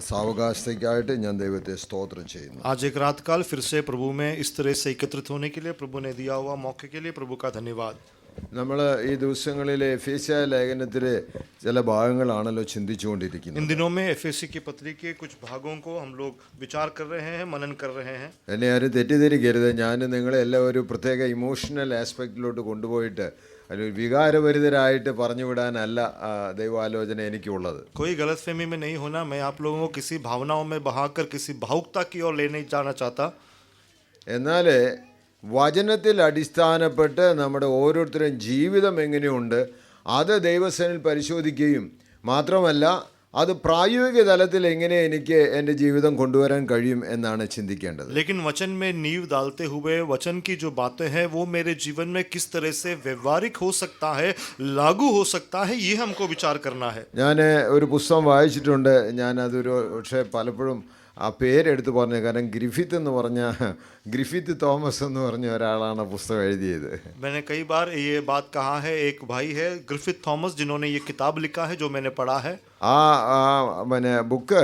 സാവകാശത്തേക്കായിട്ട് ഞാൻ ദൈവത്തെ സ്തോത്രം ചെയ്യുന്നു. आज एक रात काल फिर से प्रभु में इस तरह से एकत्रित होने के लिए प्रभु ने दिया हुआ मौके के लिए प्रभु का धन्यवाद. നമ്മൾ ഈ ദിവസങ്ങളിലെ എഫേസ്യ ലേഖനത്തിലെ ചില ഭാഗങ്ങളാണല്ലോ ചിന്തിച്ചുകൊണ്ടിരിക്കുന്നത്. इन दिनों में एफएससी की पत्री के कुछ भागों को हम लोग विचार कर रहे हैं, मनन कर रहे हैं. എന്നെ ആരും തെറ്റിദ്ധരിക്കരുത്, ഞാൻ നിങ്ങളെ എല്ലാം ഒരു പ്രത്യേക ഇമോഷണൽ ആസ്പെക്റ്റിലോട്ട് കൊണ്ടുപോയിട്ട് ഒരു വികാരഭരിതരായിട്ട് പറഞ്ഞു വിടാനല്ല ദൈവാലോചന എനിക്കുള്ളത്. कोई गलतफहमी में नहीं होना, मैं आप लोगों को किसी भावनाओं में बहाकर किसी भावुकता की ओर ले नहीं जाना चाहता. എന്നാൽ വചനത്തിൽ അടിസ്ഥാനപ്പെട്ട് നമ്മുടെ ഓരോരുത്തരും ജീവിതം എങ്ങനെയുണ്ട് അത് ദൈവസേനയിൽ പരിശോധിക്കുകയും മാത്രമല്ല അത് പ്രായോഗിക തലത്തിൽ എങ്ങനെ എനിക്ക് എൻ്റെ ജീവിതം കൊണ്ടുവരാൻ കഴിയും എന്നാണ് ചിന്തിക്കേണ്ടത്. लेकिन वचन में नींव डालते हुए वचन की जो बातें हैं वो मेरे जीवन में किस तरह से व्यवहारिक हो सकता है, लागू हो सकता है, ये हमको विचार करना है. ഞാൻ ഒരു പുസ്തകം വായിച്ചിട്ടുണ്ട്. ഞാനതൊരു പക്ഷേ പലപ്പോഴും ആ പേരെടുത്ത് പറഞ്ഞു, കാരണം ഗ്രിഫിത്ത് എന്ന് പറഞ്ഞ ഗ്രിഫിത്ത് തോമസ് എന്ന് പറഞ്ഞ ഒരാളാണ് പുസ്തകം എഴുതിയത്. मैंने कई बार ये बात कहा है, एक भाई है ग्रिफिथ थॉमस जिन्होंने ये किताब लिखा है जो मैंने पढ़ा है. ആ പിന്നെ ബുക്ക്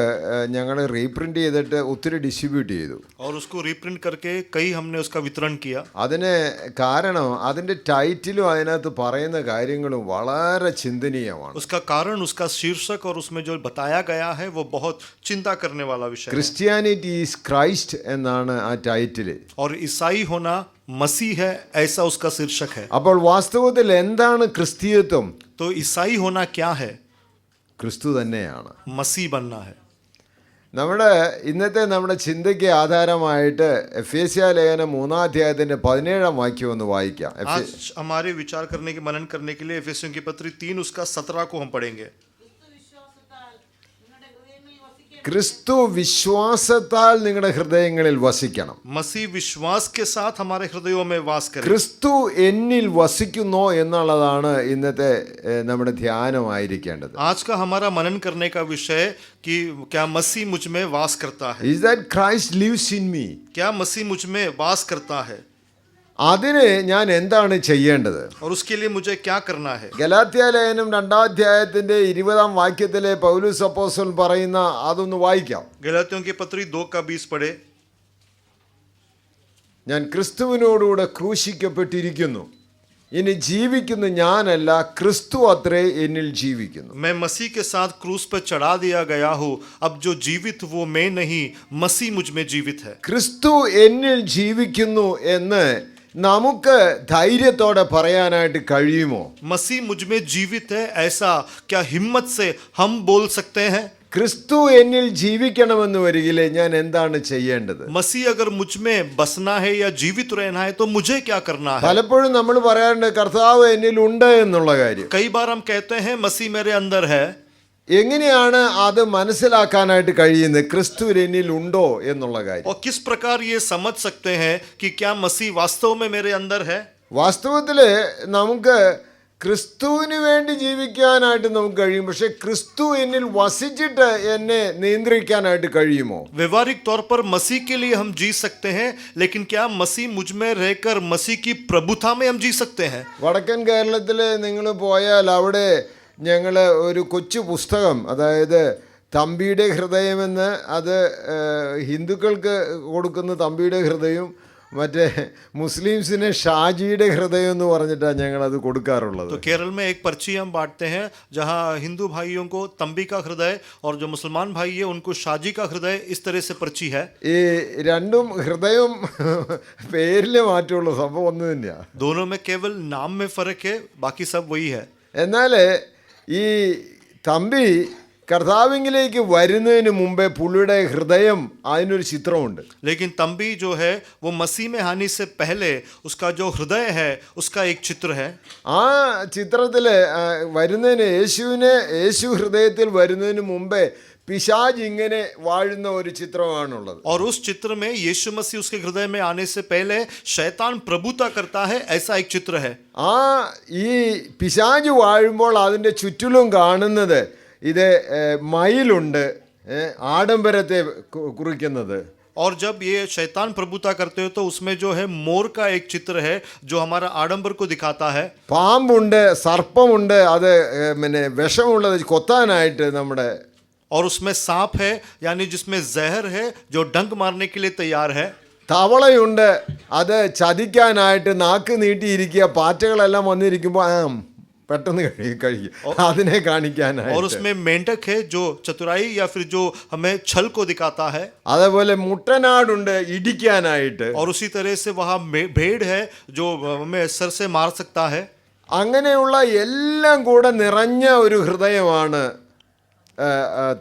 ഞങ്ങൾ റീപ്രിൻ്റ് ചെയ്തിട്ട് ഒത്തിരി ഡിസ്ട്രിബ്യൂട്ട് ചെയ്തു. और उसको रीप्रिंट करके कई हमने उसका वितरण किया. അതിന് കാരണം അതിൻ്റെ ടൈറ്റിലും അതിനകത്ത് പറയുന്ന കാര്യങ്ങളും വളരെ ചിന്തനീയമാണ്. उसका कारण उसका शीर्षक और उसमें जो बताया गया है वो बहुत चिंता करने वाला विषय है. ക്രിസ്ത്യാനിറ്റി ഈസ് ക്രൈസ്റ്റ് എന്നാണ് ആ ടൈറ്റിൽ. और ईसाई होना मसीह है, ऐसा उसका शीर्षक है. അപ്പോൾ വാസ്തവത്തിൽ എന്താണ് ക്രിസ്തീയത്വം? तो ईसाई होना क्या है? ക്രിസ്തു തന്നെയാണ്. मसीह बनना है. നമ്മുടെ ചിന്തയ്ക്ക് ആധാരമായിട്ട് എഫേസ്യ ലേഖനം 3-ാം അധ്യായത്തിന്റെ 17-ാം വാക്യം ഒന്ന് വായിക്കാം. आज हमारे विचार करने के मनन करने के लिए एफेसियों की पत्री 3 उसका 17 को हम पढ़ेंगे. ക്രിസ്തു വിശ്വാസത്താൽ നിങ്ങളുടെ ഹൃദയങ്ങളിൽ വസിക്കണം. मसीह विश्वास के साथ हमारे हृदयों में वास करे. ക്രിസ്തു എന്നിൽ വസിക്കുന്നോ എന്നുള്ളതാണ് ഇന്നത്തെ നമ്മുടെ ധ്യാനമായിരിക്കേണ്ടത്. आज का हमारा मनन करने का विषय कि क्या मसीह मुझ में वास करता है. Is that Christ lives in me? क्या मसीह मुझ में वास करता है. അതിന് ഞാൻ എന്താണ് ചെയ്യേണ്ടത്? और उसके लिए मुझे क्या करना है. ഗലാത്യ ലേഖനം 2-ാം അധ്യായത്തിന്റെ 20-ാം വാക്യത്തിലെ പൗലോസ് അപ്പോസ്തലൻ പറയുന്ന അതൊന്ന് വായിക്കാം. गलातियों की पत्री 2 का 20 पढ़े. ഞാൻ ക്രിസ്തുവിനോടുകൂടെ ക്രൂശിക്കപ്പെട്ടിരിക്കുന്നു, ഇനി ജീവിക്കുന്ന ഞാനല്ല, ക്രിസ്തു അത്രേ എന്നിൽ ജീവിക്കുന്നു. मैं मसीह के साथ क्रूस पर चढ़ा दिया गया हूँ, अब जो जीवित वो मैं नहीं, मसीह मुझ में जीवित है. ക്രിസ്തു എന്നിൽ ജീവിക്കുന്നു എന്ന് നമുക്ക് ധൈര്യത്തോടെ പറയാനായിട്ട് കഴിയുമോ? मसीह मुझ में जीवित है, ऐसा क्या हिम्मत से हम बोल सकते हैं? ക്രിസ്തു എന്നിൽ ജീവിക്കണമെന്ന് വരികിലെ ഞാൻ എന്താണ് ചെയ്യേണ്ടത്? मसीह अगर मुझ में बसना है या जीवित रहना है तो मुझे क्या करना है. പലപ്പോഴും നമ്മൾ പറയാറുണ്ട് കർത്താവ് എന്നിൽ ഉണ്ട് എന്നുള്ള കാര്യം. कई बार हम कहते हैं मसीह मेरे अंदर है. എങ്ങനെയാണ് അത് മനസ്സിലാക്കാനായിട്ട് കഴിയുന്നത് ക്രിസ്തു എന്നിൽ ഉണ്ടോ എന്നുള്ള കാര്യം? और किस प्रकार ये समझ सकते हैं कि क्या मसीह वास्तव में मेरे अंदर है. വാസ്തവത്തിൽ നമുക്ക് ക്രിസ്തുവിന് വേണ്ടി ജീവിക്കാനായിട്ട് നമുക്ക് കഴിയും, പക്ഷെ ക്രിസ്തു എന്നിൽ വസിച്ചിട്ട് എന്നെ നിയന്ത്രിക്കാനായിട്ട് കഴിയുമോ? व्यवहारिक तौर पर मसीह के लिए हम जी सकते हैं, लेकिन क्या मसीह मुझ में रहकर मसीह की प्रभुता में हम जी सकते हैं. വടക്കൻ കേരളത്തിൽ നിങ്ങൾ പോയാൽ അവിടെ ഞങ്ങൾ ഒരു കൊച്ചു പുസ്തകം, അതായത് തമ്പിയുടെ ഹൃദയമെന്ന്, അത് ഹിന്ദുക്കൾക്ക് കൊടുക്കുന്ന തമ്പിയുടെ ഹൃദയം, മറ്റേ മുസ്ലിംസിന് ഷാജിയുടെ ഹൃദയം എന്ന് പറഞ്ഞിട്ടാണ് ഞങ്ങൾ അത് കൊടുക്കാറുള്ളത്. तो केरल में एक पर्ची हम बांटते हैं जहां हिंदू भाइयों को तंबी का हृदय और जो मुसलमान भाई है उनको शाजी का हृदय, इस तरह से पर्ची है. ഈ രണ്ടും ഹൃദയം പേരിലെ മാറ്റമുള്ള സംഭവം ഒന്ന് തന്നെയാണ്. दोनों में केवल नाम में फर्क है, बाकी सब वही है. എന്നാൽ ഈ തമ്പി കർത്താവിലേക്ക് വരുന്നതിന് മുമ്പേ പുള്ളിയുടെ ഹൃദയം അതിനൊരു ചിത്രമുണ്ട്. लेकिन तंबी जो है वो मसीह में आने से पहले उसका जो हृदय है उसका एक चित्र है. ആ ചിത്രത്തിൽ വരുന്നതിന് യേശു ഹൃദയത്തിൽ വരുന്നതിന് മുമ്പേ പിശാച് ഇങ്ങനെ വാഴുന്ന ഒരു ചിത്രമാണുള്ളത്. और उस चित्र में यीशु मसीह उसके हृदय में आने से पहले शैतान प्रभुता करता है, ऐसा एक चित्र है. ആ ഈ പിശാച് വാഴുമ്പോൾ അതിൻ്റെ ചുറ്റിലും കാണുന്നത് ഇത് മയിലുണ്ട്, ആഡംബരത്തെ കുറിക്കുന്നത്. और जब ये शैतान प्रभुता करते हो तो उसमें जो है मोर का एक चित्र है जो हमारा आडंबर को दिखाता है. പാമ്പുണ്ട്, സർപ്പമുണ്ട്, അത് പിന്നെ വിഷമുള്ളത് കൊത്താനായിട്ട് നമ്മുടെ और उसमें सांप है, यानी जिसमें जहर है जो डंक मारने के लिए तैयार है। തവളയുണ്ട്, അത് ചതിക്കാനായിട്ട് നാക്ക് നീട്ടിയിരിക്കുക, പാറ്റകളെല്ലാം വന്നിരിക്കുമ്പോൾ പെട്ടെന്ന് കഴിക്കും അതിനെ और കാണിക്കാനായിട്ട്. उसमें मेंढक है जो चतुराई या फिर जो हमें छल को दिखाता है। അതേപോലെ മുട്ടനാടുണ്ട് ഇടിക്കാനായിട്ട്. और उसी तरह से वहाँ भेड़ है जो हमें सर से मार सकता है। അങ്ങനെയുള്ള എല്ലാം കൂടെ നിറഞ്ഞ ഒരു ഹൃദയമാണ്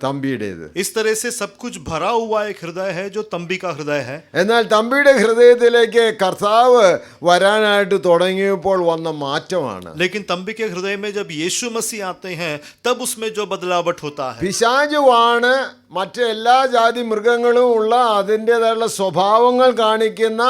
തമ്പിയുടേത്. इस तरह से सब कुछ भरा हुआ एक हृदय है जो तंबी का हृदय है। എന്നാൽ തമ്പിയുടെ ഹൃദയത്തിലേക്ക് കർത്താവ് വരാനായിട്ട് തുടങ്ങിയപ്പോൾ വന്ന മാറ്റമാണ്. लेकिन तंबी के हृदय में जब यीशु मसीह आते हैं तब उसमें जो बदलावट होता है। പിശാചുവാണ് മറ്റെല്ലാ ജാതി മൃഗങ്ങളും ഉള്ള അതിൻ്റെതായുള്ള സ്വഭാവങ്ങൾ കാണിക്കുന്ന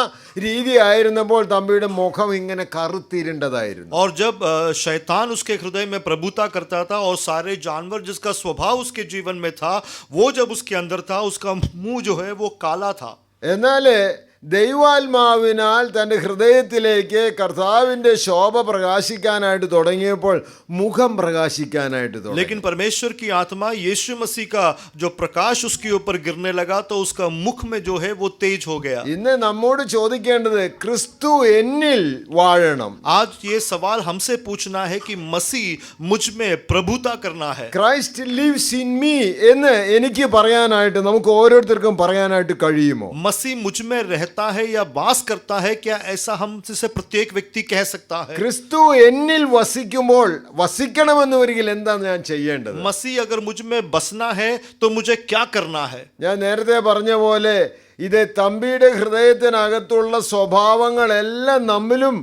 രീതിയായിരുന്നപ്പോൾ തമ്പിയുടെ മുഖം ഇങ്ങനെ കറുത്തിരുണ്ടതായിരുന്നു. और जब शैतान उसके हृदय में प्रभुता करता था और सारे जानवर जिसका स्वभाव उसके जीवन में था, वो जब उसके अंदर था, उसका मुंह जो है वो काला था। എന്നാൽ ദൈവാത്മാവിനാൽ തൻ്റെ ഹൃദയത്തിലേക്ക് കർത്താവിൻ്റെ ശോഭ പ്രകാശിക്കാനായിട്ട് തുടങ്ങിയപ്പോൾ മുഖം പ്രകാശിക്കാനായിട്ട് തുടങ്ങി. लेकिन परमेश्वर की आत्मा यीशु मसीह का जो प्रकाश उसके ऊपर गिरने लगा तो उसका मुख में जो है वो तेज हो गया। ഇന്ന് നമ്മോട് ചോദിക്കേണ്ടത് ക്രിസ്തു എന്നിൽ വാഴണം. आज ये सवाल हमसे पूछना है कि मसीह मुझ में प्रभुता करना है। ക്രൈസ്റ്റ് ലിവ്സ് ഇൻ മീ എന്ന് എനിക്ക് പറയാനായിട്ട് നമുക്ക് ഓരോരുത്തർക്കും പറയാനായിട്ട് കഴിയുമോ? मसीह मुझ में रहता है या वास करता है, क्या ऐसा हम से प्रत्येक व्यक्ति कह सकता है? ക്രിസ്തു എന്നിൽ വസിക്കുമ്പോൾ വസിക്കണമെന്ന് ഒരിക്കൽ എന്താണ് ഞാൻ ചെയ്യേണ്ടത്? मसीह अगर मुझ में बसना है तो मुझे क्या करना है? ഞാൻ നേരത്തെ പറഞ്ഞ പോലെ ഇത് തമ്പിയുടെ ഹൃദയത്തിനകത്തുള്ള സ്വഭാവങ്ങളെല്ലാം നമ്മിലും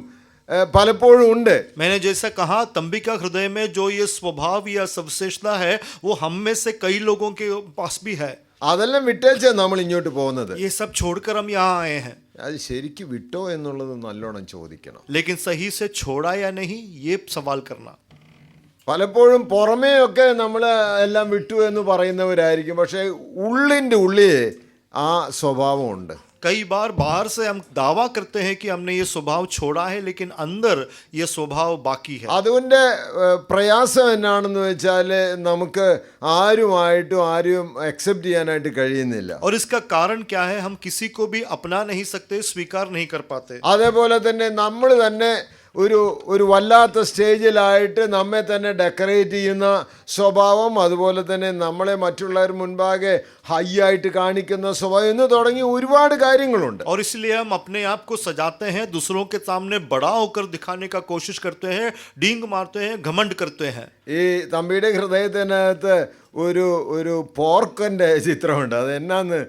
പലപ്പോഴും ഉണ്ട്. मैंने जैसा कहा तंबी का हृदय में जो ये स्वभाव या सविशेषता है वो हम में से कई लोगों के पास भी है। അതെല്ലാം വിട്ടേച്ചാ നമ്മൾ ഇങ്ങോട്ട് പോകുന്നത്. ये सब छोड़कर हम यहाँ आए हैं। അത് ശരിക്കും വിട്ടോ എന്നുള്ളത് നല്ലോണം ചോദിക്കണം. लेकिन सही से छोड़ा या नहीं ये सवाल करना। പലപ്പോഴും പുറമേയൊക്കെ നമ്മൾ എല്ലാം വിട്ടു എന്ന് പറയുന്നവരായിരിക്കും, പക്ഷേ ഉള്ളിൻ്റെ ഉള്ളിൽ ആ സ്വഭാവമുണ്ട്. कई बार बाहर से हम दावा करते हैं कि हमने ये स्वभाव छोड़ा है, लेकिन अंदर ये स्वभाव बाकी है। അതുകൊണ്ട് പ്രയാസം എന്നാണെന്ന് വെച്ചാൽ നമുക്ക് ആരും അക്സെപ്റ്റ് ചെയ്യാനായിട്ട് കഴിയുന്നില്ല. और इसका कारण क्या है? हम किसी को भी अपना नहीं सकते, स्वीकार नहीं कर पाते। അതേപോലെ തന്നെ നമ്മൾ തന്നെ ഒരു വല്ലാത്ത സ്റ്റേജിലായിട്ട് നമ്മെ തന്നെ ഡെക്കറേറ്റ് ചെയ്യുന്ന സ്വഭാവം, അതുപോലെ തന്നെ നമ്മളെ മറ്റുള്ളവർ മുൻപാകെ ഹൈ ആയിട്ട് കാണിക്കുന്ന സ്വഭാവം എന്ന് തുടങ്ങി ഒരുപാട് കാര്യങ്ങളുണ്ട്. और इसलिए हम अपने आप को सजाते हैं, दूसरों के सामने बड़ा होकर दिखाने का कोशिश करते हैं, डींग मारते हैं, घमंड करते हैं। ഈ തമ്പിയുടെ ഹൃദയത്തിനകത്ത് ഒരു പോർക്കൻ്റെ ചിത്രമുണ്ട്. അത് എന്നാന്ന്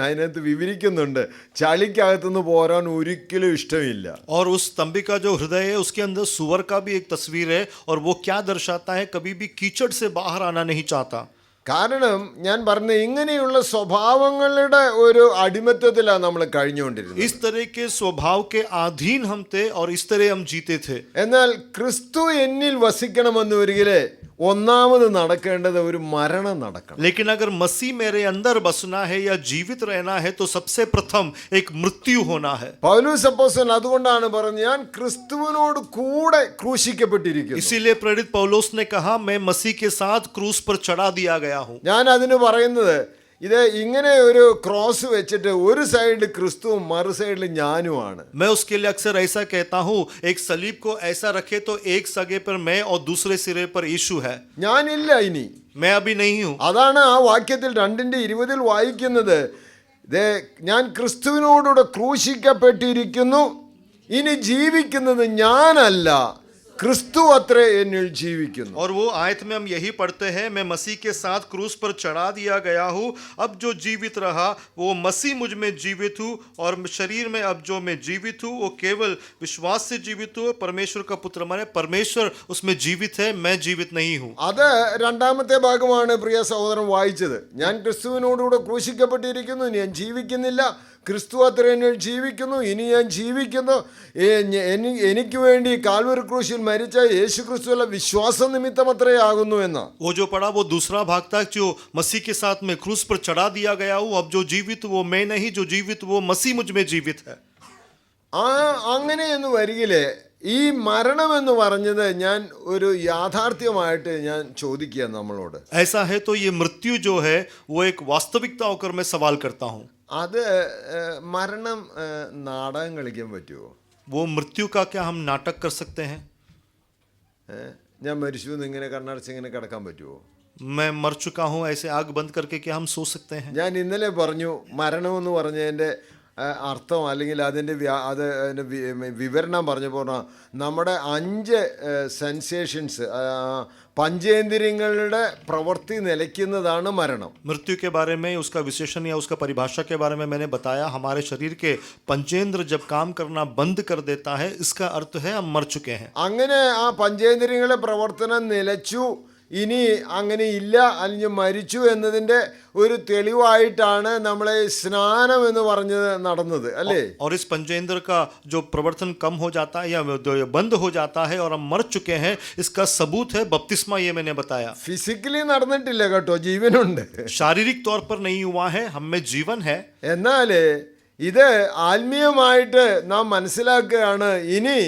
അതിനകത്ത് വിവരിക്കുന്നുണ്ട്. ചളിക്കകത്തുനിന്ന് പോരാൻ ഒരിക്കലും ഇഷ്ടമില്ല. और उस तंबी का जो हृदय है उसके अंदर सुअर का भी एक तस्वीर है, और वो क्या दर्शाता है? कभी भी कीचड़ से बाहर आना नहीं चाहता। കാരണം ഞാൻ പറഞ്ഞ ഇങ്ങനെയുള്ള സ്വഭാവങ്ങളുടെ ഒരു അടിമത്തത്തിലാണ് നമ്മൾ കഴിഞ്ഞുകൊണ്ടിരുന്നത്. इस तरह के स्वभाव के अधीन हम थे और इस तरह हम जीते थे। എന്നാൽ ക്രിസ്തു എന്നിൽ വസിക്കണമെന്ന് ഒരിക്കലേ ഒന്നാമത് നടക്കേണ്ടത് ഒരു മരണം നടക്കണം. लेकिन अगर मसीह मेरे अंदर बसना है या जीवित रहना है तो सबसे प्रथम एक मृत्यु होना है। പൗലോസ് അപ്പോസ്തലൻ അതുകൊണ്ടാണ് പറഞ്ഞത്, ഞാൻ ക്രിസ്തുവിനോട് കൂടെ ക്രൂശിക്കപ്പെട്ടിരിക്കുന്നു. इसीलिए प्रेरित पौलुस ने कहा, मैं मसीह के साथ क्रूस पर चढ़ा दिया गया हूं। ഞാൻ അതിന് പറയുന്നത്, ഇത് ഇങ്ങനെ ഒരു ക്രോസ് വെച്ചിട്ട് ഒരു സൈഡിൽ ക്രിസ്തുവും മറു സൈഡിൽ ഞാനുമാണ്. मैं उसके लिए अक्सर ऐसा कहता हूं, एक सलीब को ऐसा रखे तो एक सगे पर मैं और दूसरे सिरे पर यीशु है। ഞാനില്ല ഇനി. मैं अभी नहीं हूं। അതാണ് ആ വാക്യത്തിൽ 2:20 വായിക്കുന്നത്. ഞാൻ ക്രിസ്തുവിനോടുകൂടെ ക്രൂശിക്കപ്പെട്ടിരിക്കുന്നു, ഇനി ജീവിക്കുന്നത് ഞാനല്ല, क्रिस्तु अत्रे എന്നിൽ ജീവിക്കുന്നു. और वो आयत में हम यही पढ़ते हैं, मैं मसीह के साथ क्रूस पर चढ़ा दिया गया हूँ, अब जो जीवित रहा वो मसीह मुझ में जीवित हूँ, और शरीर में अब जो मैं जीवित हूँ वो केवल विश्वास से जीवित हूँ। परमेश्वर का पुत्र माने परमेश्वर उसमें जीवित है, मैं जीवित नहीं हूँ। അത് രണ്ടാമത്തെ ഭാഗമാണ് പ്രിയ സഹോദരൻ വായിച്ചത്. ഞാൻ ക്രിസ്തുവിനോടുകൂടെ ക്രൂശിക്കപ്പെട്ടിരിക്കുന്നു, ഞാൻ ജീവിക്കുന്നില്ല, ക്രിസ്തു അത്രേ എന്നിൽ ജീവിക്കുന്നു, ഇനി ഞാൻ ജീവിക്കുന്നു എനിക്ക് വേണ്ടി കാൽവരി ക്രൂശിൽ മരിച്ച യേശു ക്രിസ്തുവിലെ വിശ്വാസ നിമിത്തം അത്രേ ആകുന്നു എന്ന്. वो जो पढ़ा वो दूसरा भाग था, जो मसीह के साथ में क्रूस पर चढ़ा दिया गया हूँ, अब जो जीवित वो मैं नहीं, जो जीवित वो मसीह मुझ में जीवित है। അങ്ങനെ എന്ന് വരികില് ഈ മരണമെന്ന് പറഞ്ഞത് ഞാൻ ഒരു യാഥാർത്ഥ്യമായിട്ട് ഞാൻ ചോദിക്കുക നമ്മളോട്. ऐसा है तो ये मृत्यु जो है वो एक वास्तविकता होकर मैं सवाल करता हूँ, അത് മരണം നാടകം കളിക്കാൻ പറ്റുമോ? वो मृत्यु का क्या हम नाटक कर सकते हैं? ഞാൻ മരിച്ചു എന്ന് ഇങ്ങനെ കണ്ണടച്ച് ഇങ്ങനെ കിടക്കാൻ പറ്റുമോ? मैं मर चुका हूँ ऐसे आग बंद करके क्या हम सो सकते हैं? ഞാൻ ഇന്നലെ പറഞ്ഞു മരണമെന്ന് പറഞ്ഞതിൻ്റെ അർത്ഥം അല്ലെങ്കിൽ അതിൻ്റെ വിവരണം പറഞ്ഞപ്പോൾ നമ്മുടെ 5 സെൻസേഷൻസ് പഞ്ചേന്ദ്രിയങ്ങളുടെ പ്രവൃത്തി നിലയ്ക്കുന്നതാണ് മരണം. मृत्यु के बारे में उसका विशेषण या उसका परिभाषा के बारे में मैंने बताया. हमारे शरीर के पंचेंद्र जब काम करना बंद कर देता है, इसका अर्थ है हम मर चुके हैं. അങ്ങനെ ആ പഞ്ചേന്ദ്രിയങ്ങളുടെ പ്രവർത്തനം നിലച്ചു, ഇനി അങ്ങനെ ഇല്ല അല്ലെങ്കിൽ മരിച്ചു എന്നതിൻ്റെ ഒരു തെളിവായിട്ടാണ് നമ്മളെ സ്നാനം എന്ന് പറഞ്ഞത് നടന്നത് അല്ലേ? और इस पंचेंद्र का जो प्रवर्तन कम हो जाता है या बंद हो जाता है और हम मर चुके हैं, इसका सबूत है बपतिस्मा. ये मैंने बताया. ഫിസിക്കലി നടന്നിട്ടില്ല കേട്ടോ, ജീവനുണ്ട്. शारीरिक तौर पर नहीं हुआ है, हम में जीवन है. എന്നാൽ ഇത് ആത്മീയമായിട്ട് നാം മനസ്സിലാക്കുകയാണ്, ഇനി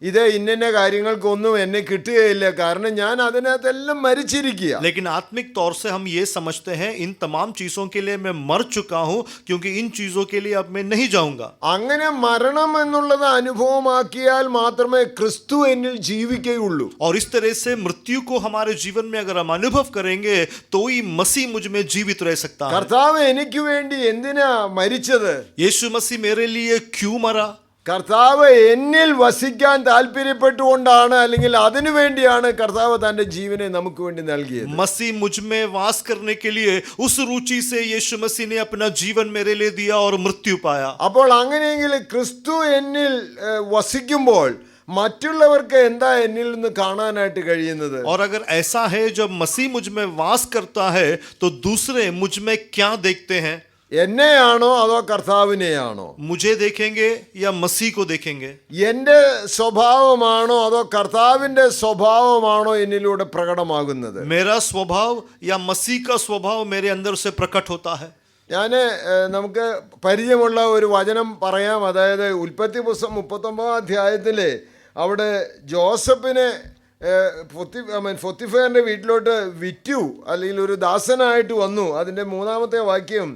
ഇത് ഇന്ന കാര്യങ്ങൾക്കൊന്നും എന്നെ കിട്ടുകയില്ല, കാരണം ഞാൻ അതിനകത്തെല്ലാം മരിച്ചിരിക്കുക. लेकिन आत्मिक तौर से हम ये समझते हैं इन तमाम चीजों के लिए मैं मर चुका हूं, क्योंकि इन चीजों के लिए अब मैं नहीं जाऊंगा. അങ്ങനെ മരണം എന്നുള്ളത് അനുഭവമാക്കിയാൽ മാത്രമേ ക്രിസ്തു എന്നിൽ ജീവിക്കുകയുള്ളൂ. और इस तरह से मृत्यु को हमारे जीवन में अगर हम अनुभव करेंगे तो ही मसीह मुझ में जीवित रह सकता है. കർത്താവ് എനിക്ക് വേണ്ടി എന്തിനാ മരിച്ചത്? यीशु मसीह मेरे लिए क्यों मरा? കർത്താവ് എന്നിൽ വസിക്കാൻ താല്പര്യപ്പെട്ടുകൊണ്ടാണ്, അല്ലെങ്കിൽ അതിനു വേണ്ടിയാണ് കർത്താവ് തന്റെ ജീവനെ നമുക്ക് വേണ്ടി നൽകിയത്. मसीह मुझ में वास करने के लिए उस रुचि से यीशु मसीह ने अपना जीवन मेरे लिए दिया और मृत्यु पाया. അപ്പോൾ അങ്ങനെയെങ്കിൽ ക്രിസ്തു എന്നിൽ വസിക്കുമ്പോൾ മറ്റുള്ളവർക്ക് എന്താ എന്നിൽ നിന്ന് കാണാനായിട്ട് കഴിയുന്നത്? और अगर ऐसा है जब मसीह मुझ में वास करता है तो दूसरे मुझ में क्या देखते हैं? എന്നെയാണോ അതോ കർത്താവിനെയാണോ? मुझे देखेंगे या मसीह को देखेंगे? എൻ്റെ സ്വഭാവമാണോ അതോ കർത്താവിൻ്റെ സ്വഭാവമാണോ എന്നിലൂടെ പ്രകടമാകുന്നത്? मेरा स्वभाव या मसीह का स्वभाव मेरे अंदर से प्रकट होता है. ഞാൻ നമുക്ക് പരിചയമുള്ള ഒരു വചനം പറയാം. അതായത് ഉൽപ്പത്തി പുസ്തകം 39 അധ്യായത്തിൽ അവിടെ ജോസഫിനെ പൊത്തിഫേറിൻ്റെ വീട്ടിലോട്ട് വിറ്റു, അല്ലെങ്കിൽ ഒരു ദാസനായിട്ട് വന്നു. അതിൻ്റെ 3-ാമത്തെ വാക്യം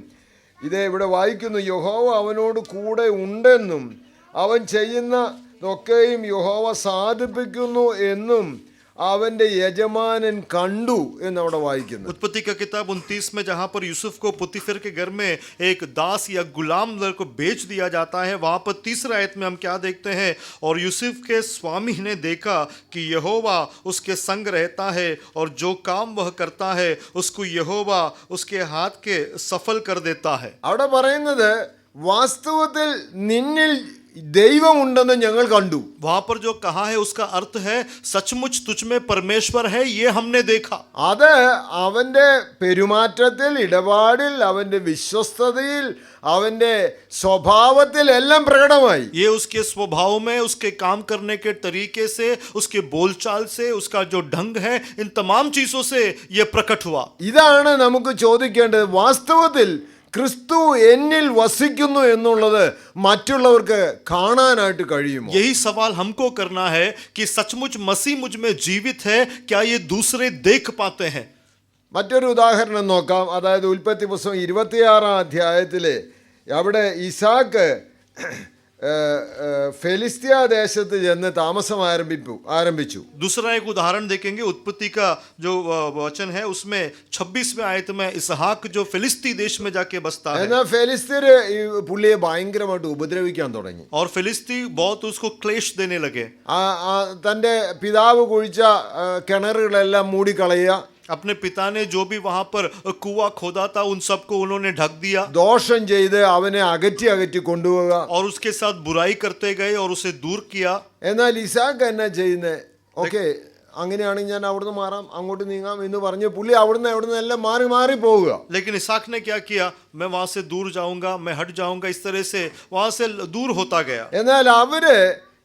ഇത് ഇവിടെ വായിക്കുന്നു, യഹോവ അവനോട് കൂടെ ഉണ്ടെന്നും അവൻ ചെയ്യുന്നതൊക്കെയും യഹോവ സാധിപ്പിക്കുന്നു എന്നും അവന്റെ യജമാനൻ കണ്ടു എന്ന് അവിടെ വായിക്കുന്നു. उत्पत्ति का किताब 29 में जहां पर यूसुफ को पुतीफेर के घर में एक दास या गुलाम को बेच दिया जाता है, वहां पर 3रा आयत में हम क्या देखते हैं? और यूसुफ के स्वामी ने देखा कि यहोवा उसके संग रहता है और जो काम वह करता है उसको यहोवा उसके हाथ के सफल कर देता है. അവിടെ പറയുന്നത് വാസ്തവത്തിൽ നിന്നിൽ ദൈവമുണ്ടെന്ന് ഞങ്ങൾ കണ്ടു. वहां पर जो कहा है उसका अर्थ है सचमुच तुझ में परमेश्वर है, ये हमने देखा. അത് അവന്റെ പെരുമാറ്റത്തിൽ, ഇടപാടിൽ, അവന്റെ വിശ്വസ്തതയിൽ, അവന്റെ സ്വഭാവത്തിൽ എല്ലാം പ്രകടമായി. ये उसके स्वभाव में, उसके काम करने के तरीके से, उसके बोलचाल से, उसका जो ढंग है, इन तमाम चीजों से ये प्रकट हुआ. ഇതാണ് നമുക്ക് ചോദിക്കേണ്ടത്. വാസ്തവത്തിൽ ക്രിസ്തു എന്നിൽ വസിക്കുന്നു എന്നുള്ളത് മറ്റുള്ളവർക്ക് കാണാനായിട്ട് കഴിയുമോ? यही सवाल हमको करना है कि सचमुच मसीह मुझ में जीवित है, क्या ये दूसरे देख पाते हैं? മറ്റൊരു ഉദാഹരണം നോക്കാം. അതായത് ഉൽപ്പത്തി പുസ്തകം 26-ാം അധ്യായത്തിൽ അവിടെ ഇസാക്ക് ഫെലിസ്ത്യ ദേശത്ത് ചെന്ന് താമസം ആരംഭിച്ചു. दूसरा एक उदाहरण देखेंगे. उत्पत्ति का जो वचन है उसमें 26वें आयत में इसहाक जो फिलिस्ती देश में जाके बसता है. എന്നാൽ ഫെലിസ്ത്യര് ഈ പുള്ളിയെ ഭയങ്കരമായിട്ട് ഉപദ്രവിക്കാൻ തുടങ്ങി. और फिलिस्ती बहुत उसको क्लेश देने लगे. തൻ്റെ പിതാവ് കുഴിച്ച കിണറുകളെല്ലാം മൂടിക്കളയുക, अपने पिता ने जो भी वहां पर कुआं खोदा था उन सबको उन्होंने ढक दिया, ദോഷം ചെയ്ത് അവനെ അകറ്റി കൊണ്ടുപോവുക. और उसके साथ बुराई करते गए और उसे दूर किया. എന്നാൽ ഇസാക്ക് എന്നാ ചെയ്യുന്നത്? ഓക്കെ, അങ്ങനെയാണെങ്കിൽ ഞാൻ അവിടുന്ന് മാറാം, അങ്ങോട്ട് നീങ്ങാം എന്ന് പറഞ്ഞ് പുള്ളി അവിടുന്ന് എല്ലാം മാറി പോവുക. लेकिन इसहाक ने क्या किया? मैं वहां से दूर जाऊंगा, मैं हट जाऊंगा, इस तरह से वहां से दूर होता गया. എന്നാൽ അവര്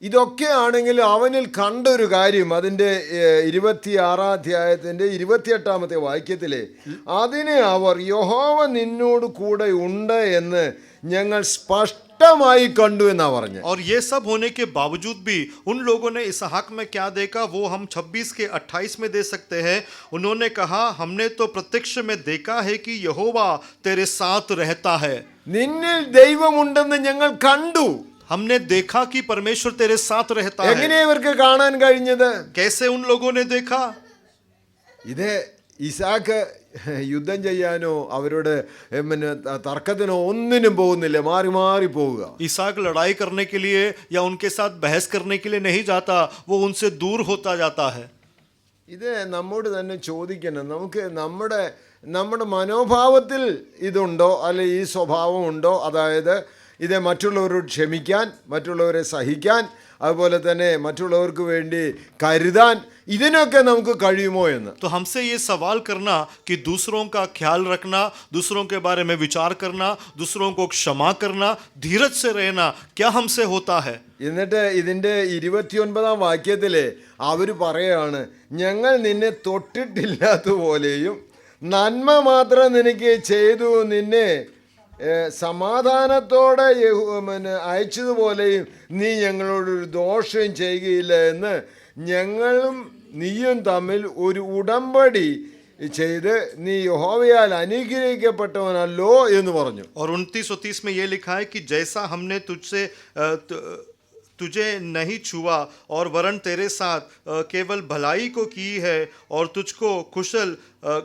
ഇതൊക്കെ ആണെങ്കിലും അവനിൽ കണ്ടൊരു കാര്യം, അതിൻ്റെ 26-ാം അധ്യായത്തിൻ്റെ 28-ാമത്തെ വാക്യത്തിലെ, അതിനെ അവർ യഹോവ നിന്നോട് കൂടെ ഉണ്ട് എന്ന് ഞങ്ങൾ നഷ്ടമായി കണ്ടു എന്നാ പറഞ്ഞു. और ये सब होने के बावजूद भी उन लोगों ने इसहाक में क्या देखा वो हम 26 के 28 में दे सकते हैं. उन्होंने कहा हमने तो प्रत्यक्ष में देखा है कि यहोवा तेरे साथ रहता है. നിന്നിൽ ദൈവമുണ്ടെന്ന് ഞങ്ങൾ കണ്ടു. हमने देखा कि परमेश्वर तेरे साथ रहता है. എങ്ങനെ ഇവർക്ക് കാണാൻ കഴിഞ്ഞത്? कैसे उन लोगों ने देखा? ഇത് ഇസാക്ക് യുദ്ധം ചെയ്യാനോ അവരോട് പിന്നെ തർക്കത്തിനോ ഒന്നിനും പോകുന്നില്ല, മാറി മാറി പോവുക. इसहाक लड़ाई करने के लिए या उनके साथ बहस करने के लिए नहीं जाता, वो उनसे दूर होता जाता है. ഇത് നമ്മോട് തന്നെ ചോദിക്കണം, നമുക്ക് നമ്മുടെ മനോഭാവത്തിൽ ഇതുണ്ടോ അല്ലെ ഈ സ്വഭാവം ഉണ്ടോ? അതായത് ഇത് മറ്റുള്ളവരോട് ക്ഷമിക്കാൻ, മറ്റുള്ളവരെ സഹിക്കാൻ, അതുപോലെ തന്നെ മറ്റുള്ളവർക്ക് വേണ്ടി കരുതാൻ, ഇതിനൊക്കെ നമുക്ക് കഴിയുമോ എന്ന്. तो हमसे ये सवाल करना कि दूसरों का ख्याल रखना, दूसरों के बारे में विचार करना, दूसरों को क्षमा करना, धीरज से रहना, क्या हमसे होता है? എന്നിട്ട് ഇതിൻ്റെ 29 വാക്യത്തിൽ അവർ പറയാണ്, ഞങ്ങൾ നിന്നെ തൊട്ടിട്ടില്ലാത്തതുപോലെയും നന്മ മാത്രം നിനക്ക് ചെയ്തു, നിന്നെ സമാധാനത്തോടെ അയച്ചതുപോലെയും നീ ഞങ്ങളോടൊരു ദോഷം ചെയ്യുകയില്ല എന്ന് ഞങ്ങളും നീയും തമ്മിൽ ഒരു ഉടമ്പടി ചെയ്ത് നീ യഹോവയാൽ അനുഗ്രഹിക്കപ്പെട്ടവനല്ലോ എന്ന് പറഞ്ഞു. और 29 और 30 में ये लिखा है कि जैसा हमने तुझे नहीं छुआ और वरन तेरे साथ केवल भलाई को की है और तुझको कुशल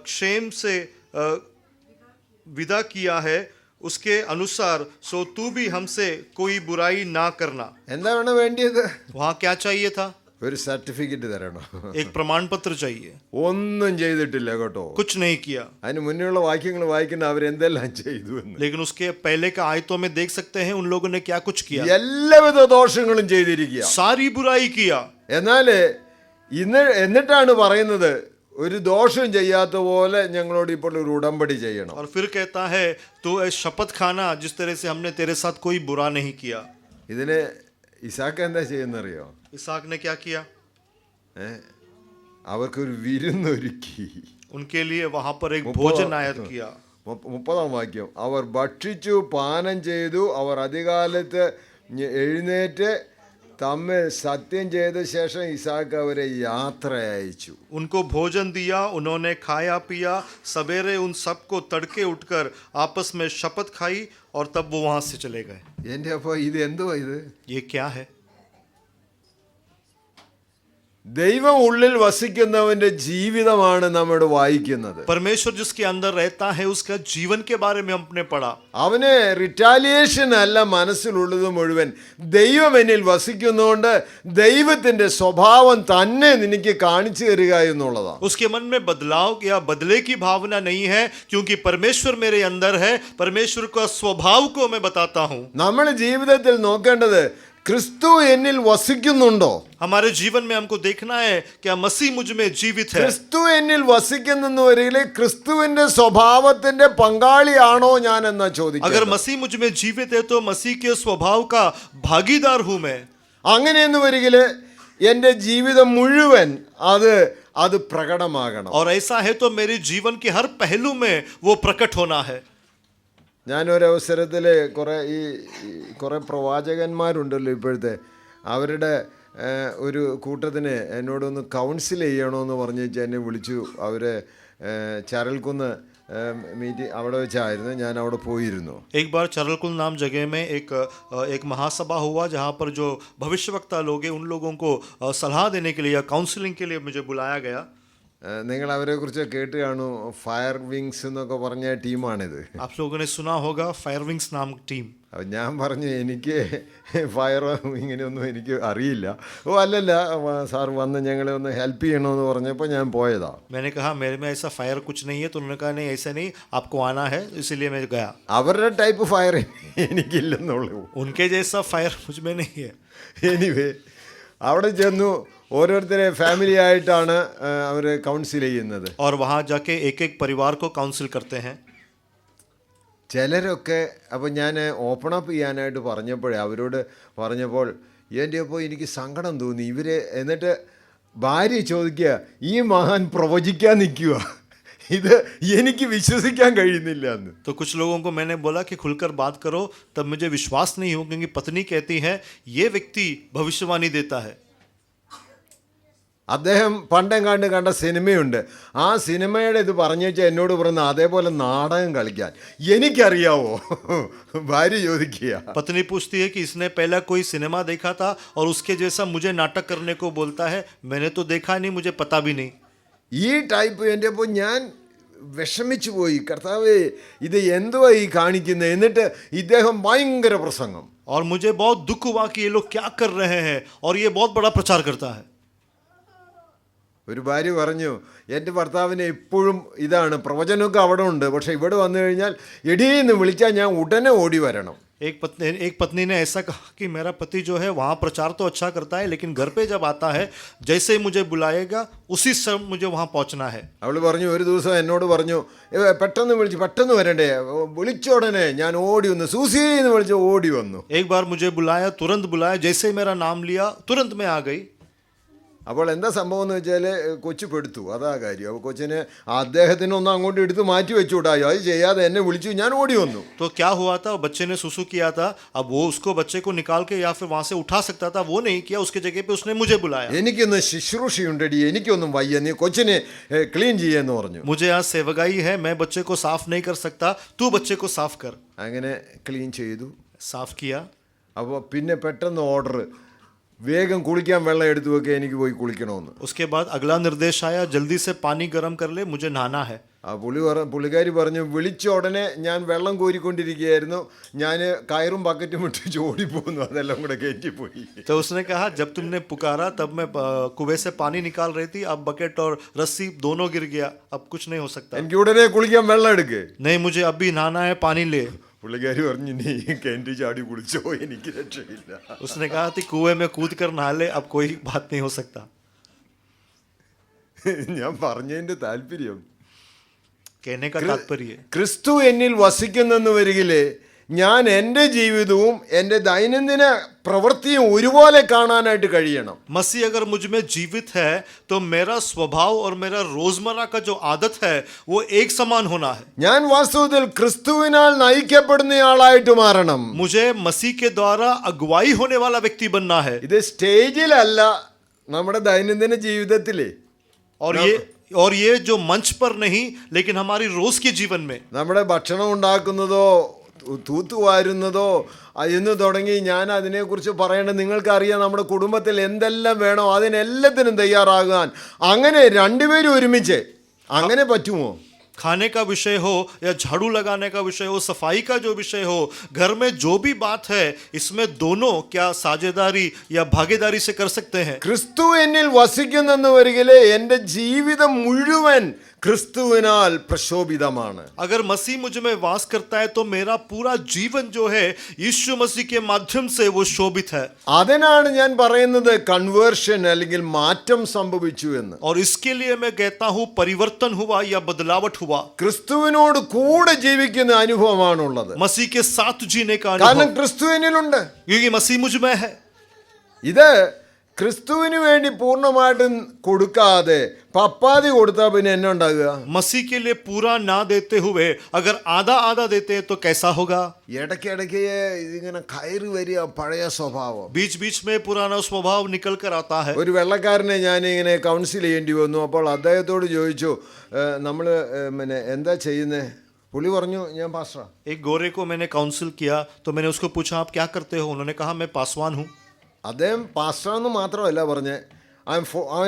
क्षेम से विदा किया है, उसके अनुसार सो तू भी हमसे कोई बुराई ना करना. എന്താണ് വേണ്ടിയത്? वहाँ क्या चाहिए था? ഒരു സർട്ടിഫിക്കറ്റ് തരണം. एक प्रमाण पत्र चाहिए. ഒന്നും ചെയ്തിട്ടില്ല കേട്ടോ. कुछ नहीं किया. അതിന് മുന്നേയുള്ള വാക്യങ്ങൾ വായിക്കുന്ന അവരെന്തെല്ലാം ചെയ്തു എന്ന്. लेकिन उसके पहले के आयतों में देख सकते हैं उन लोगों ने क्या कुछ किया. എല്ലാവിധ ദോഷങ്ങളും ചെയ്തിരിക്കുക. सारी बुराई किया. എന്നാൽ എന്നിട്ടാണ് പറയുന്നത് ഒരു ദോഷം ചെയ്യാത്ത പോലെ ഞങ്ങളോട് ഇപ്പോൾ ഒരു ഉടമ്പടി ചെയ്യണം. और फिर कहता है तू शपथ खाना जिस तरह से हमने तेरे साथ कोई बुरा नहीं किया. ഇതിന് ഇസാക്ക് എന്താ ചെയ്യുന്നറിയോ? इसहाक ने क्या किया? അവർക്കൊരു വിരുന്നൊരുക്കി. उनके लिए वहां पर एक भोजन आयोजित किया. 30 വാക്യം, അവർ ഭക്ഷിച്ചു പാനം ചെയ്തു, അവർ അതികാലത്ത് എഴുന്നേറ്റ് തമ്മിൽ സത്യം ചെയ്ത ശേഷം ഇസാക്ക് അവരെ യാത്ര അയച്ചു. उनको भोजन दिया, उन्होंने खाया पिया, सवेरे उन सबको तड़के उठकर आपस में शपथ खाई और तब वो वहां से चले गए. എൻ്റെ അപ്പോൾ ഇത് എന്തുവാ ഇത്? ये क्या है? ദൈവം ഉള്ളിൽ വസിക്കുന്നവന്റെ ജീവിതമാണ് നമ്മൾ വായിക്കുന്നത്. परमेश्वर जिसके अंदर रहता है उसका जीवन के बारे में हमने पढ़ा. അവന് റിറ്റാലിയേഷൻ അല്ല മനസ്സിലുള്ളത് മുഴുവൻ. ദൈവം എന്നിൽ വസിക്കുന്നതുകൊണ്ട് ദൈവത്തിന്റെ സ്വഭാവം തന്നെ നിനക്ക് കാണിച്ചു തരിക എന്നുള്ളതാണ്. उसके मन में बदलाव या बदले की भावना नहीं है, क्योंकि परमेश्वर मेरे अंदर है, परमेश्वर का स्वभाव को मैं बताता हूँ. നമ്മൾ ജീവിതത്തിൽ നോക്കേണ്ടത് ക്രിസ്തു എന്നിൽ വസിക്കുന്നുണ്ടോ? हमारे जीवन में हमको देखना है क्या मसीह मुझ में जीवित है. ക്രിസ്തു എന്നിൽ വസിക്കുന്നെന്ന് വരികിൽ ക്രിസ്തുവിന്റെ സ്വഭാവത്തിന്റെ പങ്കാളിയാണോ ഞാൻ എന്നാ ചോദിക്കുക. अगर मसीह मुझ में जीवित है तो मसीह के स्वभाव का भागीदार हूं मैं. അങ്ങനെയെന്ന് വരികിൽ എൻ്റെ ജീവിതം മുഴുവൻ അത് പ്രകടമാകണം. और ऐसा है तो मेरे जीवन के हर पहलू में वो प्रकट होना है. ഞാനൊരവസരത്തിൽ കുറേ പ്രവാചകന്മാരുണ്ടല്ലോ ഇപ്പോഴത്തെ, അവരുടെ ഒരു കൂട്ടത്തിന് എന്നോടൊന്ന് കൗൺസിൽ ചെയ്യണമെന്ന് പറഞ്ഞ് എന്നെ വിളിച്ചു. അവർ ചരൽക്കുന്ന് മീറ്റിംഗ് അവിടെ വെച്ചായിരുന്നു, ഞാൻ അവിടെ പോയിരുന്നു. एक बार चरलकुल नाम जगह में एक महासभा हुआ जहाँ पर जो भविष्यवक्ता लोग हैं उन लोगों को सलाह देने के लिए या काउंसलिंग के लिए मुझे बुलाया गया. നിങ്ങൾ അവരെക്കുറിച്ച് കേട്ട് കാണൂ, ഫയർ വിങ്സ് എന്നൊക്കെ പറഞ്ഞ ടീമാണിത്. आप लोगों ने सुना होगा फायर विंग्स नाम टीम. അപ്പം ഞാൻ പറഞ്ഞു എനിക്ക് ഫയർ ഇങ്ങനെയൊന്നും എനിക്ക് അറിയില്ല. ഓ അല്ലല്ല സാർ വന്ന് ഞങ്ങളെ ഒന്ന് ഹെൽപ്പ് ചെയ്യണമെന്ന് പറഞ്ഞപ്പോൾ ഞാൻ പോയതാ. मैंने कहा मेरे में ऐसा फायर कुछ नहीं है, तो उन्होंने कहा नहीं ऐसा नहीं, आपको आना है, इसलिए मैं गया. അവരുടെ ടൈപ്പ് ഫയർ എനിക്കില്ലെന്നുള്ളൂ. उनके जैसा फायर मुझ में नहीं है. എനിവേ അവിടെ ചെന്നു, ഓരോരുത്തരെ ഫാമിലി ആയിട്ടാണ് അവർ കൗൺസിൽ ചെയ്യുന്നത്. और वहाँ जाके एक एक परिवार को काउंसिल करते हैं. ചിലരൊക്കെ അപ്പോൾ ഞാൻ ഓപ്പൺ അപ്പ് ചെയ്യാനായിട്ട് അവരോട് പറഞ്ഞപ്പോൾ എൻ്റെ അപ്പോൾ എനിക്ക് സങ്കടം തോന്നി. എന്നിട്ട് ഭാര്യ ചോദിക്കുക, ഈ മഹാൻ പ്രവചിക്കാൻ നിൽക്കുക, ഇത് എനിക്ക് വിശ്വസിക്കാൻ കഴിയുന്നില്ല എന്ന്. तो कुछ लोगों को मैंने बोला कि खुलकर बात करो, तब मुझे विश्वास नहीं हो, क्योंकि पत्नी कहती है ये व्यक्ति भविष्यवाणी देता है. അദ്ദേഹം പണ്ടെങ്ങാണ്ട് കണ്ട സിനിമയുണ്ട്. ആ സിനിമയുടെ ഇത് പറഞ്ഞു വെച്ചാൽ എന്നോട് പറയുന്ന അതേപോലെ നാടകം കളിക്കാൻ എനിക്കറിയാവോ? ഭാര്യ ചോദിക്കുക. पत्नी पूछती है कि इसने पहला कोई सिनेमा देखा था और उसके जैसा मुझे नाटक करने को बोलता है. मैंने तो देखा नहीं, मुझे पता भी नहीं. ഈ ടൈപ്പ് എൻ്റെ അപ്പോൾ ഞാൻ വിഷമിച്ചു പോയി. കർത്താവേ, ഇത് എന്തുവാ ഈ കാണിക്കുന്നത്? എന്നിട്ട് ഇദ്ദേഹം ഭയങ്കര പ്രസംഗം. और मुझे बहुत दुख हुआ कि ये लोग क्या कर रहे हैं और ये बहुत बड़ा प्रचार करता है. ഒരു ഭാര്യ പറഞ്ഞു, എൻ്റെ ഭർത്താവിന് എപ്പോഴും ഇതാണ്, പ്രവചനമൊക്കെ അവിടെ ഉണ്ട്, പക്ഷെ ഇവിടെ വന്നു കഴിഞ്ഞാൽ എടീന്ന് വിളിച്ചാൽ ഞാൻ ഉടനെ ഓടി വരണം. एक पत्नी ने ऐसा कहा कि मेरा पति जो है वहाँ प्रचार तो अच्छा करता है, लेकिन घर पे जब आता है जैसे ही मुझे बुलाएगा उसी समय मुझे वहाँ पहुँचना है. അവൾ പറഞ്ഞു, ഒരു ദിവസം എന്നോട് പറഞ്ഞു, പെട്ടെന്ന് വരണ്ടേ, വിളിച്ച ഉടനെ ഞാൻ ഓടി വന്നു, സൂസി എന്ന് വിളിച്ച് ഓടി വന്നു. एक बार मुझे बुलाया, तुरंत बुलाया, जैसे ही मेरा नाम लिया तुरंत मैं आ गई. അപ്പോൾ എന്താ സംഭവം എന്ന് വെച്ചാൽ കൊച്ചു പെടുത്തു, അതാ കാര്യം. അപ്പോൾ കൊച്ചിനെ അദ്ദേഹത്തിനൊന്നും അങ്ങോട്ട് എടുത്ത് മാറ്റി വെച്ചുകൂടായോ, അത് ചെയ്യാതെ എന്നെ വിളിച്ചു, ഞാൻ ഓടി വന്നു. तो क्या हुआ था, बच्चे ने सुसु किया था, अब वो उसको बच्चे को निकाल के या फिर वहाँ से उठा सकता था, वो नहीं किया, उसके जगह पे उसने मुझे बुलाया. എനിക്കൊന്ന് ശുശ്രൂഷയുണ്ടടി, എനിക്കൊന്നും വയ്യ, നീ കൊച്ചിനെ ക്ലീൻ ചെയ്യാന്ന് പറഞ്ഞു. मुझे यहाँ सेवगाई है, मैं बच्चे को साफ नहीं कर सकता, तू बच्चे को साफ कर. അങ്ങനെ ക്ലീൻ ചെയ്തു. साफ किया. അപ്പോൾ പിന്നെ പെട്ടെന്ന് ഓർഡർ, വേഗം കുളിക്കാൻ വെള്ളം എടുത്തു വെക്കുക, എനിക്ക് പോയി കുളിക്കണമെന്ന്. उसके बाद अगला निर्देश आया, जल्दी से पानी गर्म कर ले, मुझे नहाना है. ആ പുള്ളിക്കാരി പറഞ്ഞു, വിളിച്ച ഉടനെ ഞാൻ വെള്ളം കോരിക്കൊണ്ടിരിക്കുകയായിരുന്നു, ഞാൻ കയറും ബക്കറ്റും ഇട്ട് ഓടിപ്പോന്നു, അതെല്ലാം കൂടെ കയറ്റിപ്പോയി. तो उसने कहा जब तुमने पुकारा तब मैं कुएं से पानी निकाल रही थी, अब बकेट और रस्सी दोनों गिर गया, अब कुछ नहीं हो सकता. എനിക്ക് ഉടനെ കുളിക്കാൻ വെള്ളം എടുക്ക്. नहीं, मुझे अभी नहाना है, पानी ले. പുള്ളിക്കാരി പറഞ്ഞു, നീ കിണറ്റി ചാടി കുളിച്ചോ, എനിക്ക് രക്ഷയില്ല. उसने कहा कि कुएं में कूद कर नहा ले, अब कोई बात नहीं हो सकता. ഞാൻ പറഞ്ഞതിന്റെ താല്പര്യം, कहने का तात्पर्य, ക്രിസ്തു എന്നിൽ വസിക്കുന്നെന്ന് വരികിലെ ഞാൻ എൻ്റെ ജീവിതവും എൻ്റെ ദൈനംദിന പ്രവൃത്തിയും ഒരുപോലെ കാണാനായിട്ട് കഴിയണം. मसीह अगर मुझ में जीवित है तो मेरा स्वभाव और मेरा रोजमर्रा का जो आदत है वो एक समान होना है. ഞാൻ വാസ്തവത്തിൽ ക്രിസ്തുവിനാൽ നയിക്കപ്പെടുന്നയാളായിട്ട് മാറണം. मुझे मसीह के द्वारा अगुवाई होने वाला व्यक्ति बनना है. ഇത് സ്റ്റേജിലല്ല, നമ്മുടെ ദൈനംദിന ജീവിതത്തിലെ, और ये जो मंच पर नहीं, लेकिन हमारी रोज के जीवन में, നമ്മുടെ ഭക്ഷണം ഉണ്ടാക്കുന്നതോ തൂത്തുവാരുന്നതോ എന്ന് തുടങ്ങി ഞാൻ അതിനെക്കുറിച്ച് പറയേണ്ടത് നിങ്ങൾക്കറിയാം. നമ്മുടെ കുടുംബത്തിൽ എന്തെല്ലാം വേണോ അതിനെല്ലാത്തിനും തയ്യാറാകാൻ, അങ്ങനെ രണ്ടുപേരും ഒരുമിച്ച് അങ്ങനെ പറ്റുമോ? खाने का विषय हो या झाड़ू लगाने का विषय हो, सफाई का जो विषय हो, घर में जो भी बात है, इसमें दोनों क्या साझेदारी या भागीदारी से कर सकते हैं. ക്രിസ്തു എന്നിൽ വസിക്കുന്നെന്ന് വരികിലെ എൻ്റെ ജീവിതം മുഴുവൻ ക്രിസ്തുവിനാൽ പ്രശോഭിതമാണ്. अगर मसीह मुझ में वास करता है तो मेरा पूरा जीवन जो है यीशु मसीह के माध्यम से वो शोभित है. അതിനാണ് ഞാൻ പറയുന്നത് കൺവേർഷൻ അല്ലെങ്കിൽ മാറ്റം സംഭവിച്ചു എന്ന്. और इसके लिए मैं कहता हूँ परिवर्तन हुआ या बदलावट हुआ. ക്രിസ്തുവിനോട് കൂടെ ജീവിക്കുന്ന അനുഭവമാണുള്ളത്. मसीह के साथ जीने का കാരണം अनुभव, ക്രിസ്തു എന്നിലുണ്ട്. क्योंकि मसीह मुझ में है. ഇത് ക്രിസ്തുവിന് വേണ്ടി പൂർണ്ണമായിട്ടും കൊടുക്കാതെ പപ്പാതി കൊടുത്താൽ പിന്നെ എന്നെ ഉണ്ടാകുക? मसीह के लिए पूरा ना देते हुए अगर आधा आधा देते हैं तो कैसा होगा? ഇടയ്ക്കിടയ്ക്ക് ഇതിങ്ങനെ കയറി വരിക പഴയ സ്വഭാവം. बीच बीच में पुराना स्वभाव निकल कर आता है. ഒരു വെള്ളക്കാരനെ ഞാനിങ്ങനെ കൗൺസിൽ ചെയ്യേണ്ടി വന്നു. അപ്പോൾ അദ്ദേഹത്തോട് ചോദിച്ചു, നമ്മൾ പിന്നെ എന്താ ചെയ്യുന്നത്? പുള്ളി പറഞ്ഞു, ഞാൻ പാസ്റ്ററാ. एक गोरे को मैंने काउंसिल किया तो मैंने उसको पूछा आप क्या करते हो? उन्होंने कहा मैं पासवान हूँ. അദ്ദേഹം പാസ്റ്ററാന്ന് മാത്രമല്ല പറഞ്ഞ്, I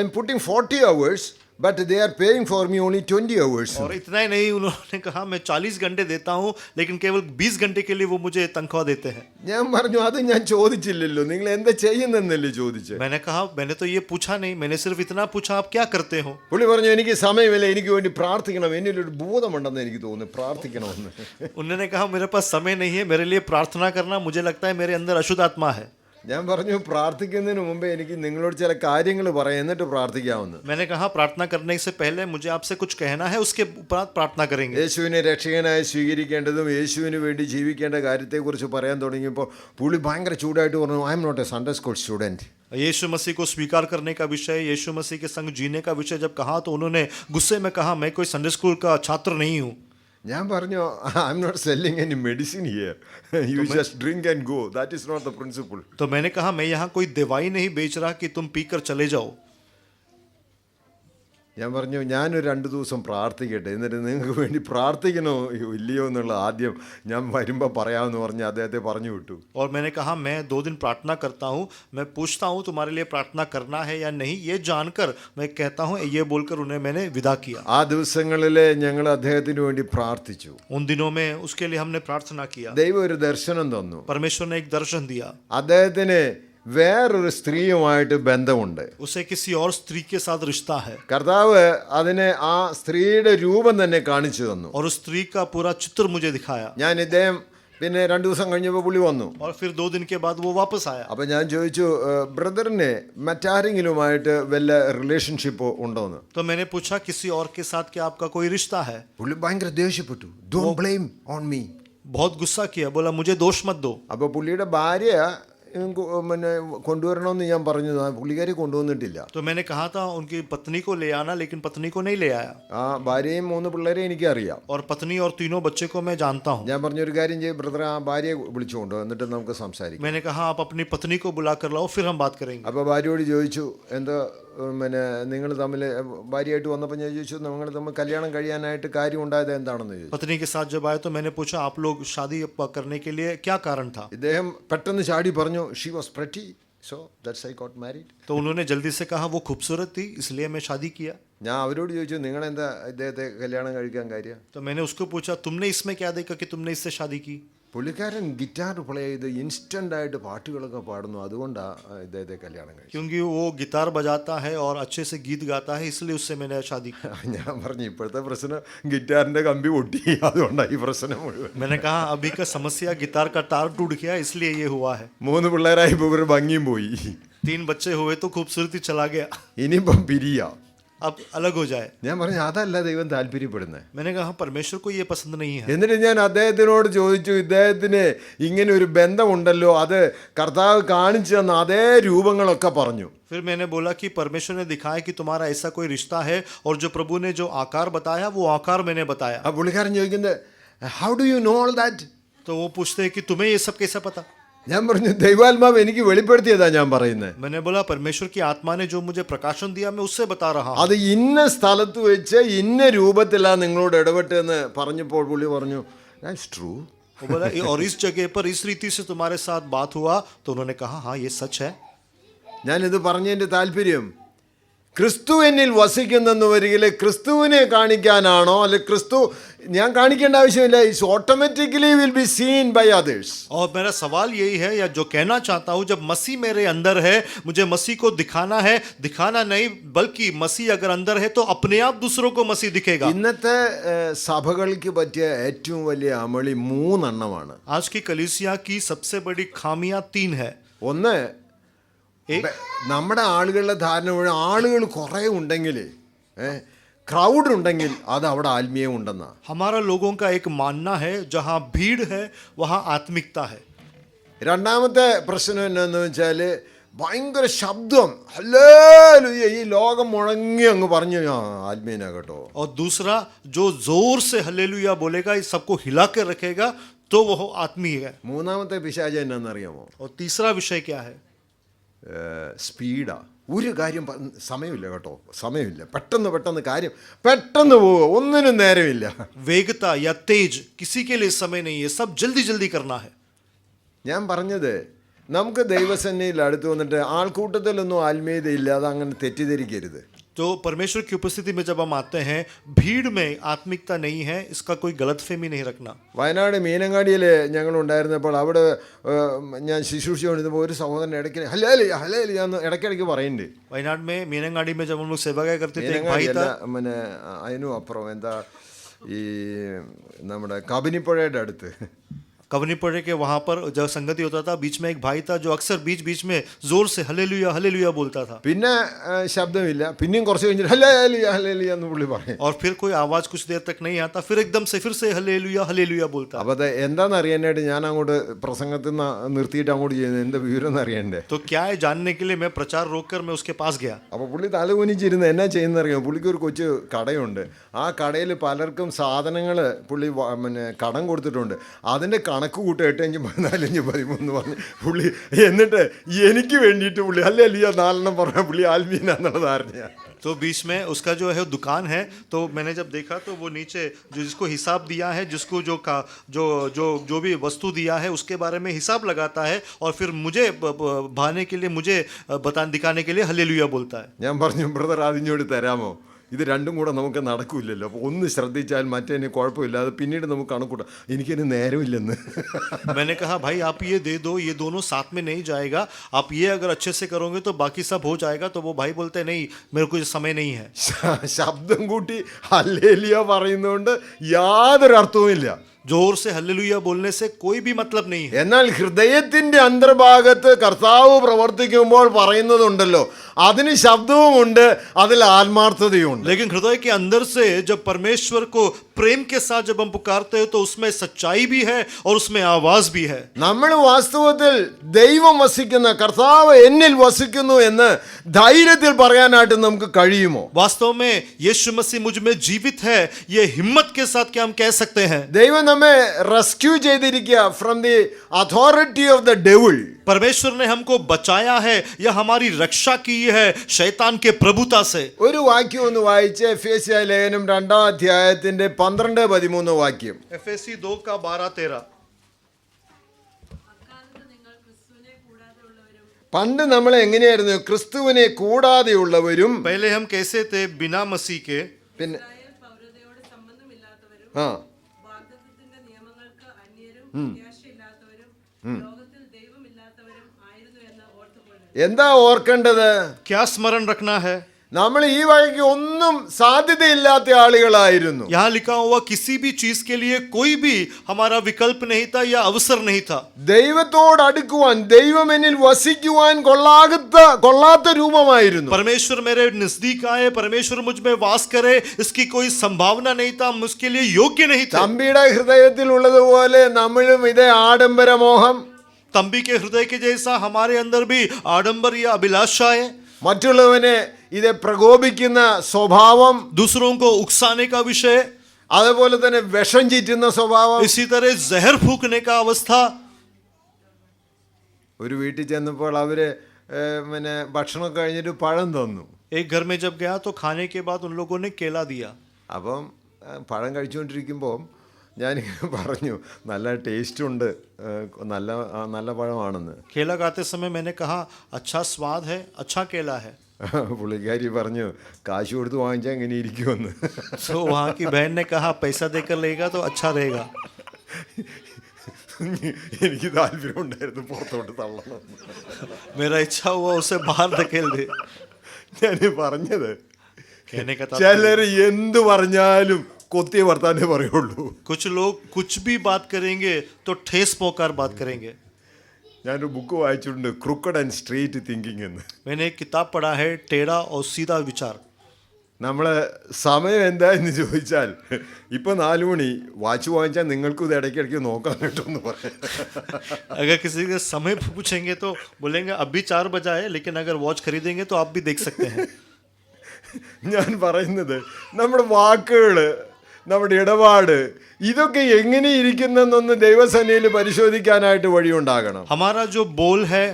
am putting 40 hours but they are paying for me only 20 hours. और इतना ही नहीं, उन्होंने कहा मैं 40 घंटे देता हूँ, लेकिन केवल 20 घंटे के लिए वो मुझे तनख्वाह देते हैं. ഞാൻ പറഞ്ഞു, അത് ഞാൻ ചോദിച്ചില്ലല്ലോ, നിങ്ങൾ എന്താ ചെയ്യുന്നല്ലേ ചോദിച്ചത്. मैंने कहा मैंने तो ये पूछा नहीं, मैंने सिर्फ इतना पूछा आप क्या करते हो. പുള്ളി പറഞ്ഞു, എനിക്ക് സമയമില്ല, എനിക്ക് വേണ്ടി പ്രാർത്ഥിക്കണം, എന്നിലൊരു ബോധമുണ്ടെന്ന് എനിക്ക് തോന്നുന്നു, പ്രാർത്ഥിക്കണമെന്ന്. उन्होंने कहा मेरे पास समय नहीं है, मेरे लिए प्रार्थना करना, मुझे लगता है मेरे अंदर अशुद्ध आत्मा है. ഞാൻ പറഞ്ഞു, പ്രാർത്ഥിക്കുന്നതിന് മുമ്പേ എനിക്ക് നിങ്ങളോട് ചില കാര്യങ്ങൾ പറയാം, എന്നിട്ട് പ്രാർത്ഥിക്കാമെന്ന്. मैंने कहा प्रार्थना करने से पहले मुझे आपसे कुछ कहना है, उसके उपरांत प्रार्थना करेंगे. യേശുവിനെ രക്ഷകനായി സ്വീകരിക്കേണ്ടതും യേശുവിന് വേണ്ടി ജീവിക്കേണ്ട കാര്യത്തെക്കുറിച്ച് പറയാൻ തുടങ്ങിയപ്പോൾ പുള്ളി ഭയങ്കര ചൂടായിട്ട് പറഞ്ഞു, I am not a Sunday school student. यीशु मसीह को स्वीकार करने का विषय, यीशु मसीह के संग जीने का विषय जब कहा तो उन्होंने गुस्से में कहा, मैं कोई संडे स्कूल का छात्र नहीं हूँ. ഞാൻ പറഞ്ഞു I am not selling any medicine here you just drink and go that is not the principle. तो मैंने कहा, मैं यहाँ कोई दवाई नहीं बेच रहा कि तुम पीकर चले जाओ. ഞാൻ പറഞ്ഞു ഞാനൊരു 2 ദിവസം പ്രാർത്ഥിക്കട്ടെ, എന്നിട്ട് നിങ്ങൾക്ക് വേണ്ടി പ്രാർത്ഥിക്കണോ ഇല്ലയോ എന്നുള്ള ആദ്യം ഞാൻ വരുമ്പോൾ പറയാമെന്ന് പറഞ്ഞ് അദ്ദേഹത്തെ പറഞ്ഞു വിട്ടു. और मैंने कहा, मैं 2 दिन प्रार्थना करता हूँ, मैं पूछता हूँ तुम्हारे लिए प्रार्थना करना है या नहीं, ये जानकर मैं कहता हूँ, ये बोलकर उन्हें मैंने विदा किया. ആ ദിവസങ്ങളിൽ ഞങ്ങൾ അദ്ദേഹത്തിന് വേണ്ടി പ്രാർത്ഥിച്ചു. उन दिनों में उसके लिए हमने प्रार्थना किया. ദൈവം ഒരു ദർശനം തന്നു. परमेश्वर ने एक दर्शन दिया. അദ്ദേഹത്തിന് വേറൊരു സ്ത്രീയുമായിട്ട് ബന്ധമുണ്ട്. उसे किसी और स्त्री के साथ रिश्ता है. കർത്താവ് അതിനെ ആ സ്ത്രീയുടെ രൂപം തന്നെ കാണിച്ചു തന്നു. और उस स्त्री का पूरा चित्र मुझे दिखाया. ഞാൻ ഇദ്ദേഹം പിന്നെ 2 ദിവസം കഴിഞ്ഞപ്പോൾ പുള്ളി വന്നു. और फिर 2 दिन के बाद वो वापस आया. അപ്പം ഞാൻ ചോദിച്ചു, ബ്രദറിന് മറ്റാരെങ്കിലുമായിട്ട് വല്ല റിലേഷൻഷിപ്പ് ഉണ്ടോന്ന്. तो मैंने पूछा, किसी और के साथ क्या आपका कोई रिश्ता है? പുള്ളി ഭയങ്കര ദേഷ്യപ്പെട്ടു. Don't blame on me. बहुत गुस्सा किया, बोला मुझे दोष मत दो. അപ്പോൾ പുള്ളിയുടെ ഭാര്യ പിന്നെ കൊണ്ടുവരണമെന്ന് ഞാൻ പറഞ്ഞു. പുള്ളിക്കാരി കൊണ്ടുവന്നിട്ടില്ല. तो मैंने कहा था उनकी पत्नी को ले आना, लेकिन पत्नी को नहीं ले आया. ആ ഭാര്യയും 3 പിള്ളേരെ എനിക്കറിയാം. और पत्नी और तीनों बच्चे को मैं जानता हूँ. ഞാൻ പറഞ്ഞൊരു കാര്യം ചെയ്യും, ബ്രദർ ആ ഭാര്യയെ വിളിച്ചുകൊണ്ടോ, എന്നിട്ട് നമുക്ക് സംസാരിക്കാം. मैंने कहा, आप अपनी पत्नी को बुला कर लाओ, फिर हम बात करेंगे. അപ്പോൾ ഭാര്യയോട് ചോദിച്ചു, എന്താ പിന്നെ നിങ്ങൾ തമ്മിൽ ഭാര്യയായിട്ട് വന്നപ്പോൾ ഞാൻ ചോദിച്ചു, നിങ്ങൾ തമ്മിൽ കല്യാണം കഴിയാനായിട്ട് കാര്യം ഉണ്ടായത് എന്താണെന്ന് ചോദിച്ചു. पत्नी के साथ जब आए तो मैंने पूछा, आप लोग शादी करने के लिए क्या कारण था? ഇദ്ദേഹം പെട്ടെന്ന് ചാടി പറഞ്ഞു, she was pretty so that's I got married. तो उन्होंने जल्दी से कहा, वो खूबसूरत थी इसलिए मैं शादी किया. ഞാൻ അവരോട് ചോദിച്ചു, നിങ്ങളെന്താ ഇദ്ദേഹത്തെ കല്യാണം കഴിക്കാൻ കാര്യം? तो मैंने उसको पूछा, तुमने इसमें क्या देखा कि तुमने इससे शादी की? പുള്ളിക്കാരൻ ഗിറ്റാർ പ്ലേ ചെയ്ത് ഇൻസ്റ്റൻ്റ് ആയിട്ട് പാട്ടുകളൊക്കെ പാടുന്നു, അതുകൊണ്ടാണ് ഇദ്ദേഹത്തെ കല്യാണം കഴിച്ചത്. क्योंकि वो गिटार बजाता है और अच्छे से गीत गाता है, इसलिए उससे मैंने शादी की. ഞാൻ പറഞ്ഞു, ഇപ്പോഴത്തെ പ്രശ്നം ഗിറ്റാറിൻ്റെ കമ്പി പൊട്ടി, അതുകൊണ്ടാണ് ഈ പ്രശ്നം മുഴുവൻ. मैंने कहा, अभी का समस्या गिटार का तार टूट गया, इसलिए ये हुआ है. 3 പിള്ളേരായപ്പോൾ ഇവർ ഭംഗിയും പോയി. 3 बच्चे हुए तो खूबसूरती चला गया. ഇനിയിപ്പം പിരിയാ. अब अलग हो जाए. ഞാൻ പറഞ്ഞു, അതല്ല ദൈവം താല്പര്യപ്പെടുന്നത്. मैंने कहा, परमेश्वर को ये पसंद नहीं है. എന്നിട്ട് ഞാൻ അദ്ദേഹത്തിനോട് ചോദിച്ചു, ഇദ്ദേഹത്തിന് ഇങ്ങനെ ഒരു ബന്ധമുണ്ടല്ലോ, അത് കർത്താവ് കാണിച്ചു തന്ന അതേ രൂപങ്ങളൊക്കെ പറഞ്ഞു. फिर मैंने बोला कि परमेश्वर ने दिखाया कि तुम्हारा ऐसा कोई रिश्ता है, और जो प्रभु ने जो आकार बताया वो आकार मैंने बताया. ആ പുള്ളിക്കാരൻ ചോദിക്കുന്നത്, how do you know all that? तो वो पूछते हैं कि तुम्हें ये सब कैसा पता? ഞാൻ പറഞ്ഞു, ദൈവാത്മാവ് എനിക്ക് വെളിപ്പെടുത്തിയതാ ഞാൻ പറയുന്നത്. मैंने बोला, परमेश्वर की आत्मा ने जो मुझे प्रकाशन दिया मैं उससे बता रहा हूँ. അത് ഇന്ന സ്ഥലത്ത് വെച്ച് ഇന്ന രൂപത്തിലാണ് നിങ്ങളോട് ഇടപെട്ടെന്ന് പറഞ്ഞപ്പോൾ പുള്ളി പറഞ്ഞു, ദാറ്റ്സ് ട്രൂ. वो बोला, और इस जगह पर इस रीति से तुम्हारे साथ बात हुआ. तो उन्होंने कहा, हाँ ये सच है. ഞാനിത് പറഞ്ഞതിൻ്റെ താല്പര്യം, ക്രിസ്തു എന്നിൽ വസിക്കുന്നെന്ന് വരികിലെ ക്രിസ്തുവിനെ കാണിക്കാനാണോ, അല്ലെ ക്രിസ്തു ഞാൻ കാണിക്കേണ്ട ആവശ്യമില്ല, it's automatically will be seen by others. और मेरा सवाल यही है, या जो कहना चाहता हूँ, जब मसीह मेरे अंदर है, मुझे मसीह को दिखाना है, दिखाना नहीं बल्कि मसीह अगर अंदर है तो अपने आप दूसरों को मसीह दिखेगा. ഇന്നത്തെ സഭകൾക്ക് പറ്റിയ ഏറ്റവും വലിയ അമളി 3 എണ്ണമാണ്. आज की कलीसिया की सबसे बड़ी खामियां 3 है. ഒന്ന്, നമ്മുടെ ആളുകളുടെ ധാരണ മുഴുവൻ ആളുകൾ കുറേ ഉണ്ടെങ്കിൽ, ക്രൗഡ് ഉണ്ടെങ്കിൽ അത് അവിടെ ആത്മീയം ഉണ്ടെന്നാ. हमारा लोगों का एक मानना है, जहाँ भीड़ है वहाँ आत्मिकता है. രണ്ടാമത്തെ പ്രശ്നം എന്നാന്ന് വെച്ചാൽ ഭയങ്കര ശബ്ദം, ഹല്ലേലൂയ, ഈ ലോകം മുഴങ്ങി അങ്ങ് പറഞ്ഞു ആത്മീയനാ കേട്ടോ. और दूसरा, जो जोर से हल्लेलुया बोलेगा, इस सबको हिला के रखेगा, तो वह आत्मीय है. മൂന്നാമത്തെ പിശാച് എന്നാന്നറിയാമോ? और तीसरा विषय क्या है? സ്പീഡാ. ഒരു കാര്യം സമയമില്ല കേട്ടോ, സമയമില്ല, പെട്ടെന്ന് പെട്ടെന്ന് കാര്യം പെട്ടെന്ന് പോവുക, ഒന്നിനും നേരമില്ല. वेगता या तेज, किसी के लिए समय नहीं है, सब जल्दी जल्दी करना है. ഞാൻ പറഞ്ഞത്, നമുക്ക് ദൈവസന്നിധിയിൽ അടുത്ത് വന്നിട്ട് ആൾക്കൂട്ടത്തിലൊന്നും ആത്മീയതയില്ല, അത് അങ്ങനെ തെറ്റിദ്ധരിക്കരുത്. तो परमेश्वर की उपस्थिति में जब हम आते हैं, भीड़ में आत्मिकता नहीं है, इसका कोई गलतफहमी नहीं रखना. വയനാട് മീനങ്ങാടിയിൽ ഞങ്ങളുണ്ടായിരുന്നപ്പോൾ അവിടെ ഞാൻ ശുശ്രൂഷ കൊണ്ടിരുന്നപ്പോൾ ഒരു സഹോദരൻ ഇടയ്ക്ക് ഹല്ലേലൂയ ഹല്ലേലൂയ എന്ന് ഇടയ്ക്കിടയ്ക്ക് പറയുന്നുണ്ട്. वयनाड में मीनंगाड़ी में जब हम लोग सेवा करते थे, एक भाई था. പിന്നെ അതിനും അപ്പുറം എന്താ ഈ നമ്മുടെ കബനിപ്പുഴയുടെ അടുത്ത് कवनी पड़े के वहां पर जब संगति होता था, बीच में एक भाई था जो अक्सर बीच बीच में जोर से हल्लेलुया हल्लेलुया बोलता था, പിന്നെ ശബ്ദമില്ല, പിന്നെയും കുറച്ച് കഴിഞ്ഞിട്ട് ഹല്ലേലൂയ ഹല്ലേലൂയ എന്ന് പുള്ളി പറയും. और फिर कोई आवाज कुछ देर तक नहीं आता, फिर एकदम से फिर से हल्लेलुया हल्लेलुया बोलता. അപ്പോൾ അത് എന്താണെന്ന് അറിയാനായിട്ട് ഞാൻ അങ്ങോട്ട് പ്രസംഗത്തിൽ നിന്ന് നിർത്തിയിട്ട് അങ്ങോട്ട് ചെയ്യുന്നത് എന്താ വിവരം എന്ന് അറിയണ്ടേ. तो क्या है जानने के लिए मैं प्रचार रोककर मैं उसके पास गया. അപ്പോൾ പുള്ളി തലകുനിച്ചിരുന്ന് എന്നാ ചെയ്യുന്ന അറിയാം. പുള്ളിക്ക് ഒരു കൊച്ചു കടയുണ്ട്. ആ കടയിൽ പലർക്കും സാധനങ്ങൾ പുള്ളി പിന്നെ കടം കൊടുത്തിട്ടുണ്ട്. അതിൻ്റെ കണക്ക് കൂട്ട് 8 5 14 13 പറഞ്ഞ് പുള്ളി, എന്നിട്ട് എനിക്ക് വേണ്ടിയിട്ട് പുള്ളി ഹല്ലേലൂയ 4 പറഞ്ഞ പുള്ളി ആത്മീയനാന്നുള്ള ധാരണയാണ്. तो बीच में उसका जो है दुकान है, तो मैंने जब देखा तो वो नीचे जो जिसको हिसाब दिया है, जिसको जो भी वस्तु दिया है उसके बारे में हिसाब लगाता है और फिर मुझे भाने के लिए, मुझे दिखाने के लिए हल्लेलुया बोलता है. ഞാൻ പറഞ്ഞു, ബ്രദർ അതിഞ്ഞോട് തരാമോ, ഇത് രണ്ടും കൂടെ നമുക്ക് നടക്കില്ലല്ലോ. അപ്പോൾ ഒന്ന് ശ്രദ്ധിച്ചാൽ മറ്റേന് കുഴപ്പമില്ല, അത് പിന്നീട് നമുക്ക് കണക്കൂട്ടാം, എനിക്കതിന് നേരമില്ലെന്ന്. मैंने कहा भाई आप ये दे दो, ये दोनों साथ में नहीं जाएगा, आप ये अगर अच्छे से करोगे तो बाकी सब हो जाएगा. तो वो भाई बोलते नहीं, मेरे को समय नहीं है. ശബ്ദം കൂട്ടി ഹല്ലേലൂയ പറയുന്നതുകൊണ്ട് യാതൊരു അർത്ഥവുമില്ല. जोर से हल्लेलुया बोलने से कोई भी मतलब नहीं है. എന്നാൽ ഹൃദയത്തിന്റെ അന്തർഭാഗത്ത് കർത്താവ് പ്രവർത്തിക്കുമ്പോൾ പറയുന്നതുണ്ടല്ലോ, അതിന് ശബ്ദവുമുണ്ട്, അതിൽ ആത്മാർത്ഥതയുണ്ട്. लेकिन हृदय के अंदर से जब परमेश्वर को प्रेम के साथ जब हम पुकारते हैं तो उसमें सच्चाई भी है और उसमें आवाज भी है. നമ്മൾ വാസ്തവത്തിൽ ദൈവം വസിക്കുന്ന, കർത്താവ് എന്നിൽ വസിക്കുന്നു എന്ന് ധൈര്യത്തിൽ പറയാനായിട്ട് നമുക്ക് കഴിയുമോ? वास्तव में यीशु मसीह मुझ में जीवित है, ये हिम्मत के साथ क्या हम कह सकते हैं? ദൈവം നമ്മെ റെസ്ക്യൂ ചെയ്തിരിക്കുക from the authority of the devil. परमेश्वर ने हमको बचाया है या हमारी रक्षा की है शैतान के प्रभुता से. ഒരു വാക്യം ഒന്ന് വായിച്ച്, എഫേസ്യ ലേഖനം 2-ാം അധ്യായത്തിന്റെ 12-13 വാക്യം. एफएसी 2 का 12-13. പണ്ട് നമ്മൾ എങ്ങനെയായിരുന്നു? ക്രിസ്തുവിനെ കൂടാതെയുള്ളവരും. पहले हम कैसे थे? बिना मसीह के. പിന്നെ ആ എന്താ ഓർക്കേണ്ടത്? क्या स्मरण रखना है? നമ്മൾ ഈ വഴിക്ക് ഒന്നും സാധ്യതയില്ലാത്ത ആളുകളായിരുന്നു. यहाँ लिखा हुआ किसी भी चीज के लिए कोई भी हमारा विकल्प नहीं था या अवसर नहीं था. ദൈവത്തോട് അടുക്കുവാൻ, ദൈവം എന്നിൽ വസിക്കുവാൻ കൊള്ളാത്ത രൂപമായിരുന്നു. परमेश्वर मेरे नजदीक आए, परमेश्वर मुझ में वास करे, इसकी कोई संभावना नहीं था, हम उसके लिए योग्य नहीं थे. തമ്പിയുടെ ഹൃദയത്തിൽ ഉള്ളതുപോലെ നമ്മളും ഇതേ ആഡംബര മോഹം, तंबी के हृदय के जैसा हमारे अंदर भी आडंबर या अभिलाषा है. മറ്റുള്ളവനെ ഇത് പ്രകോപിക്കുന്ന സ്വഭാവം, दूसरों को उकसाने का विषय, അതുപോലെ തന്നെ വിഷം ചീറ്റുന്ന സ്വഭാവം. इसी तरह जहर फूकने का अवस्था. ഒരു വീട്ടിൽ ചെന്നപ്പോൾ അവര് പിന്നെ ഭക്ഷണം കഴിഞ്ഞിട്ട് പഴം തന്നു. एक घर में जब गया तो खाने के बाद उन लोगों ने केला दिया. അപ്പം പഴം കഴിച്ചുകൊണ്ടിരിക്കുമ്പോൾ ഞാനിങ്ങനെ പറഞ്ഞു, നല്ല ടേസ്റ്റ് ഉണ്ട്, നല്ല പഴമാണെന്ന്. केला खाते समय मैंने कहा अच्छा स्वाद है, अच्छा केला है. പുള്ളിക്കാരി പറഞ്ഞു, കാശ് കൊടുത്ത് വാങ്ങിച്ചാൽ എങ്ങനെ ഇരിക്കുമെന്ന്. तो वहाँ की बहन ने कहा पैसा देकर लेगा तो अच्छा रहेगा. എനിക്ക് താല്പര്യം ഉണ്ടായിരുന്നു പുറത്തോട്ട് തള്ളണം. मेरा इच्छा हुआ उसे बाहर धकेल दे. ഞാൻ പറഞ്ഞത്, कहने का ചിലർ എന്ത് പറഞ്ഞാലും കൊത്തിയ വർത്താനേ പറയുള്ളൂ. कुछ लोग कुछ भी बात करेंगे तो ठेस पोकार बात करेंगे. ഞാനൊരു ബുക്ക് വായിച്ചിട്ടുണ്ട്, ക്രൂക്കഡ് ആൻഡ് സ്ട്രെയിറ്റ് തിങ്കിങ് എന്ന്. मैंने एक किताब पढ़ा है, टेढ़ा और सीधा विचार. നമ്മൾ സമയം എന്താ എന്ന് ചോദിച്ചാൽ, ഇപ്പം 4 മണി, വാച്ച് വാങ്ങിച്ചാൽ നിങ്ങൾക്കും ഇത് ഇടയ്ക്കിടയ്ക്ക് നോക്കാൻ കിട്ടുമെന്ന് പറയാം. अगर किसी के समय पूछेंगे तो बोलेंगे अभी 4 बजा है, लेकिन अगर वॉच खरीदेंगे तो आप भी देख सकते हैं. ഞാൻ പറയുന്നത്, നമ്മുടെ വാക്കുകൾ, നമ്മുടെ ഇടപാട്, ഇതൊക്കെ എങ്ങനെ ഇരിക്കുന്നെന്നൊന്ന് ദൈവസന്നിധിയിൽ പരിശോധിക്കാനായിട്ട് വഴിയുണ്ടാകണം. हमारा जो बोल है,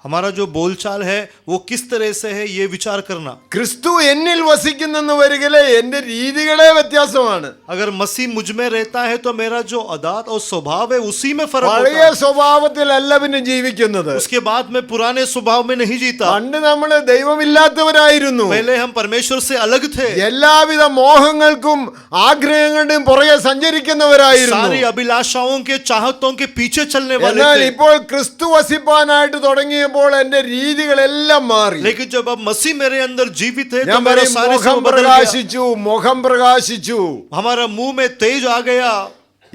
हमारा जो बोलचाल है वो किस तरह से है, ये विचार करना. ക്രിസ്തു എന്നിൽ വസിക്കുന്നെന്ന് വരികിലെ എൻ്റെ രീതികളെ വ്യത്യാസമാണ്. अगर मसीह मुझ में रहता है तो मेरा जो आदत और स्वभाव है उसी में फर्क പഴയ होता है. സ്വഭാവത്തിലല്ല പിന്നെ ജീവിക്കുന്നത്. उसके बाद में पुराने स्वभाव में नहीं जीता. പണ്ട് നമ്മൾ ദൈവമില്ലാത്തവരായിരുന്നു. पहले हम परमेश्वर से अलग थे. എല്ലാവിധ മോഹങ്ങൾക്കും ആഗ്രഹങ്ങളുടെയും പുറകെ സഞ്ചരിക്കുന്നവരായിരുന്നു. सारी अभिलाषाओं के, चाहतों के पीछे चलने वाले എന്നാൽ थे. ഇപ്പോൾ ക്രിസ്തു വസിപ്പാനായിട്ട് തുടങ്ങിയപ്പോൾ എൻ്റെ രീതികളെല്ലാം മാറി. लेकिन जब अब मसीह मेरे अंदर जीवित है तो ഞാൻ मेरा പറയും, सारे മുഖം सब बदल गया. പ്രകാശിച്ചു, മുഖം പ്രകാശിച്ചു. हमारा मुंह में तेज आ गया.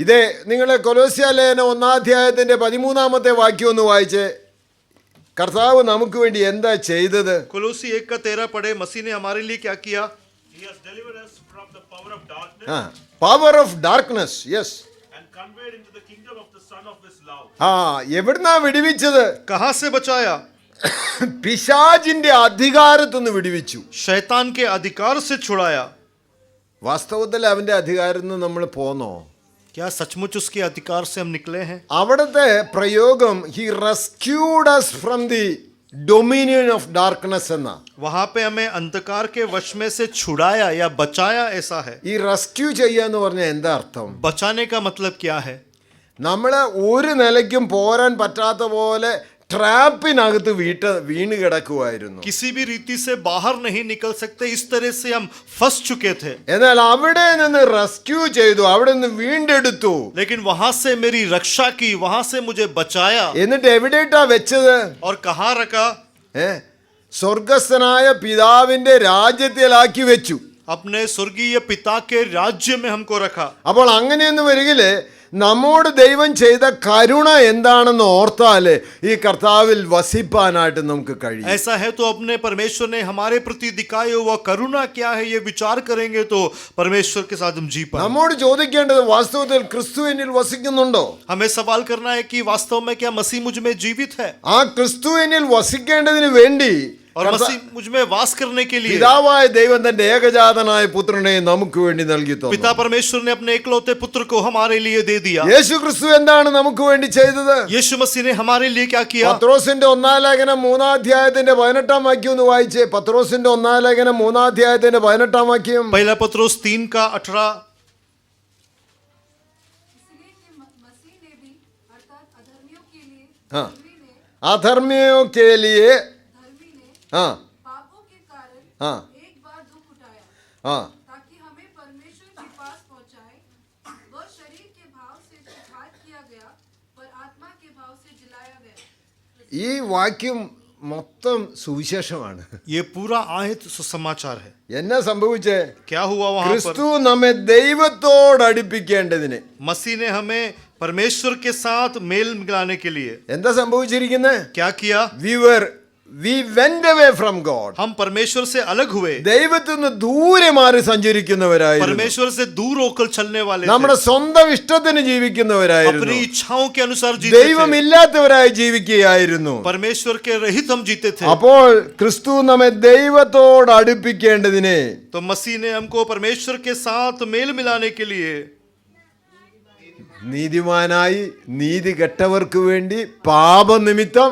ഇതേ നിങ്ങൾ കൊലോസ്യ ലേഖനം 1-ാം 13-ാമത്തെ വാക്യം ഒന്ന് വായിച്ചേ. കർത്താവ് നമുക്ക് വേണ്ടി എന്താ ചെയ്തത്? कुलूसी 1:13 पढ़े, मसीह ने हमारे लिए क्या किया? He has delivered us from the power of darkness power of darkness. Yes. and conveyed into the kingdom of the Son of His love. എവിടുന്നാ വിടുവിച്ചത്? कहां से बचाया? പിശാചിന്റെ അധികാരത്തുനിന്ന് വിടുവിച്ചു. शैतान के अधिकार से छुड़ाया. വാസ്തവത്തിൽ അവന്റെ അധികാരത്തിൽ നിന്ന് നമ്മൾ പോന്നോ? क्या सचमुच उसके अधिकार से हम निकले हैं? അവിടുത്തെ പ്രയോഗം he rescued us from the dominion of darkness എന്ന. वहां पे हमें अंधकार के वश में से छुड़ाया या बचाया, ऐसा है. ഈ റെസ്ക്യൂ ചെയ്യാന്ന് പറഞ്ഞാൽ എന്താ അർത്ഥം? बचाने का मतलब क्या है? നമ്മൾ ഒരു നിലയ്ക്കും പോരാൻ പറ്റാത്ത പോലെ ട്രാപ്പിനകത്ത് വീണ് കിടക്കുമായിരുന്നു. किसी भी रीति से बाहर नहीं निकल सकते, इस तरह से हम फंस चुके थे. എന്നാൽ അവിടെ നിന്ന് റെസ്ക്യൂ ചെയ്തു, അവിടെ നിന്ന് വീണ്ടെടുത്തു. लेकिन वहां से मेरी रक्षा की, वहां से मुझे बचाया. എന്നിട്ട് എവിടെയിട്ടാ വെച്ചത്? और कहाँ रखा? സ്വർഗസ്ഥനായ പിതാവിന്റെ രാജ്യത്തിലാക്കി വെച്ചു. अपने स्वर्गीय पिता के राज्य में हमको रखा. അപ്പോൾ അങ്ങനെയൊന്നും വരികില് നമ്മോട് ദൈവം ചെയ്ത കരുണ എന്താണെന്ന് ഓർത്താല് ഈ കർത്താവിൽ വസിപ്പാനായിട്ട് നമുക്ക് കഴിയും. ऐसा है तो अपने परमेश्वर ने हमारे प्रति दिखाई हुआ करुणा क्या है, ये विचार करेंगे तो परमेश्वर के साथ हम जी पाएंगे. നമ്മോട് ചോദിക്കേണ്ടത് വാസ്തവത്തിൽ ക്രിസ്തു എന്നിൽ വസിക്കുന്നുണ്ടോ? हमें सवाल करना है कि वास्तव में क्या मसीह मुझ में जीवित है? ആ ക്രിസ്തു എന്നിൽ വസിക്കേണ്ടതിന് വേണ്ടി और मसीह मुझ में वास करने के लिए പിതാവായ ദൈവം തന്റെ ഏകജാതനായ പുത്രനെ നമുക്ക് വേണ്ടി നൽകി തന്നു. पिता परमेश्वर ने अपने एकलौते पुत्र को हमारे लिए दे दिया. യേശു ക്രിസ്തു എന്താണ് നമുക്ക് വേണ്ടി ചെയ്തത്? यीशु मसीह ने हमारे लिए क्या किया? പത്രോസിന്റെ 1-ാം ലേഖനം 3-ാം 18-ാം വാക്യം ഒന്ന് വായിച്ചേ. പത്രോസിന്റെ 1-ാം ലേഖനം 3-ാം 18-ാം വാക്യം. पहला पत्रोस 3:18. इसलिए कि मसीह ने भी अर्थात अधर्मियों के लिए हाँ। धर्मी ने അധർമ്മിയോ के लिए पापों के कारण हाँ। एक बार दुख उठाया ताकि हमें परमेश्वर के पास पहुंचाए. वह शरीर के भाव से घात किया गया पर आत्मा के भाव से जिलाया गया. ഈ വാക്യം മൊത്തം സുവിശേഷമാണ്. ये पूरा आयत सुसमाचार है. എന്നാ സംഭവിച്ചേ? क्या हुआ वहां पर? ക്രിസ്തു നമ്മെ ദൈവത്തോട് അടുപ്പിക്കേണ്ടതിന്. मसीह ने हमें परमेश्वर के साथ मेल मिलाने के लिए എന്താ സംഭവിച്ചിരിക്കുന്നത്? क्या किया? we went away from God. हम परमेश्वर से अलग हुए, ദൈവത്തിൽ നിന്ന് ദൂരെ മാറി സഞ്ചരിക്കുന്നവരായിരുന്നു. परमेश्वर से दूर होकर चलने वाले थे, നമ്മുടെ സ്വന്തം ഇഷ്ടത്തിന് अपनी ജീവിക്കുന്നവരായിരുന്നു. इच्छाओं के अनुसार जीते थे, ദൈവമില്ലാത്തവരായി ജീവിക്കുകയായിരുന്നു. परमेश्वर के रहित हम जीते थे. അപ്പോൾ ക്രിസ്തു നമ്മെ ദൈവത്തോട് അടുപ്പിക്കേണ്ടതിന് तो मसीह ने हमको परमेश्वर के साथ मेल मिलाने के लिए നീതിമാനായി നീതി കെട്ടവർക്ക് വേണ്ടി പാപനിമിത്തം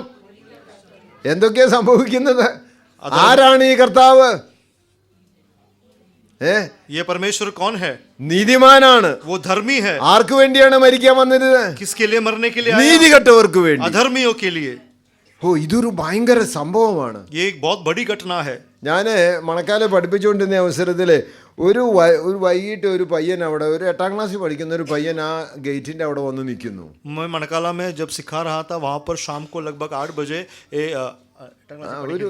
എന്തൊക്കെയാ സംഭവിക്കുന്നത്? ആരാണ് ഈ കർത്താവ്? ये परमेश्वर कौन है? നീതിമാനാണ്. वो धर्मी है. ആർക്ക് വേണ്ടിയാണ് മരിക്കാൻ വന്നത്? किसके लिए मरने के लिए നീതി आया? കെട്ടവർക്ക് വേണ്ടി. अधर्मियों के लिए. ഇതൊരു ഭയങ്കര സംഭവമാണ്. ये एक बहुत बड़ी घटना है. ഞാൻ മണക്കാലെ പഠിപ്പിച്ചുകൊണ്ടിരുന്ന അവസരത്തിൽ ഒരു വൈകിട്ട് ഒരു പയ്യൻ അവിടെ, ഒരു 8ാം ക്ലാസ്സിൽ പഠിക്കുന്ന ഒരു പയ്യൻ ആ ഗേറ്റിന്റെ അവിടെ വന്ന് നിൽക്കുന്നു. मैं मनकाला में जब सिखा रहा था, वहां पर शाम को लगभग 8 बजे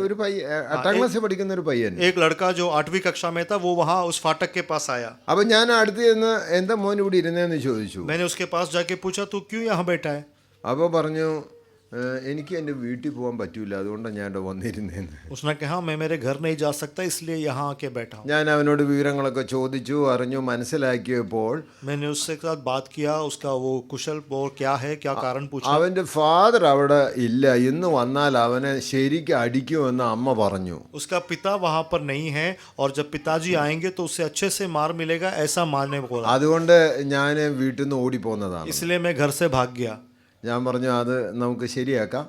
ഒരു പയ്യൻ 8ാം ക്ലാസ്സിൽ പഠിക്കുന്ന ഒരു പയ്യൻ, एक लड़का जो 8वीं कक्षा में था, वो वहां उस फाटक के पास आया. അപ്പൊ ഞാൻ അടുത്ത് ചെന്ന് എന്താ മോൻ ഇവിടെ ഇരുന്നേന്ന് ചോദിച്ചു. मैंने उसके पास जाके पूछा, तू क्यों यहाँ बैठा है? അപ്പൊ പറഞ്ഞു, എനിക്ക് എൻ്റെ വീട്ടിൽ പോകാൻ പറ്റൂല, അതുകൊണ്ടാണ് ഞാൻ ഇവിടെ വന്നിരുന്നേന്ന്. उसने कहा, मैं मेरे घर नहीं जा सकता, इसलिए यहाँ आके बैठा हूँ. ഞാൻ അവനോട് വിവരങ്ങളൊക്കെ ചോദിച്ചു, അറിഞ്ഞു, മനസ്സിലാക്കിയപ്പോൾ मैंने उसके साथ बात किया, उसका वो कुशल और क्या है, क्या कारण पूछा. അവന്റെ ഫാദർ അവിടെ ഇല്ല, ഇന്ന് വന്നാൽ അവനെ ശരിക്കും അടിക്കുമെന്ന് അമ്മ പറഞ്ഞു. उसका पिता वहाँ पर नहीं है और जब पिताजी आएंगे तो उसे अच्छे से मार मिलेगा, ऐसा मारने बोला. അതുകൊണ്ട് ഞാൻ വീട്ടിൽ നിന്ന് ഓടിപ്പോന്നതാണ്. इसलिए मैं घर से भाग गया. ഞാൻ പറഞ്ഞു, അത് നമുക്ക് ശരിയാക്കാം.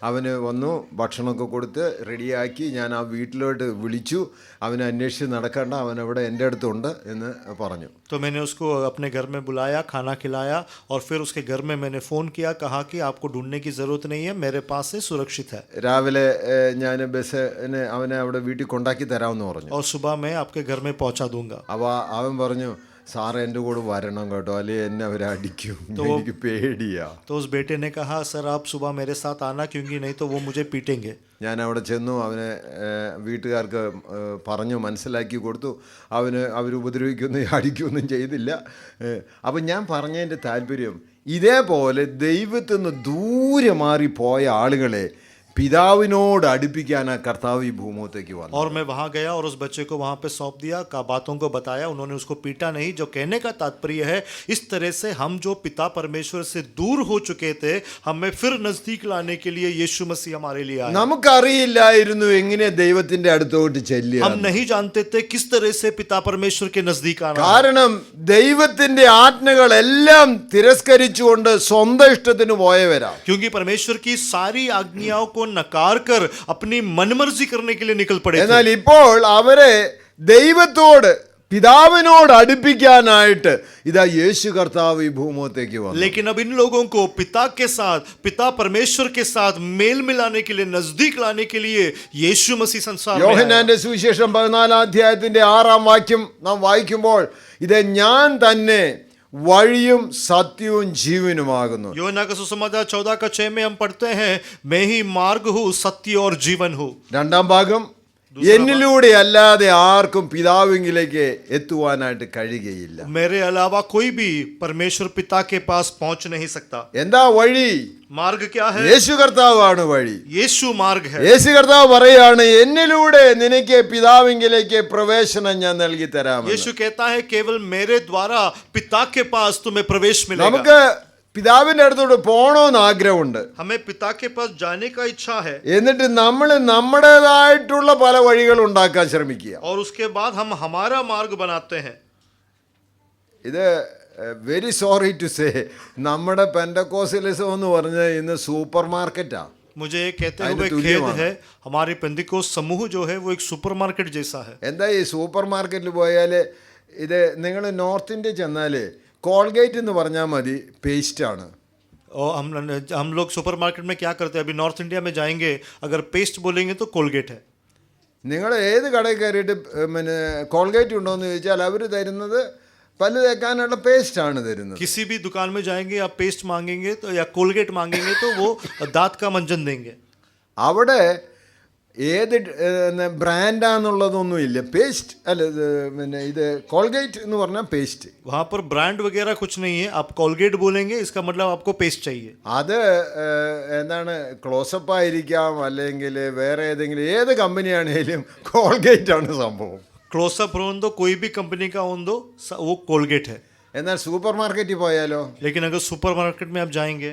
അവന് വന്നു, ഭക്ഷണമൊക്കെ കൊടുത്ത് റെഡിയാക്കി ഞാൻ ആ വീട്ടിലോട്ട് വിളിച്ചു. അവനെ അന്വേഷിച്ച് നടക്കണ്ട, അവനവിടെ എൻ്റെ അടുത്തുണ്ട് എന്ന് പറഞ്ഞു. तो मैंने उसको अपने घर में बुलाया, खाना खिलाया और फिर उसके घर में मैंने फ़ोन किया, कहा कि आपको ढूंढने की ज़रूरत नहीं है, मेरे पास से सुरक्षित है. രാവിലെ ഞാൻ ബസ്സിന് അവനെ അവിടെ വീട്ടിൽ കൊണ്ടാക്കി തരാമെന്ന് പറഞ്ഞു. और सुबह मैं आपके घर में पहुंचा दूंगा. അപ്പോൾ അവൻ പറഞ്ഞു, സാറ് എൻ്റെ കൂടെ വരണം കേട്ടോ, അല്ലെങ്കിൽ എന്നെ അവരടിക്കും, എനിക്ക് പേടിയാ. तो उस बेटे ने कहा सर आप सुबह मेरे साथ आना क्योंकि नहीं तो वो मुझे पीटेंगे. ഞാൻ അവിടെ ചെന്നു, അവനെ വീട്ടുകാർക്ക് പറഞ്ഞു മനസ്സിലാക്കി കൊടുത്തു. അവർ ഉപദ്രവിക്കൊന്നും അടിക്കുകയൊന്നും ചെയ്തില്ല. അപ്പം ഞാൻ പറഞ്ഞതിൻ്റെ താല്പര്യം, ഇതേപോലെ ദൈവത്തിൽ നിന്ന് ദൂരെ മാറിപ്പോയ ആളുകളെ പിതാവിനോട് അടുപ്പിക്കാനാ കർത്താവ് ഈ ഭൂമുഖത്തേക്ക് വന്നു. और मैं वहाँ गया और उस बच्चे को वहाँ पे सौंप दिया, बातों को बताया. उन्होंने उसको पीटा नहीं. जो कहने का तात्पर्य है, इस तरह से हम जो पिता परमेश्वर से दूर हो चुके थे, हमें फिर नजदीक लाने के लिए यीशु मसीह हमारे लिए आया. നമുക്കറിയില്ലായിരുന്നു എങ്ങനെ ദൈവത്തിന്റെ അടുത്തോട്ട് ചെല്ലുക. हम नहीं जानते थे किस तरह से पिता परमेश्वर के नजदीक आना. കാരണം ദൈവത്തിന്റെ ആജ്ഞകളെല്ലാം തിരസ്കരിച്ചുകൊണ്ട് സ്വന്തം ഇഷ്ടത്തിന് പോയവരാ. क्योंकि परमेश्वर की सारी आज्ञाओं को नकार कर अपनी मनमर्जी करने के लिए निकल पड़े थे. എന്നാൽ ഇപ്പോൾ അവരെ ദൈവത്തോട് പിതാവിനോട് അടുപ്പിക്കാനായിട്ട് ഇതാ യേശു കർത്താവ് ഈ ഭൂമുഖത്തേക്ക് വന്നു. लेकिन अब इन लोगों को पिता के साथ, पिता परमेश्वर के साथ मेल मिलाने के लिए, नजदीक लाने के लिए यीशु मसीह संसार में आया. യോഹന്നാന്റെ സുവിശേഷം 14 അധ്യായത്തിന്റെ 6 വാക്യം നാം വായിക്കുമ്പോൾ ഇത് ഞാൻ തന്നെ വഴിയും സത്യവും ജീവനുമാകുന്നു. യോഹന്നാ का सुसमाचार 14:6 में हम पढ़ते हैं, मैं ही मार्ग हूँ, सत्य और जीवन हूँ. രണ്ടാം ഭാഗം, എന്നിലൂടെ അല്ലാതെ ആർക്കും പിതാവിങ്കിലേക്ക് എത്തുവാനായിട്ട് കഴിയുകയില്ല. मेरे अलावा कोई भी परमेश्वर पिता के पास पहुंच नहीं सकता. എന്താ വഴി? मार्ग क्या है? യേശു കർത്താവാണ് വഴി. यीशु मार्ग है. യേശു കർത്താവ് പറയാണ്, എന്നിലൂടെ നിനക്ക് പിതാവിങ്കിലേക്ക് പ്രവേശനം ഞാൻ നൽകി തരാം. यीशु कहता है केवल मेरे द्वारा पिता के पास तुम्हें प्रवेश मिलेगा. നമുക്ക് പിതാവിന്റെ അടുത്തോട്ട് പോകണമെന്ന് ആഗ്രഹമുണ്ട്. हमें पिता के पास जाने का इच्छा है. എന്നിട്ട് നമ്മൾ നമ്മുടേതായിട്ടുള്ള പല വഴികൾ ഉണ്ടാക്കാൻ ശ്രമിക്കുക. और उसके बाद हम हमारा मार्ग बनाते हैं. ഇത് വെരി സോറി ടു സേ, നമ്മുടെ പെന്തക്കോസ്റ്റലിസം എന്ന് പറഞ്ഞാൽ ഇന്ന് സൂപ്പർ മാർക്കറ്റാ. मुझे ये कहते आइए हुए तो खेद तुल्यमान। है, हमारी पेंतिकोस समूह जो है वो एक सुपरमार्केट जैसा है. എന്താ ഈ സൂപ്പർ മാർക്കറ്റിൽ പോയാൽ ഇത് നിങ്ങൾ നോർത്ത് ഇന്ത്യ ചെന്നാൽ കോൾഗേറ്റ് എന്ന് പറഞ്ഞാൽ മതി, പേസ്റ്റാണ്. और हम लोग सुपरमार्केट में क्या करते हैं, अभी नॉर्थ इंडिया में जाएंगे, अगर पेस्ट बोलेंगे तो कोलगेट है. നിങ്ങൾ ഏത് കടയിൽ കയറിയിട്ട് പിന്നെ കോൾഗേറ്റ് ഉണ്ടോ എന്ന് ചോദിച്ചാൽ അവർ തരുന്നത് പല്ല് തേക്കാനുള്ള പേസ്റ്റാണ് തരുന്നത്. किसी भी दुकान में जाएंगे, आप पेस्ट मांगेंगे तो या कोलगेट मांगेंगे तो वो दांत का मंजन देंगे. അവിടെ ഏത് ബ്രാൻഡാന്നുള്ളതൊന്നുമില്ല. പേസ്റ്റ് അല്ല, പിന്നെ ഇത് കോൾഗേറ്റ് എന്ന് പറഞ്ഞാൽ പേസ്റ്റ്. वहाँ पर ब्रांड वगैरह कुछ नहीं है. आप कोलगेट बोलेंगे, इसका मतलब आपको पेस्ट चाहिए. അത് എന്താണ്, ക്ലോസപ്പ് ആയിരിക്കാം, അല്ലെങ്കിൽ വേറെ ഏതെങ്കിലും ഏത് കമ്പനിയാണെങ്കിലും കോൾഗേറ്റ് ആണ് സംഭവം. क्लोसअप हो दो, कोई भी कंपनी का हो दो, वो कोलगेट है. എന്നാൽ സൂപ്പർ മാർക്കറ്റിൽ പോയാലോ, लेकिन अगर सुपरमार्केट में आप जाएंगे,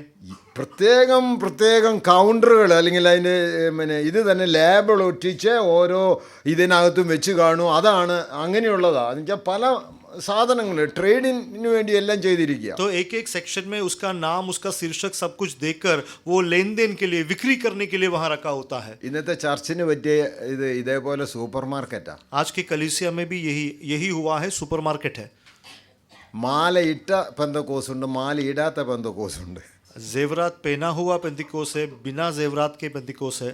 പ്രത്യേകം കൗണ്ടറുകൾ അല്ലെങ്കിൽ അതിൻ്റെ പിന്നെ ഇത് തന്നെ ലേബിൾ ഒട്ടിച്ച് ഓരോ ഇതിനകത്തും വെച്ച് കാണും. അതാണ് അങ്ങനെയുള്ളതാണ്. എന്നുവെച്ചാൽ പല സാധനങ്ങൾ ട്രേഡിന് വേണ്ടി എല്ലാം ചെയ്തിരിക്കുക. तो एक एक सेक्शन में उसका नाम, उसका शीर्षक सब कुछ देकर वो लेन देन के लिए, बिक्री करने के लिए वहाँ रखा होता है. ഇന്നത്തെ ചർച്ചിന് പറ്റിയ ഇതേപോലെ സൂപ്പർ മാർക്കറ്റാ. आज की कलीसिया में भी यही हुआ है, सुपरमार्केट है. മാല ഇട്ട പെന്തക്കോസുണ്ട്, മാല ഇടാത്ത പെന്തക്കോസുണ്ട്. जेवरात पहना हुआ पेंतिकोस है, बिना जेवरात के पेंतिकोस है.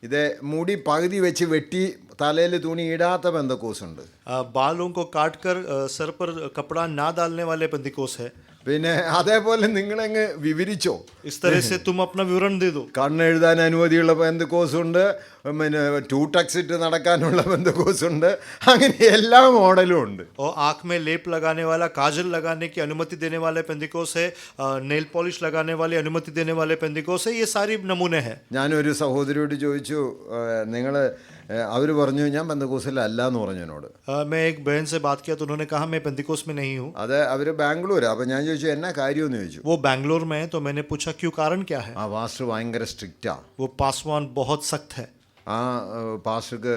ഇത് മുടി പകുതി വെച്ച് വെട്ടി തലയിൽ തുണി ഇടാത്ത പെന്തക്കോസുണ്ട്. बालों को काट कर सर पर कपड़ा ना डालने वाले पेंतिकोस है. പിന്നെ അതേപോലെ നിങ്ങളങ്ങ് വിവരിച്ചോ. इस तरह से तुम अपना विवरण दे दो. കണ്ണെഴുതാൻ അനുമതിയുള്ള പെന്തക്കോസുണ്ട്, പിന്നെ ടൂ ടക്സ് ഇട്ട് നടക്കാനുള്ള പെന്തക്കോസുണ്ട്, അങ്ങനെ എല്ലാ മോഡലും ഉണ്ട്. और आँख में लेप लगाने वाला, काजल लगाने की अनुमति देने वाले पेंतिकोस है, नेल पॉलिश लगाने वाली अनुमति देने वाले पेंतिकोस है. ये सारी नमूने हैं. ഞാനൊരു സഹോദരിയോട് ചോദിച്ചു, നിങ്ങൾ അവർ പറഞ്ഞു ഞാൻ പെന്തക്കോസിലല്ല എന്ന് പറഞ്ഞു എന്നോട്. मैं एक बहन से बात किया तो उन्होंने कहा मैं पेंतिकोस में नहीं हूँ. അത് അവർ ബാംഗ്ലൂരാണ്. അപ്പം ഞാൻ ചോദിച്ചു എന്നാ കാര്യമെന്ന് ചോദിച്ചു. वो बैंगलोर में है. तो मैंने पूछा क्यों, कारण क्या है. ആ പാസ്റ്റർ ഭയങ്കര സ്ട്രിക്റ്റാ. वो पासवान बहुत सख्त है. ആ പാസ്റ്റർക്ക്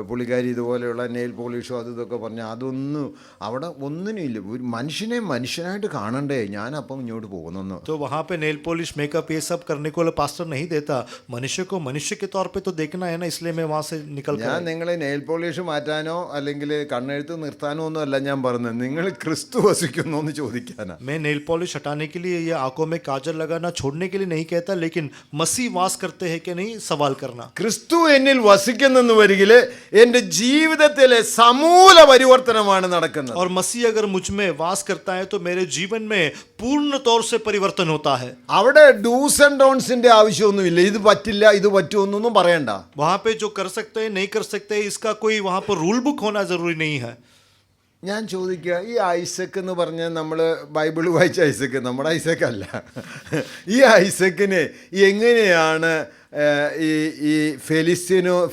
പുള്ളിക്കാരി ഇതുപോലെയുള്ള നെയിൽ പോളിഷോ അത് ഇതൊക്കെ പറഞ്ഞാൽ അതൊന്നും അവിടെ ഒന്നിനുമില്ല. ഒരു മനുഷ്യനെ മനുഷ്യനായിട്ട് കാണണ്ടേ, ഞാനപ്പം ഇങ്ങോട്ട് പോകുന്നു. तो वहाँ पे नेल पॉलिश, मेकअप ये सब करने को पास्टर नहीं देता. मनुष्य को मनुष्य के तौर पे तो देखना है ना, इसलिए मैं वहाँ से निकल ഞാൻ कर. നിങ്ങളെ നെയിൽ പോളിഷ് മാറ്റാനോ അല്ലെങ്കിൽ കണ്ണെഴുത്ത് നിർത്താനോ ഒന്നും അല്ല ഞാൻ പറഞ്ഞത്, നിങ്ങൾ ക്രിസ്തു വസിക്കുന്നു എന്ന് ചോദിക്കാനാ. मैं नेल पॉलिश हटाने के लिए या आंखों में काजल लगाना छोड़ने के लिए नहीं कहता, लेकिन मसीह वास करते हैं कि नहीं, सवाल करना. ക്രിസ്തു എന്നിൽ വസിക്കുന്നെന്ന് വരികിൽ എൻ്റെ ജീവിതത്തിലെ സമൂല പരിവർത്തനമാണ് നടക്കുന്നത്. और मसीह अगर मुझ में वास करता है तो मेरे जीवन में पूर्ण तौर से परिवर्तन होता है. അവിടെ ഡൂസ് ആൻഡ് ഡോൺസിന്റെ ആവശ്യമൊന്നുമില്ല. ഇത് പറ്റില്ല, ഇത് പറ്റുമെന്നൊന്നും പറയണ്ട. वहां पे जो कर सकते हैं नहीं कर सकते इसका कोई वहां पर रूल बुक होना जरूरी नहीं है. ഞാൻ ചോദിക്കുക, ഈ ഐസക്ക് എന്ന് പറഞ്ഞാൽ നമ്മൾ ബൈബിൾ വായിച്ച ഐസക്ക്, നമ്മുടെ ഐസക്ക് അല്ല. ഈ ഐസക്കിന് എങ്ങനെയാണ് ഈ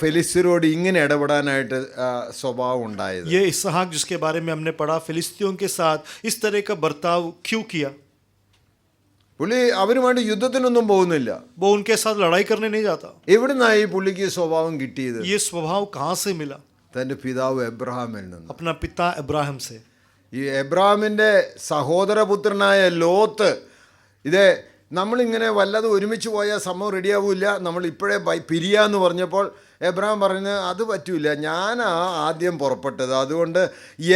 ഫെലിസ്ത്യരോട് ഇങ്ങനെ ഇടപെടാനായിട്ട് സ്വഭാവം ഉണ്ടായത്? ये इसहाक जिसके बारे में हमने पढ़ा फिलिस्तियों के साथ इस तरह का बर्ताव क्यों किया? പുള്ളി അവരുമായിട്ട് യുദ്ധത്തിനൊന്നും പോകുന്നില്ല. वो उनके साथ लड़ाई करने नहीं जाता. എവിടുന്നായി പുള്ളിക്ക് സ്വഭാവം കിട്ടിയത്? ये स्वभाव कहाँ से मिला? തൻ്റെ പിതാവ് എബ്രഹാമിൽ നിന്ന്. अपना पिता इब्राहिम से. ഈ എബ്രഹാമിൻ്റെ സഹോദരപുത്രനായ ലോത്ത്, ഇത് നമ്മളിങ്ങനെ വല്ലതും ഒരുമിച്ച് പോയാൽ സംഭവം റെഡിയാവില്ല, നമ്മൾ ഇപ്പോഴേ പിരിയാന്ന് പറഞ്ഞപ്പോൾ എബ്രഹാം പറഞ്ഞ് അത് പറ്റൂല, ഞാനാ ആദ്യം പുറപ്പെട്ടത്, അതുകൊണ്ട്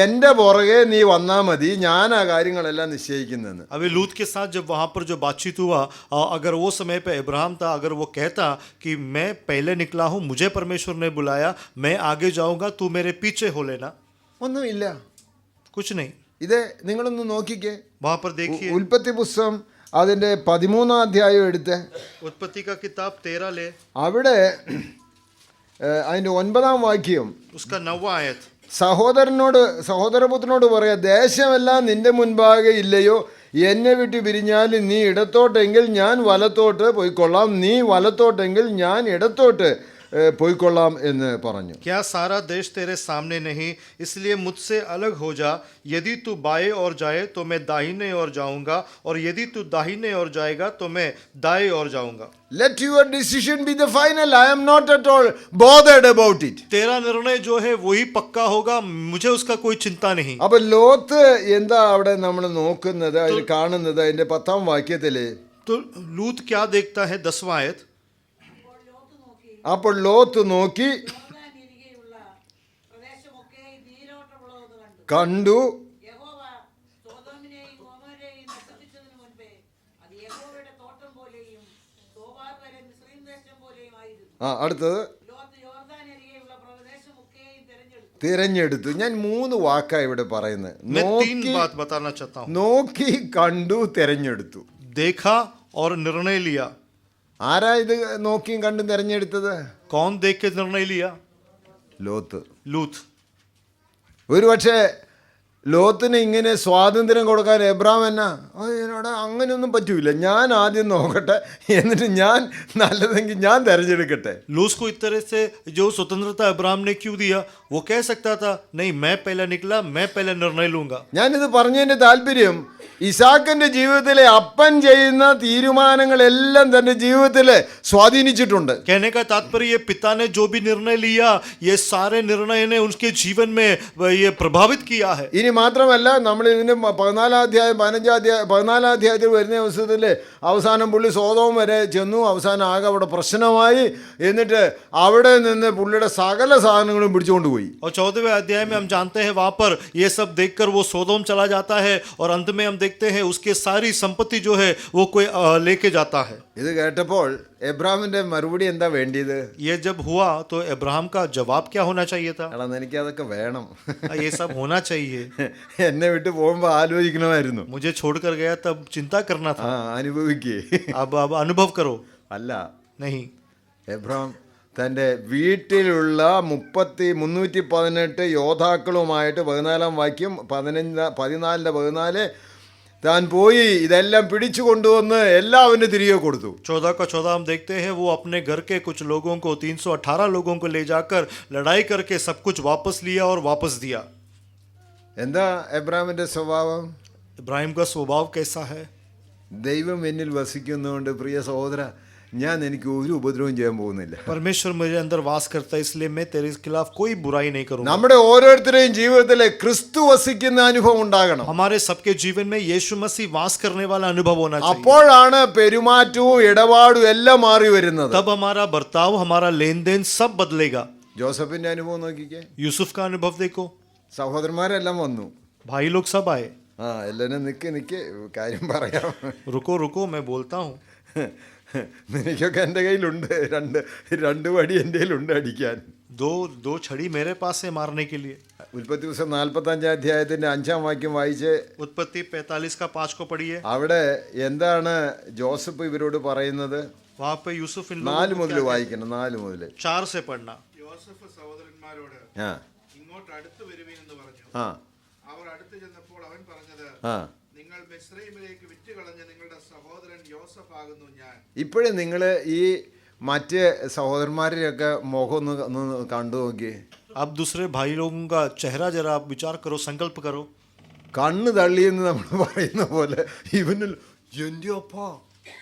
എൻ്റെ പുറകെ നീ വന്നാൽ മതി, ഞാനാ കാര്യങ്ങളെല്ലാം നിശ്ചയിക്കുന്നതെന്ന്. अभी लूत के साथ जब वहाँ पर जो बातचीत हुआ, अगर वो समय पे इब्राहिम था, अगर वो कहता कि मैं पहले निकला हूँ, मुझे परमेश्वर ने बुलाया, मैं आगे जाऊँगा, तू मेरे पीछे हो लेना. ഒന്നുമില്ല. कुछ नहीं. ഇത് നിങ്ങളൊന്ന് നോക്കിക്കേ. वहाँ पर देखिए ഉൽപ്പത്തി പുസ്തകം അതിൻ്റെ 13-ാം അധ്യായം എടുത്ത് उत्पत्ति का किताब 13 ले അവിടെ അതിൻ്റെ 9-ാം വാക്യം उसका 9वां आयत. സഹോദരപുത്രനോട് പറയാ, ദേശമെല്ലാം നിന്റെ മുൻപാകെ ഇല്ലയോ, എന്നെ വിട്ട് പിരിഞ്ഞാൽ നീ ഇടത്തോട്ടെങ്കിൽ ഞാൻ വലത്തോട്ട് പോയിക്കൊള്ളാം, നീ വലത്തോട്ടെങ്കിൽ ഞാൻ ഇടത്തോട്ട് പോയിക്കൊള്ളാം എന്ന് പറഞ്ഞു. क्या सारा देश तेरे सामने नहीं, इसलिए मुझसे अलग हो जा. यदि तू बाएं ओर जाए तो मैं दाहिने ओर जाऊंगा, और यदि तू दाहिने ओर जाएगा तो मैं दाएं ओर जाऊंगा. Let your decision be the final. I am not at all bothered about it. तेरा निर्णय जो है वही पक्का होगा, मुझे उसका कोई चिंता नहीं. അപ്പൊ ലോത്ത് എന്താ അവിടെ നമ്മൾ നോക്കുന്നത്, അതിൽ കാണുന്നത് അതിന്റെ 10-ാം വാക്യത്തില്? तो लूत क्या देखता है? 10वां आयत. അപ്പോൾ ലോത്ത് നോക്കി യോർദാനരികെയുള്ള പ്രദേശമൊക്കെ നീരോട്ടമുള്ളതെന്ന് കണ്ടു. യഹോവ സോദോമിനെയും ഗൊമോരയെയും നശിപ്പിച്ചതിനു മുൻപേ അത് യഹോവയുടെ തോട്ടം പോലെയും സോവാർ വരെ മിസ്രയീം ദേശം പോലെയും ആയിരുന്നു. അടുത്തത് ലോത്ത് യോർദാനരികെയുള്ള പ്രദേശമൊക്കെയും തിരഞ്ഞെടുത്തു. ഞാൻ 3 വാക്കാണ് ഇവിടെ പറയുന്നത്. मैं 3 बात बताना चाहता हूँ. നോക്കി, കണ്ടു, തിരഞ്ഞെടുത്തു. देखा और निर्णय लिया. ആരാ ഇത് നോക്കിയും കണ്ടും തിരഞ്ഞെടുത്തത്? कौन देख के निर्णय लिया? ലോത്ത്. लूत. ഒരു പക്ഷേ ലോത്തിന് ഇങ്ങനെ സ്വാതന്ത്ര്യം കൊടുക്കാൻ എബ്രാം എന്നാ എന്നോട് അങ്ങനെയൊന്നും പറ്റൂല, ഞാൻ ആദ്യം നോക്കട്ടെ, എന്നിട്ട് ഞാൻ നല്ലതെങ്കിൽ ഞാൻ തിരഞ്ഞെടുക്കട്ടെ. लूत को इस तरह से जो स्वतंत्रता अब्राहम ने क्यों दिया? वो कह सकता था नहीं, मैं पहला निकला, मैं पहला निर्णय लूंगा. ഞാനിത് പറഞ്ഞതിൻ്റെ താല്പര്യം, ഇസാക്കിന്റെ ജീവിതത്തിലെ അപ്പൻ ചെയ്യുന്ന തീരുമാനങ്ങളെല്ലാം തൻ്റെ ജീവിതത്തിൽ സ്വാധീനിച്ചിട്ടുണ്ട്. कहने का तात्पर्य ये पिता ने जो भी निर्णय लिया, ये सारे निर्णय ने उनके जीवन में ये प्रभावित किया है. ഇനി മാത്രമല്ല, നമ്മൾ ഇതിൻ്റെ 14-ാം അധ്യായം 14-ാം അധ്യായത്തിൽ വരുന്ന ദിവസത്തിൽ അവസാനം പുള്ളി സോദോം വരെ ചെന്നു. അവസാനം ആകെ അവിടെ പ്രശ്നമായി. എന്നിട്ട് അവിടെ നിന്ന് പുള്ളിയുടെ സകല സാധനങ്ങളും പിടിച്ചുകൊണ്ട് പോയി. और 14वें अध्याय में हम जानते हैं वहां पर ये सब देखकर वो सोदोम चला जाता है, और अंत में हम देखते हैं उसके सारी संपत्ति जो है वो कोई लेके जाता है. ഇത് കേട്ടപ്പോൾ എബ്രാമിൻ്റെ മറുപടി എന്താ വേണ്ടിയത്? ये जब हुआ तो अब्राहम का जवाब क्या होना चाहिए था? എടാ, എനിക്കതൊക്കെ വേണം, ये सब होना चाहिए. എന്നെ വിട്ട് പോകുമ്പോൾ ആലോചിക്കണമായിരുന്നു. मुझे छोड़कर गया तब चिंता करना था. അനുഭവിക്കേ. अब अनुभव करो. അല്ല, नहीं. എബ്രാം തൻ്റെ വീട്ടിലുള്ള 318 യോദ്ധാക്കളുമായിട്ട് 14-ാം വാക്യം 14 താൻ പോയി ഇതെല്ലാം പിടിച്ചു കൊണ്ടുവന്ന് എല്ലാവരും തിരികെ കൊടുത്തു. 14 का 14 हम देखते हैं वो अपने घर के कुछ लोगों को 318 लोगों को ले जाकर लड़ाई करके सब कुछ वापस लिया और वापस दिया. എന്താ എബ്രാമിൻ്റെ സ്വഭാവം? इब्राहिम का स्वभाव कैसा है? ദൈവം എന്നിൽ വസിക്കുന്നതുകൊണ്ട് പ്രിയ സഹോദര, ഞാൻ എനിക്ക് ഒരു ഉപദ്രവം ചെയ്യാൻ പോകുന്നില്ല. परमेश्वर मेरे अंदर वास करता है, इसलिए मैं तेरे खिलाफ कोई बुराई नहीं करूंगा. നമ്മുടെ ഓരോരുത്തരുടെയും ജീവിതത്തിൽ ക്രിസ്തു വസിക്കുന്ന അനുഭവം ഉണ്ടാകണം. हमारे सबके जीवन में यीशु मसीह वास करने वाला अनुभव होना चाहिए. അപ്പോഴാണ് പെരുമാറ്റവും ഇടപാടും എല്ലാം മാറി വരുന്നത്. तब हमारा बर्ताव, हमारा लेन देन सब बदलेगा. ജോസഫിന്റെ അനുഭവം നോക്കിക്കേ. यूसुफ का अनुभव देखो. സഹോദരന്മാരെല്ലാം വന്നു. भाई लोग सब आए. എല്ലാവരും നിക്ക് കാര്യം പറയാം. रुको रुको, मैं बोलता हूँ. നിനക്കൊക്കെ എൻ്റെ കയ്യിലുണ്ട്, രണ്ട് വടി എൻ്റെ കയ്യിലുണ്ട് അടിക്കാൻ. दो छड़ी मेरे पास है मारने के लिए। ഉൽപ്പത്തി പുസ്തകം 45 അധ്യായത്തിന്റെ 5-ാം വാക്യം വായിച്ച് उत्पत्ति 45 का 5 को पढ़िए। അവിടെ എന്താണ് ജോസഫ് ഇവരോട് പറയുന്നത്? वहां पे यूसुफ इन 4 लोगों को മുതൽ क्या വായിക്കണം, 4 മുതൽ. कहता है? 4 से पढ़ना। യോസഫ് സഹോദരന്മാരോട് ആ ഇങ്ങോട്ട് അടുത്ത് വരുവീൻ എന്ന് പറഞ്ഞു. ആ അവർ അടുത്ത് ചെന്നപ്പോൾ അവൻ പറഞ്ഞത്, ആ നിങ്ങൾ മിസ്രയീമിലേക്ക് വിറ്റുകളഞ്ഞ നിങ്ങളുടെ സഹോദരൻ യോസഫ് ആകുന്നു ഞാൻ. ഇപ്പോഴും നിങ്ങൾ ഈ മറ്റ് സഹോദരന്മാരെയൊക്കെ മുഖം ഒന്ന് കണ്ടു നോക്കി. अब दूसरे भाई लोगों का चेहरा जरा आप विचार करो, संकल्प करो। കണ്ണ് തള്ളിയെന്ന് നമ്മൾ പറയുന്ന പോലെ ഇവനിൽ എൻ്റെ അപ്പാ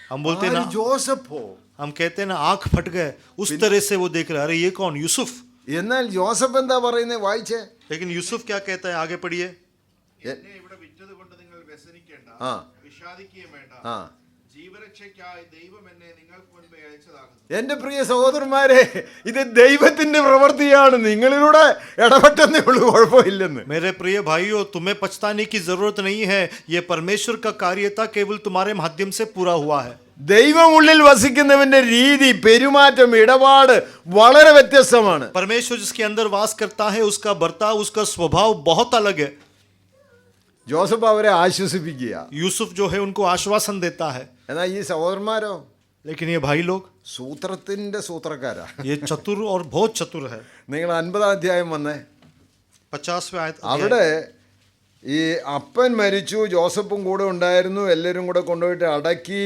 हम बोलते हैं ना, ജോസഫോ. हम कहते हैं ना आंख फट गए, उस तरह से वो देख रहे, अरे ये कौन, यूसुफ। എന്നാൽ ജോസഫ് എന്താ പറയുന്നത്? വായിച്ചേ. लेकिन यूसुफ क्या कहता है, आगे पढ़िए। എന്നെ ഇവിടെ വിറ്റത് കൊണ്ട് നിങ്ങൾ വ്യസനിക്കേണ്ട, ആ. വിഷാദിക്കുകയും വേണ്ട. ആ ജീവരക്ഷയ്ക്കായി ദൈവം എന്നെ നിങ്ങൾക്ക് മുൻപേ അയച്ചതാകുന്നു. എൻ്റെ പ്രിയ സഹോദരന്മാരെ, ഇത് ദൈവത്തിന്റെ പ്രവൃത്തിയാണ്. നിങ്ങളിലൂടെ ഇടപെട്ടെന്നേ ഉള്ളൂ, കുഴപ്പമില്ലെന്ന്. मेरे प्रिय भाइयों, तुम्हें पछताने की जरूरत नहीं है, ये परमेश्वर का कार्य था, केवल तुम्हारे माध्यम से पूरा हुआ है। ദൈവം ഉള്ളിൽ വസിക്കുന്നവന്റെ രീതി, പെരുമാറ്റം, ഇടപാട് വളരെ വ്യത്യസ്തമാണ്. परमेश्वर जिसके अंदर वास करता है, उसका बर्ताव, उसका स्वभाव बहुत अलग है। ജോസഫ് അവരെ ആശ്വസിപ്പിക്കുക. यूसुफ जो है उनको आश्वासन देता है, എന്നാൽ ഈ സഹോദരന്മാരോ लेकिन ये भाई लोग, സൂത്രത്തിന്റെ സൂത്രക്കാരാ. ये चतुर और बहुत चतुर है। നിങ്ങൾ 50-ാം അധ്യായം വന്നേ. 50वें आयत അവിടെ ഈ അപ്പൻ മരിച്ചു, ജോസഫും കൂടെ ഉണ്ടായിരുന്നു, എല്ലാവരും കൂടെ കൊണ്ടുപോയിട്ട് അടക്കി.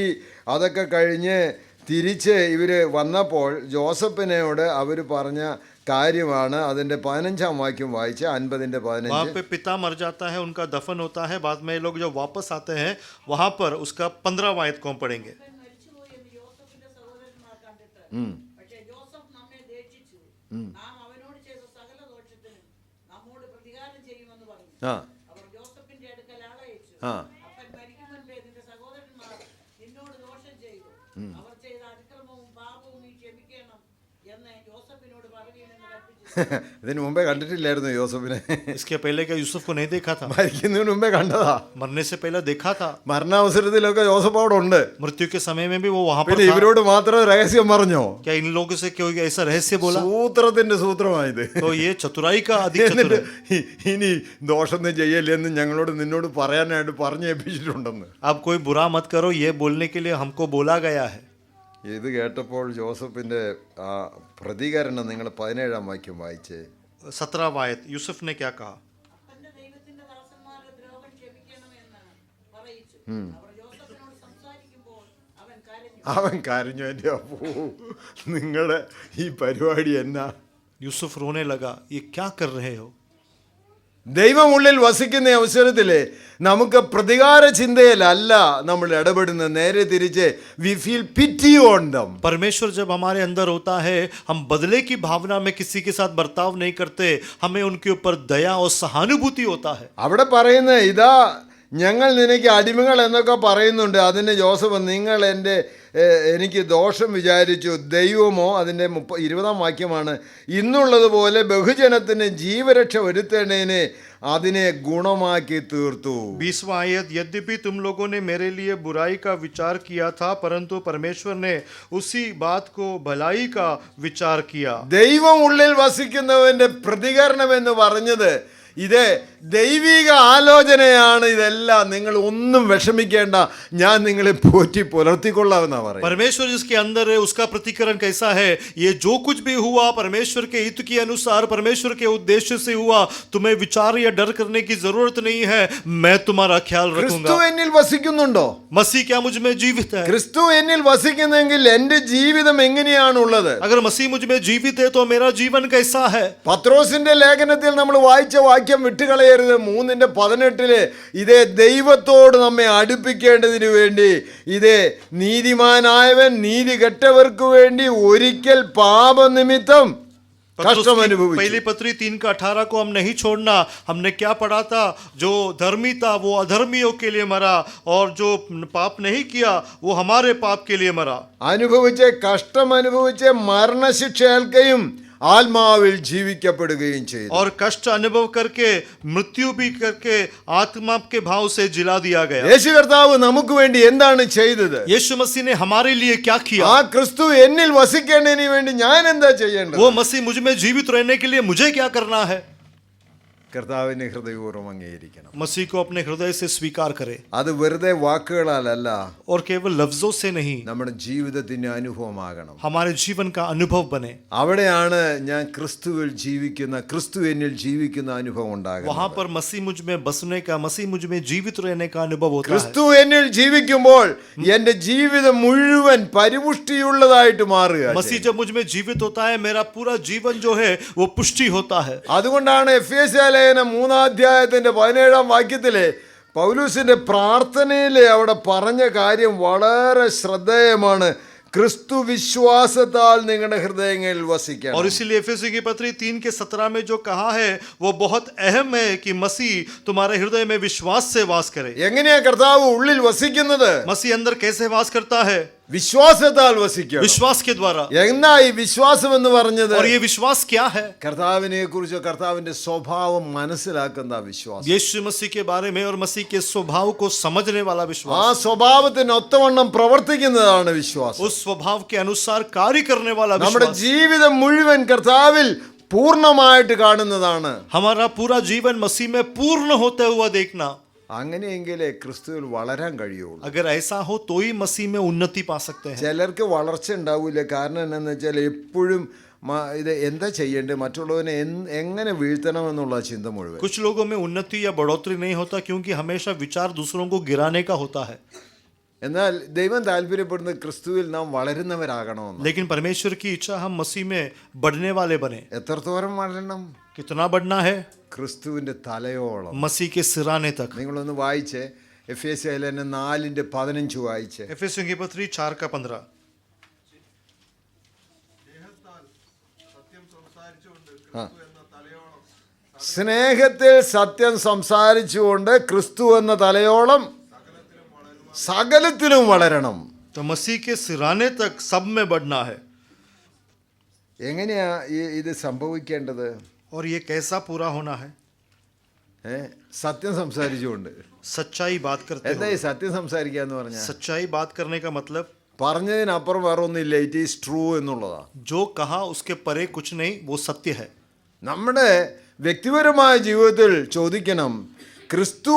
അതൊക്കെ കഴിഞ്ഞ് തിരിച്ച് ഇവർ വന്നപ്പോൾ ജോസഫിനോട് അവർ പറഞ്ഞ കാര്യമാണ് അതിൻ്റെ 15-ാം വാക്യം വായിച്ച്. 50-ന്റെ 15. वहाँ पे पिता मर जाता है, उनका दफन होता है, बाद में ये लोग जब वापस आते हैं वहाँ पर उसका 15वां आयत को हम पढ़ेंगे। അവൻ മരിച്ചുപോയി എന്ന് യോസഫിന്റെ സഹോദരന്മാർ കണ്ടിട്ട്, പക്ഷേ ജോസഫ് നമ്മെ ദ്വേഷിച്ചു, നാം അവനോട് ചെയ്ത സകല ദോഷത്തിനും നമ്മോട് പ്രതികാരം ചെയ്യുമെന്ന് പറഞ്ഞു. ആ അവർ ജോസഫിന്റെ അടുക്കൽ ആളയച്ചു. ആ അപ്പൻ മരിക്കും മുൻപേ നിന്റെ സഹോദരന്മാർ നിന്നോട് ദോഷം ചെയ്തു, അവർ ചെയ്ത അതിക്രമവും പാപവും നീ ക്ഷമിക്കണം എന്ന് ജോസഫിനോട് പറയുമെന്ന് കൽപ്പിച്ചു. ഇതിന് മുമ്പേ കണ്ടിട്ടില്ലായിരുന്നു യോസഫിനെ. इसके पहले क्या यूसुफ को नहीं देखा था? മരിക്കുന്നതിന് മുമ്പേ കണ്ടതാ. मरने से पहले देखा था। മരണാവസരത്തിലൊക്കെ ജോസഫ് അവിടെ ഉണ്ട്. मृत्यु के समय में भी वो वहाँ पर പിന്നെ था। ഇവരോട് മാത്രം രഹസ്യം പറഞ്ഞോ? क्या इन लोगों से कोई ऐसा रहस्य बोला? സൂത്രത്തിന്റെ സൂത്രമായത്. तो ये चतुराई का अधिक चतुर എന്നിട്ട് है। ഇനി ദോഷമൊന്നും ചെയ്യല്ലെന്ന് ഞങ്ങളോട് നിന്നോട് പറയാനായിട്ട് പറഞ്ഞേൽപ്പിച്ചിട്ടുണ്ടെന്ന്. अब कोई बुरा मत करो, ये बोलने के लिए हमको बोला गया है। ഇത് കേട്ടപ്പോൾ ജോസഫിന്റെ ആ പ്രതികരണം നിങ്ങൾ 17-ാം വാക്യം വായിച്ചേ. 17वां आयत, यूसुफ ने क्या कहा? അപ്പന്റെ ദൈവത്തിന്റെ ദാസന്മാരുടെ ദ്രോഹം ക്ഷമിക്കണമെന്ന് പറയിച്ചു. അവർ ജോസഫിനോട് സംസാരിക്കുമ്പോൾ അവൻ കരഞ്ഞു. അവൻ കരഞ്ഞു. എൻ്റെ അപ്പോ നിങ്ങളുടെ ഈ പരിപാടി എന്നാ? यूसुफ रोने लगा, ये क्या कर रहे हो? ദൈവം ഉള്ളിൽ വസിക്കുന്ന അവസരത്തിൽ നമുക്ക് പ്രതികാര ചിന്തയിലല്ല നമ്മൾ ഇടപെടുന്നത്, നേരെ തിരിച്ച് വി ഫീൽ പിറ്റി ഓൺ ദം. परमेश्वर जब हमारे अंदर होता है, हम बदले की भावना में किसी के साथ बर्ताव नहीं करते, हमें उनके ऊपर दया और सहानुभूति होता है। അവിടെ പറയുന്നത് ഇതാ, ഞങ്ങൾ നിനക്ക് അടിമകൾ എന്നൊക്കെ പറയുന്നുണ്ട്. അതിന് ജോസഫ്, നിങ്ങൾ എനിക്ക് ദോഷം വിചാരിച്ചു, ദൈവമോ, അതിൻ്റെ 20-ാം വാക്യമാണ്, ഇന്നുള്ളതുപോലെ ബഹുജനത്തിന് ജീവരക്ഷ വരുത്തേണ്ടതിന് അതിനെ ഗുണമാക്കി തീർത്തു. 20वां आयत, यद्यपि तुम लोगों ने मेरे लिए बुराई का विचार किया था, परंतु परमेश्वर ने उसी बात को भलाई का विचार किया। ദൈവം ഉള്ളിൽ വസിക്കുന്നവന്റെ പ്രതികരണം എന്ന് പറഞ്ഞത് ഇത് ദൈവിക ആലോചനയാണ്. ഇതെല്ലാം നിങ്ങൾ ഒന്നും വിഷമിക്കേണ്ട, ഞാൻ നിങ്ങളെ പോറ്റി പുലർത്തിക്കൊള്ളാമെന്നാണ് പറയുന്നത്. परमेश्वर जिसके अंदर है उसका प्रतिकरण कैसा है? ये जो कुछ भी हुआ परमेश्वर के हित के अनुसार, परमेश्वर के उद्देश्य से हुआ। तुम्हें विचार या डर करने की जरूरत नहीं है, मैं तुम्हारा ख्याल ക്രിസ്തു रखूंगा। എന്നിൽ വസിക്കുന്നുണ്ടോ? मसीह क्या मुझ में जीवित है? ക്രിസ്തു എന്നിൽ വസിക്കുന്നെങ്കിൽ എൻ്റെ ജീവിതം എങ്ങനെയാണുള്ളത്? अगर मसीह मुझ में जीवित है तो मेरा जीवन कैसा है? പത്രോസിന്റെ ലേഖനത്തിൽ നമ്മൾ വായിച്ച വാക്യം വിട്ടുകളയരുത്. 3:18 ഇതേ ദൈവത്തോട് നമ്മെ അടുപ്പിക്കേണ്ടതിന് വേണ്ടി, ഇതേ നീതിമാനായവൻ നീതി കെട്ടവർക്ക് വേണ്ടി ഒരിക്കൽ പാപനിമിത്തം കഷ്ടം അനുഭവിച്ചു. पहली पत्री 3:18 को हम नहीं छोड़ना। हमने क्या पढ़ा था? जो धर्मी था वो अधर्मियों के लिए मरा, और जो पाप नहीं किया वो हमारे पाप के लिए मरा। അനുഭവിച്ച് കഷ്ടം അനുഭവിച്ച് മരണശിക്ഷ ഏൽക്കുകയും ആത്മാവിൽ ജീവിക്കപ്പെടുകയും ചെയ്തു. और कष्ट अनुभव करके मृत्यु भी करके आत्मा के भाव से जिला दिया गया. യേശു കർത്താവ് നമുക്ക് വേണ്ടി എന്താണ് ചെയ്തത്? यीशु मसीह ने हमारे लिए क्या किया? ആ ക്രിസ്തു എന്നിൽ വസിക്കേണ്ടതിന് വേണ്ടി ഞാൻ എന്താ ചെയ്യേണ്ടത്? वो मसीह मुझ में जीवित रहने के लिए मुझे क्या करना है? കർത്താവിനെ ഹൃദയപൂർവ്വം അംഗീകരിക്കണം. मसीह को अपने हृदय से स्वीकार करे അത് വെറുതെ വാക്കുകളാലല്ല, और केवल लफ्जों से नहीं, നമ്മുടെ ജീവിതത്തിന്റെ അനുഭവമാകണം. हमारे जीवन का अनुभव बने. അവിടെയാണ് ഞാൻ ക്രിസ്തുവിൽ ജീവിക്കുന്ന, ക്രിസ്തു എന്നിൽ ജീവിക്കുന്ന അനുഭവം ഉണ്ടാകുന്നത്. वहां पर मसीह मुझ में बसने का, मसीह मुझ में जीवित रहने का अनुभव होता है. ക്രിസ്തു എന്നിൽ ജീവിക്കുമ്പോൾ എന്റെ ജീവിതം മുഴുവൻ പരിപുഷ്ടിയുള്ളതായിട്ട് മാറുക. मसीह जब मुझ में जीवित होता है, मेरा पूरा जीवन जो है वो पुष्टि होता है. അതുകൊണ്ടാണ് എഫേസ്യ ലേഖനം 3:17 പൗലൂസിന്റെ പ്രാർത്ഥനയിലെ അവിടെ പറഞ്ഞ കാര്യം വളരെ ശ്രദ്ധേയമാണ്. ക്രിസ്തു വിശ്വാസത്താൽ നിങ്ങളുടെ ഹൃദയങ്ങളിൽ വസിക്കണം. और इसीलिए एफेसी की पत्री 3:17 में जो कहा है वो बहुत अहम है कि मसीह तुम्हारे हृदय में विश्वास से वास करे. എങ്ങനെയാ കർത്താവ് ഉള്ളിൽ വസിക്കുന്നത്? मसीह अंदर कैसे वास करता है? വിശ്വാസത്താൽ വസിക്കണം. विश्वास के द्वारा. എന്നാ ഈ വിശ്വാസം എന്ന് പറഞ്ഞത്? और ये विश्वास क्या है? കർത്താവിനെ കുറിച്ച്, കർത്താവിന്റെ സ്വഭാവം മനസ്സിലാക്കുന്ന വിശ്വാസം. यीशु मसीह के बारे में और मसीह के स्वभाव को समझने वाला ആ विश्वास. സ്വഭാവത്തിന് ഒത്തവണ്ണം പ്രവർത്തിക്കുന്നതാണ് വിശ്വാസം. उस स्वभाव के अनुसार कार्य करने वाला നമ്മുടെ विश्वास. ജീവിതം മുഴുവൻ കർത്താവിൽ പൂർണ്ണമായിട്ട് കാണുന്നതാണ്. हमारा पूरा जीवन मसीह में पूर्ण होते हुआ देखना. അങ്ങനെയെങ്കിലേ ക്രിസ്തുവിൽ വളരാൻ കഴിയുള്ളൂ. अगर ऐसा हो तो ही मसीह में उन्नति पा सकते हैं. ചിലർക്ക് വളർച്ച ഉണ്ടാവില്ല. കാരണം എന്താണെന്ന് വെച്ചാൽ എപ്പോഴും ഇത് എന്താ ചെയ്യേണ്ടത്, മറ്റുള്ളവനെ എങ്ങനെ വീഴ്ത്തണം എന്നുള്ള ചിന്ത മുഴുവൻ. कुछ लोगों में उन्नति या बढ़ोतरी नहीं होता क्योंकि हमेशा विचार दूसरों को गिराने का होता है. എന്നാൽ ദൈവം താല്പര്യപ്പെടുന്നത് ക്രിസ്തുവിൽ നാം വളരുന്നവരാകണമെന്ന്. लेकिन परमेश्वर की इच्छा हम मसीह में बढ़ने वाले बने. എത്രത്തോളം വളരണം? कितना बढ़ना है? ക്രിസ്തുവിന്റെ തലയോളം. मसीह के सिराने तक. നിങ്ങളൊന്ന് വായിച്ചേ, എഫേസ്യ ലേഖനം 4:15 വായിച്ചേ. एफेसियों की पत्री 4:15. സ്നേഹത്തിൽ സത്യം സംസാരിച്ചുകൊണ്ട് ക്രിസ്തു എന്ന തലയോളം സകലത്തിലും വളരണം. तो मसीह के सिराने तक सब में बढ़ना है. എങ്ങനെയാ ഇത് സംഭവിക്കേണ്ടത്? और ये कैसा पूरा होना है? സത്യം സംസാരിച്ചുകൊണ്ട്. सच्चाई बात करते എന്താ ഈ हुए. സത്യം സംസാരിക്കുക എന്ന് പറഞ്ഞാൽ? सच्चाई बात करने का मतलब പറഞ്ഞതിനപ്പുറം വേറെ ഒന്നുമില്ല. ഇറ്റ് ഈസ് ട്രൂ എന്നുള്ളതാ. जो कहा उसके परे कुछ नहीं, वो सत्य है. നമ്മുടെ വ്യക്തിപരമായ ജീവിതത്തിൽ ചോദിക്കണം, ക്രിസ്തു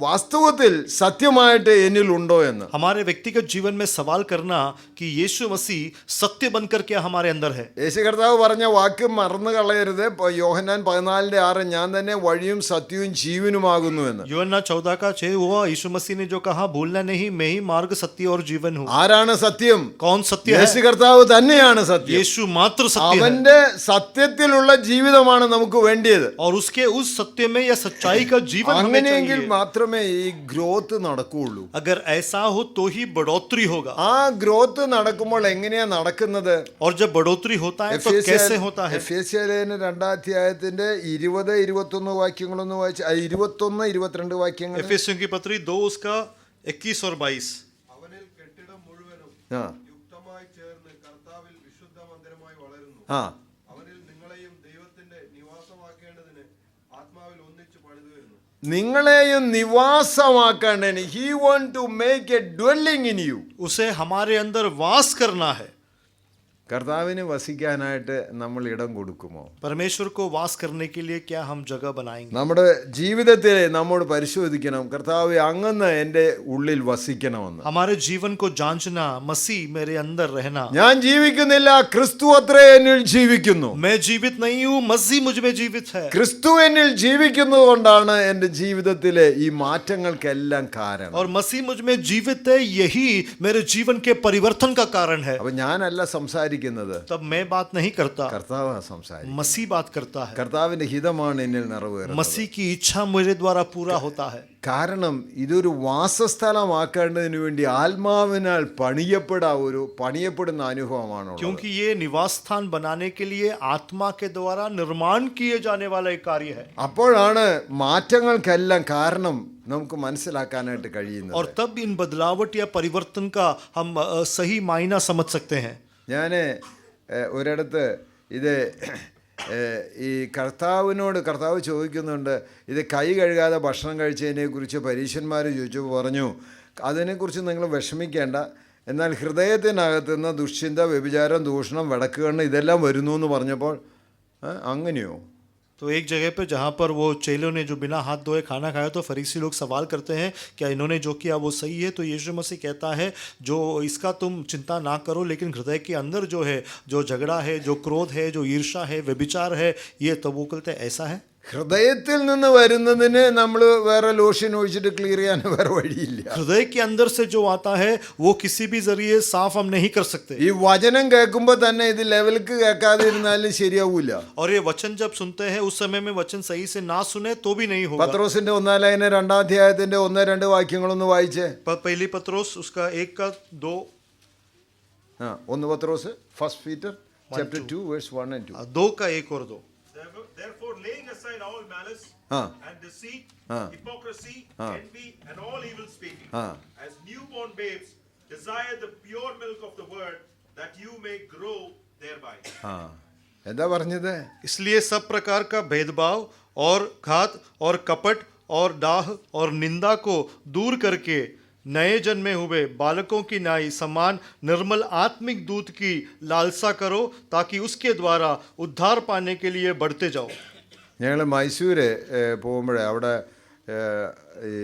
വാസ്തവത്തിൽ സത്യമായിട്ട് എന്നിലുണ്ടോ എന്ന്. हमारे व्यक्तिगत जीवन में सवाल करना कि यीशु मसीह सत्य बनकर क्या हमारे अंदर है. യേശു കർത്താവ് പറഞ്ഞ വാക്ക് മറന്നു കളയരുത്. യോഹന്നാൻ 14:6 ഞാൻ തന്നെ വഴിയും സത്യവും ജീവനുമാകുന്നു എന്ന്. यूहन्ना 14:6 हुआ. यीशु मसीह ने जो कहा, भूलना नहीं, मैं ही मार्ग, सत्य और जीवन हूँ. ആരാണ് സത്യം? कौन सत्य യേശു है? കർത്താവ് തന്നെയാണ് സത്യം. यीशु मात्र सत्य है. അവന്റെ സത്യത്തിലുള്ള ജീവിതമാണ് നമുക്ക് വേണ്ടിയത്. और उसके उस सत्य में या सच्चाई का जीवन हमें അങ്ങനെയെങ്കിൽ चाहिए. മാത്രമേ ഈ ഗ്രോത്ത് നടക്കുകയുള്ളൂ. अगर ऐसा हो तो ही बढ़ोतरी होगा. ആ ഗ്രോത്ത് നടക്കുമ്പോൾ എങ്ങനെയാ നടക്കുന്നത്? और जब बढ़ोतरी होता है तो कैसे होता है? എഫേസ്യ ലേഖനം 2:20-21 വാക്യങ്ങളൊന്ന് വായിച്ച്, 21-22 വാക്യങ്ങൾ. एफेसियों की पत्री 2 उसका 21 और 22. അവനിൽ കെട്ടിടം മുഴുവനും ആ യുക്തമായി ചേർന്ന് കർത്താവിൽ വിശുദ്ധ മന്ദിരമായി വളരുന്നു. ആ അവനിൽ നിങ്ങളെയും ദൈവത്തിന്റെ നിവാസമാക്കേണ്ടതിന് ആത്മാവിൽ ഒന്നിച്ച് പണിതു വരുന്നു. നിങ്ങളെയും നിവാസമാക്കേണ്ടതിന് he want to make a dwelling in you. उसे हमारे अंदर वास करना है. കർത്താവിന് വസിക്കാനായിട്ട് നമ്മൾ ഇടം കൊടുക്കുമോ? परमेश्वर को वास करने के लिए क्या हम जगह बनाएंगे? നമ്മുടെ ജീവിതത്തിൽ നമ്മോട് പരിശോധിക്കണം, കർത്താവ് അങ്ങന്ന് എൻ്റെ ഉള്ളിൽ വസിക്കണമെന്ന്. हमारे जीवन को जांचना, मसीह मेरे अंदर रहना. ഞാൻ ജീവിക്കുന്നില്ല, ക്രിസ്തു അത്രേ എന്നിൽ ജീവിക്കുന്നു. मैं जीवित नहीं हूँ, मसीह मुझ में जीवित है. ക്രിസ്തു എന്നിൽ ജീവിക്കുന്നത് കൊണ്ടാണ് എൻ്റെ ജീവിതത്തിലെ ഈ മാറ്റങ്ങൾക്കെല്ലാം കാരണം. और मसीह मुझ में जीवित है, यही मेरे जीवन के परिवर्तन का कारण है. അപ്പൊ ഞാനല്ല സംസാരിക്കുന്നത്, तब मैं बात नहीं करता, കർത്താവ് സംസാരിക്കും. मसीह बात करता है. കർത്താവിന്റെ ഹിതമാണ് എന്നിൽ നിറവേറുന്നത്. मसीह की इच्छा मेरे द्वारा पूरा होता है. കാരണം ഇതൊരു വാസസ്ഥലമാക്കേണ്ടതിന് വേണ്ടി ആത്മാവിനാൽ പണിയപ്പെടുന്ന അനുഭവമാണ്. क्योंकि ये निवास स्थान बनाने के लिए आत्मा के द्वारा निर्माण किए जाने वाला एक कार्य है. അപ്പോഴാണ് മാറ്റങ്ങൾക്കെല്ലാം കാരണം നമുക്ക് മനസ്സിലാക്കാനായിട്ട് കഴിയുന്നത്. और तब इन बदलावट या परिवर्तन का हम सही मायना समझ सकते हैं. ഞാൻ ഒരിടത്ത് ഇത് ഈ കർത്താവ് ചോദിക്കുന്നുണ്ട്, ഇത് കൈ കഴുകാതെ ഭക്ഷണം കഴിച്ചതിനെക്കുറിച്ച് പരീശന്മാർ ചോദിച്ചപ്പോൾ പറഞ്ഞു, അതിനെക്കുറിച്ച് നിങ്ങൾ വിഷമിക്കേണ്ട, എന്നാൽ ഹൃദയത്തിനകത്ത് നിന്ന് ദുശ്ചിന്ത, വ്യഭിചാരം, ദൂഷണം, വടക്കുകണ്ണ് ഇതെല്ലാം വരുന്നു എന്ന് പറഞ്ഞപ്പോൾ അങ്ങനെയോ? तो एक जगह पे जहाँ पर वो चेलों ने जो बिना हाथ धोए खाना खाया तो फरीसी लोग सवाल करते हैं क्या इन्होंने जो किया वो सही है? तो यीशु मसीह कहता है जो इसका तुम चिंता ना करो, लेकिन हृदय के अंदर जो है, जो झगड़ा है, जो क्रोध है, जो ईर्षा है, व्यभिचार है, ये तब वो कहते हैं ऐसा है। ഹൃദയത്തിൽ നിന്ന് വരുന്നതിന് നമ്മൾ വേറെ ലോഷൻ ഒഴിച്ചിട്ട് ക്ലിയർ ചെയ്യാൻ വേറെ വഴിയില്ല. हृदय के अंदर से जो आता है वो किसी भी जरिए साफ हम नहीं कर सकते. ഈ വചനം കേൾക്കുമ്പോൾ തന്നെ ഇത് ലെവലിക്ക് കേൾക്കാതെ ഇരുന്നാലും ശരിയാവൂല. और ये वचन जब सुनते हैं उस समय में वचन सही से ना सुने तो भी नहीं होगा. പത്രോസിന്റെ 1-ാം അധ്യായത്തിന്റെ 1-2 വാക്യങ്ങളൊന്ന് വായിച്ചേ. पहली पत्रोस उसका 1 का 2. 1 പത്രോസ്, 1 Peter chapter 2 verse 1 and 2. 2 का 1 और 2. Therefore, laying aside all malice and deceit, hypocrisy, envy, and all evil speaking, as newborn babes, desire the pure milk of the word, that you may grow thereby. എന്താ പറഞ്ഞത്? इसलिए सब प्रकार का भेदभाव और घात और कपट और डाह और निंदा को दूर करके नए जन्मे हुए बालकों की नाई समान निर्मल आत्मिक दूध की लालसा करो, ताकि उसके द्वारा उद्धार पाने के लिए बढ़ते जाओ. ഞങ്ങൾ മൈസൂര് പോകുമ്പോഴേ അവിടെ ഈ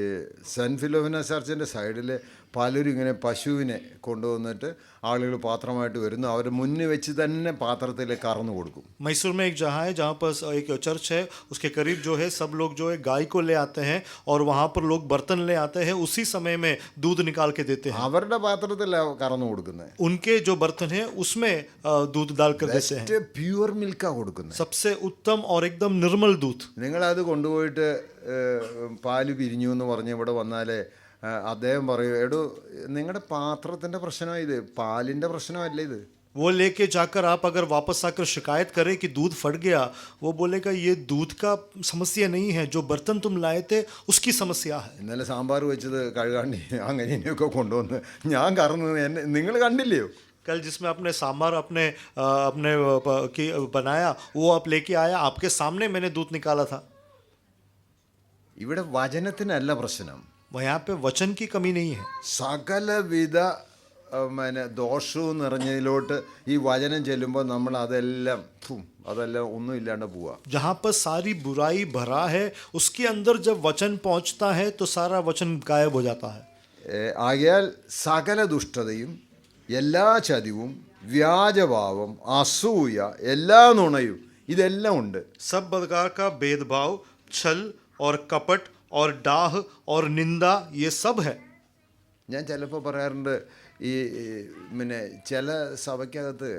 സെൻറ്റ് ഫിലോമിന ചർച്ചിൻ്റെ സൈഡിൽ പലരും ഇങ്ങനെ പശുവിനെ കൊണ്ടുവന്നിട്ട് ആളുകൾ പാത്രമായിട്ട് വരുന്നു, അവർ മുന്നിൽ വെച്ച് തന്നെ പാത്രത്തിൽ കറന്നു കൊടുക്കും. मैसूर में एक जगह है जहाँ पर एक चर्च है, उसके करीब जो है सब लोग जो है गाय को ले आते हैं और वहाँ पर लोग बर्तन ले आते हैं, उसी समय में दूध निकाल के देते हैं. അവരുടെ പാത്രത്തിലാണ് കറന്നു കൊടുക്കുന്നത്. उनके जो बर्तन है उसमें दूध डाल कर देते हैं. പ്യുവർ മിൽക്കാണ് കൊടുക്കുന്നത്. सबसे उत्तम और एकदम निर्मल दूध. നിങ്ങളത് കൊണ്ടുപോയിട്ട് പാല് പിരിഞ്ഞു എന്ന് പറഞ്ഞ് ഇവിടെ വന്നാലേ അദ്ദേഹം പറയും, എടോ നിങ്ങളുടെ പാത്രത്തിൻ്റെ പ്രശ്നമാണ് ഇത്, പാലിൻ്റെ പ്രശ്നമല്ല ഇത്. वो लेके जाकर आप अगर वापस आकर शिकायत करें कि दूध फट गया, वो बोलेगा ये दूध का समस्या नहीं है, जो बर्तन तुम लाए थे उसकी समस्या है. ഇന്നലെ സാമ്പാർ വെച്ചത് കഴുകാണ്ടി അങ്ങനെ ഇനിയൊക്കെ കൊണ്ടുവന്ന് ഞാൻ കറന്നത് നിങ്ങൾ കണ്ടില്ലയോ? कल जिसमें आपने सांभर अपने की बनाया वो आप लेके आया, आपके सामने मैंने दूध निकाला था. ഇവിടെ വചനത്തിനല്ല പ്രശ്നം. यहाँ पे वचन की कमी नहीं है. സകലവിധ ദോഷവും നിറഞ്ഞതിലോട്ട് ഈ വചനം ചെല്ലുമ്പോൾ നമ്മൾ അതെല്ലാം ഒന്നും ഇല്ലാണ്ട് പോവാ. जहाँ पर सारी बुराई भरा है उसके अंदर जब वचन पहुँचता है तो सारा वचन गायब हो जाता है. ആകയാൽ സകല ദുഷ്ടതയും എല്ലാ ചതിവും വ്യാജഭാവം അസൂയ എല്ലാ നുണയും ഇതെല്ലാം ഉണ്ട്. सब प्रकार का भेदभाव, छल और कपट और डाह और निंदा ये सब है. ഞാൻ ചിലപ്പോൾ പറയാറുണ്ട്, ഈ പിന്നെ ചില സഭയ്ക്കകത്ത്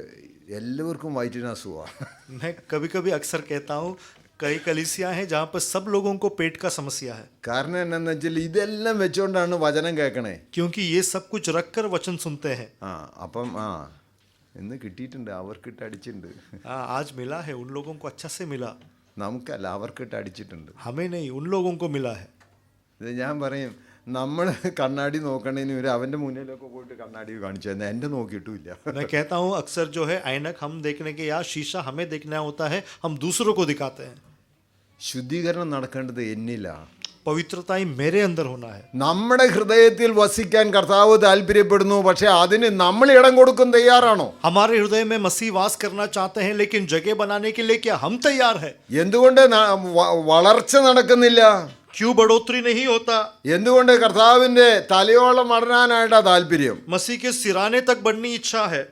എല്ലാവർക്കും വയറ്റിന് അസുഖമാണ്. मैं कभी कभी अक्सर कहता हूँ कई कलीसिया हैं जहाँ पर सब लोगों को पेट का समस्या है. കാരണം എന്നാന്ന് വെച്ചാൽ ഇതെല്ലാം വെച്ചുകൊണ്ടാണ് വചനം കേൾക്കണേ. क्योंकि ये सब कुछ रख कर वचन सुनते हैं. അപ്പം ഇന്ന് കിട്ടിയിട്ടുണ്ട്, അവർക്കിട്ട് അടിച്ചിട്ടുണ്ട്. आज मिला है, उन लोगों को अच्छा से मिला. നമുക്കല്ല, അവർക്കിട്ട് അടിച്ചിട്ടുണ്ട്. हमें नहीं, उन लोगों को मिला है. ഇത് ഞാൻ പറയും, നമ്മൾ കണ്ണാടി നോക്കണേന് ഒരു അവൻ്റെ മുന്നിലൊക്കെ പോയിട്ട് കണ്ണാടി കാണിച്ചു തന്നെ എൻ്റെ നോക്കിയിട്ടുമില്ല. मैं कहता हूँ अक्सर जो है ऐनक हम देखने के या शीशा हमें देखना होता है, हम दूसरों को दिखाते हैं. ശുദ്ധീകരണം നടക്കേണ്ടത് എന്നിലാണ്. पवित्रता ही मेरे अंदर होना है. നമ്മുടെ ഹൃദയത്തിൽ വസിക്കാൻ കർത്താവ് താല്പര്യപ്പെടുന്നു, പക്ഷെ അതിന് നമ്മൾ ഇടം കൊടുക്കാൻ തയ്യാറാണോ? हमारे हृदय में मसीह वास करना चाहते हैं, लेकिन जगह बनाने के लिए क्या हम तैयार है? എന്തുകൊണ്ട് വളർച്ച നടക്കുന്നില്ല? क्यों बढ़ोतरी नहीं होता? എന്തുകൊണ്ട് കർത്താവിൻ്റെ തലയോളം വളരാനായിട്ടാ താല്പര്യം, मसीह के सिराने तक बढ़ने इच्छा है,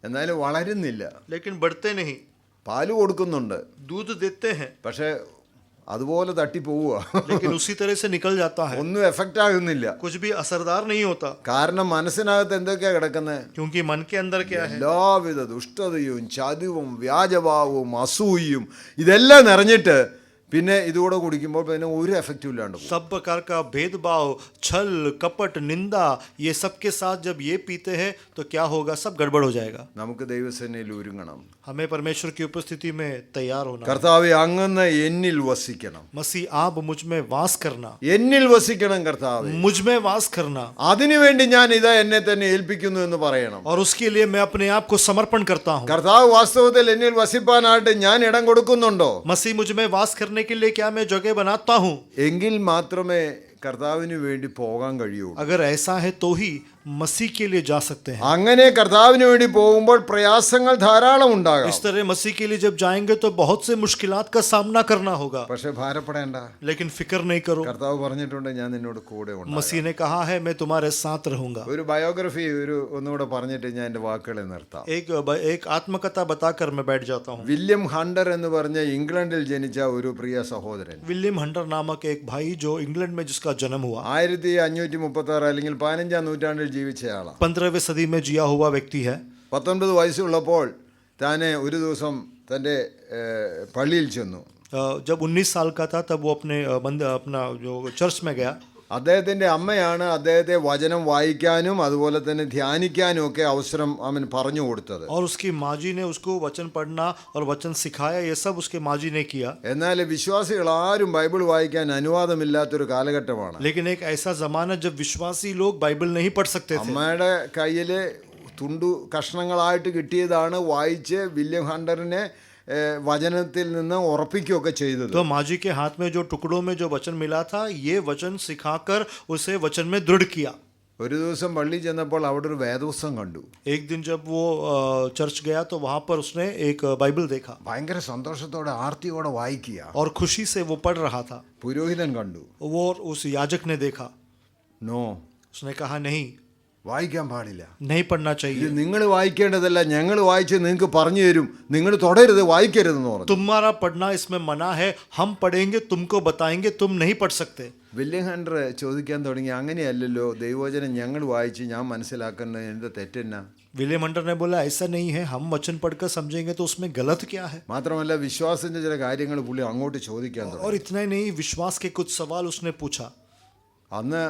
എന്നാലും വളരുന്നില്ല. लेकिन बढ़ते नहीं. പാല് കൊടുക്കുന്നുണ്ട്, दूध देते हैं പക്ഷെ അതുപോലെ തട്ടിപ്പോവുക, लेकिन उसी तरह से निकल जाता है, ഒന്നും എഫക്റ്റ് ആകുന്നില്ല. कुछ भी असरदार नहीं होता. കാരണം മനസ്സിനകത്ത് എന്തൊക്കെയാ കിടക്കുന്നത്? क्योंकि मन के अंदर क्या है? എല്ലാവിധ ദുഷ്ടതയും ചതിവും വ്യാജഭാവവും അസൂയും ഇതെല്ലാം നിറഞ്ഞിട്ട് പിന്നെ ഇതുകൂടെ കുടിക്കുമ്പോൾ പിന്നെ ഒരു എഫക്റ്റും ഇല്ലാണ്ട് പോകും. सब प्रकार का भेदभाव, छल, कपट, निंदा, ये सब के साथ जब ये पीते हैं तो क्या होगा? सब गड़बड़ हो जाएगा. നമുക്ക് ദൈവസേനയിൽ ഒരുങ്ങണം. हमें परमेश्वर की उपस्थिति में तैयार होना. കർത്താവേ, അങ്ങ് എന്നിൽ വസിക്കണം. मसीह आप मुझ में वास करना. എന്നിൽ വസിക്കണം കർത്താവേ. मुझ में वास करना. അതിനുവേണ്ടി ഞാൻ ഇതാ എന്നെ തന്നെ ഏൽപ്പിക്കുന്നു എന്ന് പറയണം. और उसके लिए मैं अपने आप को समर्पण करता हूँ. കർത്താവ് വാസ്തവത്തിൽ എന്നിൽ വസിപ്പാനായിട്ട് ഞാൻ ഇടം കൊടുക്കുന്നുണ്ടോ? मसीह मुझ में वास करने के लिए क्या मैं जगह बनाता हूँ? എങ്കിൽ മാത്രമേ കർത്താവിന് വേണ്ടി പോകാൻ കഴിയൂ. अगर ऐसा है तो ही मसीह के लिए जा सकते हैं. അങ്ങനെ കർത്താവിന് വേണ്ടി പോകുമ്പോൾ പ്രയാസങ്ങൾ ധാരാളം ഉണ്ടാകാം. इस तरह मसीह के लिए जब जाएंगे तो बहुत से मुश्किलात का सामना करना होगा. പക്ഷെ ഭാരപ്പെടേണ്ട. लेकिन फिक्र नहीं करो. കർത്താവ് പറഞ്ഞിട്ടുണ്ട്, ഞാൻ നിന്നോട് കൂടെ ഉണ്ട്. मसीह ने कहा है मैं तुम्हारे साथ रहूंगा. ഒരു ബയോഗ്രഫി ഒന്നുകൂടെ പറഞ്ഞിട്ട് ഞാൻ എൻ്റെ വാക്കുകളെ നിർത്താം. एक आत्मकथा बताकर मैं बैठ जाता हूँ. വില്യം ഹണ്ടർ എന്ന് പറഞ്ഞ ഇംഗ്ലണ്ടിൽ ജനിച്ച ഒരു പ്രിയ സഹോദരൻ, विलियम हंटर नामक एक भाई जो इंग्लैंड में जिसका जन्म हुआ, 1536 അല്ലെങ്കിൽ 15ാം നൂറ്റാണ്ടിൽ ജീവിച്ച ആളാണ്. 15वीं सदी में जिया हुआ व्यक्ति है. 19 വയസ്സുള്ളപ്പോൾ താനെ ഒരു ദിവസം തൻ്റെ പള്ളിയിൽ ചെന്നു. जब 19 साल का था तब वो अपना जो चर्च में गया. അദ്ദേഹത്തിൻ്റെ അമ്മയാണ് അദ്ദേഹത്തെ വചനം വായിക്കാനും അതുപോലെ തന്നെ ധ്യാനിക്കാനും ഒക്കെ അവസരം അവൻ പറഞ്ഞു കൊടുത്തത്. और उसकी माँ जी ने उसको वचन पढ़ना और वचन सिखाया, ये सब उसके माँ जी ने किया. എന്നാൽ വിശ്വാസികൾ ആരും ബൈബിൾ വായിക്കാൻ അനുവാദമില്ലാത്തൊരു കാലഘട്ടമാണ്. लेकिन एक ऐसा जमाना जब विश्वासी लोग बाइबल नहीं पढ़ सकते थे. അമ്മയുടെ കയ്യിൽ തുണ്ടു കഷ്ണങ്ങളായിട്ട് കിട്ടിയതാണ് വായിച്ച് വില്യം ഹണ്ടറിനെ വചനത്തിൽ നിന്ന് ഉറപ്പിക്കുകയൊക്കെ ചെയ്തത്. तो माँ जी के हाथ में जो टुकड़ों में जो वचन मिला था, ये वचन सिखाकर उसे वचन में दृढ़ किया. ഒരു ദിവസം പള്ളി ചെന്നപ്പോൾ അവിടെ ഒരു വേദപുസ്തകം കണ്ടു. एक दिन जब वो चर्च गया तो वहाँ पर उसने एक बाइबल देखा ഭയങ്കര സന്തോഷത്തോടെ ആർത്തിയോടെ വായിക്കുക. और खुशी से वो पढ़ रहा था. പുരോഹിതൻ കണ്ടു. वो उस याजक ने देखा. നോ, उसने कहा नहीं, വായിക്കാൻ പാടില്ല. नहीं पढ़ना ഇത് चाहिए. നിങ്ങൾ വായിക്കേണ്ടതല്ല, ഞങ്ങൾ വായിച്ച് നിങ്ങൾക്ക് പറഞ്ഞു തരും, നിങ്ങൾ തുടരുത്, വായിക്കരുതെന്ന് പറഞ്ഞു. तुम्हारा पढ़ना इसमें मना है, हम पढ़ेंगे, तुमको बताएंगे, तुम नहीं पढ़ सकते. വില്യം ഹണ്ടർ ചോദിക്കാൻ തുടങ്ങി, അങ്ങനെയല്ലല്ലോ, ദൈവവചനം ഞങ്ങൾ വായിച്ച് ഞാൻ മനസ്സിലാക്കുന്നത് എൻ്റെ തെറ്റെന്നാ? विलियम हंटर ने बोला ऐसा नहीं है, हम वचन पढ़कर समझेंगे तो उसमें गलत क्या है. മാത്രമല്ല വിശ്വാസത്തിന്റെ ചില കാര്യങ്ങൾ പുള്ളി അങ്ങോട്ട് ചോദിക്കാൻ തുടങ്ങി. और इतना ही नहीं, विश्वास के कुछ सवाल उसने पूछा. അന്ന്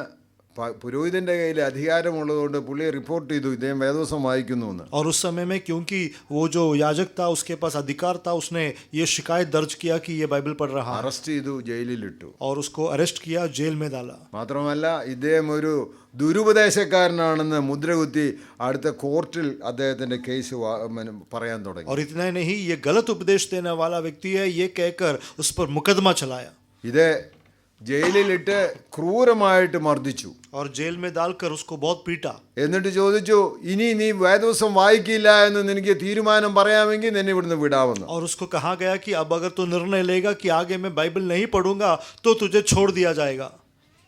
പുരോഹിതന്റെ കയ്യിൽ അധികാരമുള്ളതുകൊണ്ട് പുള്ളിയെ റിപ്പോർട്ട് ചെയ്തു, ഇദ്ദേഹം വേദവസം വായിക്കുന്നു എന്ന്. और उस समय में क्योंकि वो जो याजक था उसके पास अधिकार था, उसने ये शिकायत दर्ज किया कि ये बाइबल पढ़ रहा है. അറസ്റ്റ് ചെയ്തു, ജയിലിലിട്ടു. और उसको अरेस्ट किया, जेल में डाला. മാത്രമല്ല ഇദ്ദേഹം ഒരു ദുരുപദേശക്കാരനാണെന്ന് മുദ്രകുത്തി അടുത്ത കോർട്ടിൽ അദ്ദേഹത്തിന്റെ കേസ് പറയാൻ തുടങ്ങി. और इतना ही नहीं, ये गलत उपदेश देने वाला व्यक्ति है, ये कहकर उस पर मुकदमा चलाया. ഇത് ജയിലിലിട്ട് ക്രൂരമായിട്ട് മർദ്ദിച്ചു. और जेल में डालकर उसको बहुत पीटा. എന്നിട്ട് ചോദിച്ചു, ഇനി നീ വേദവസം വായിക്കില്ല എന്ന് നിനക്ക് തീരുമാനം പറയാമെങ്കിൽ നിന്നെ ഇവിടുന്ന് വിടാമെന്ന്. और उसको कहा गया कि अब अगर तू निर्णय लेगा कि आगे मैं बाइबल नहीं पढ़ूंगा तो तुझे छोड़ दिया जाएगा.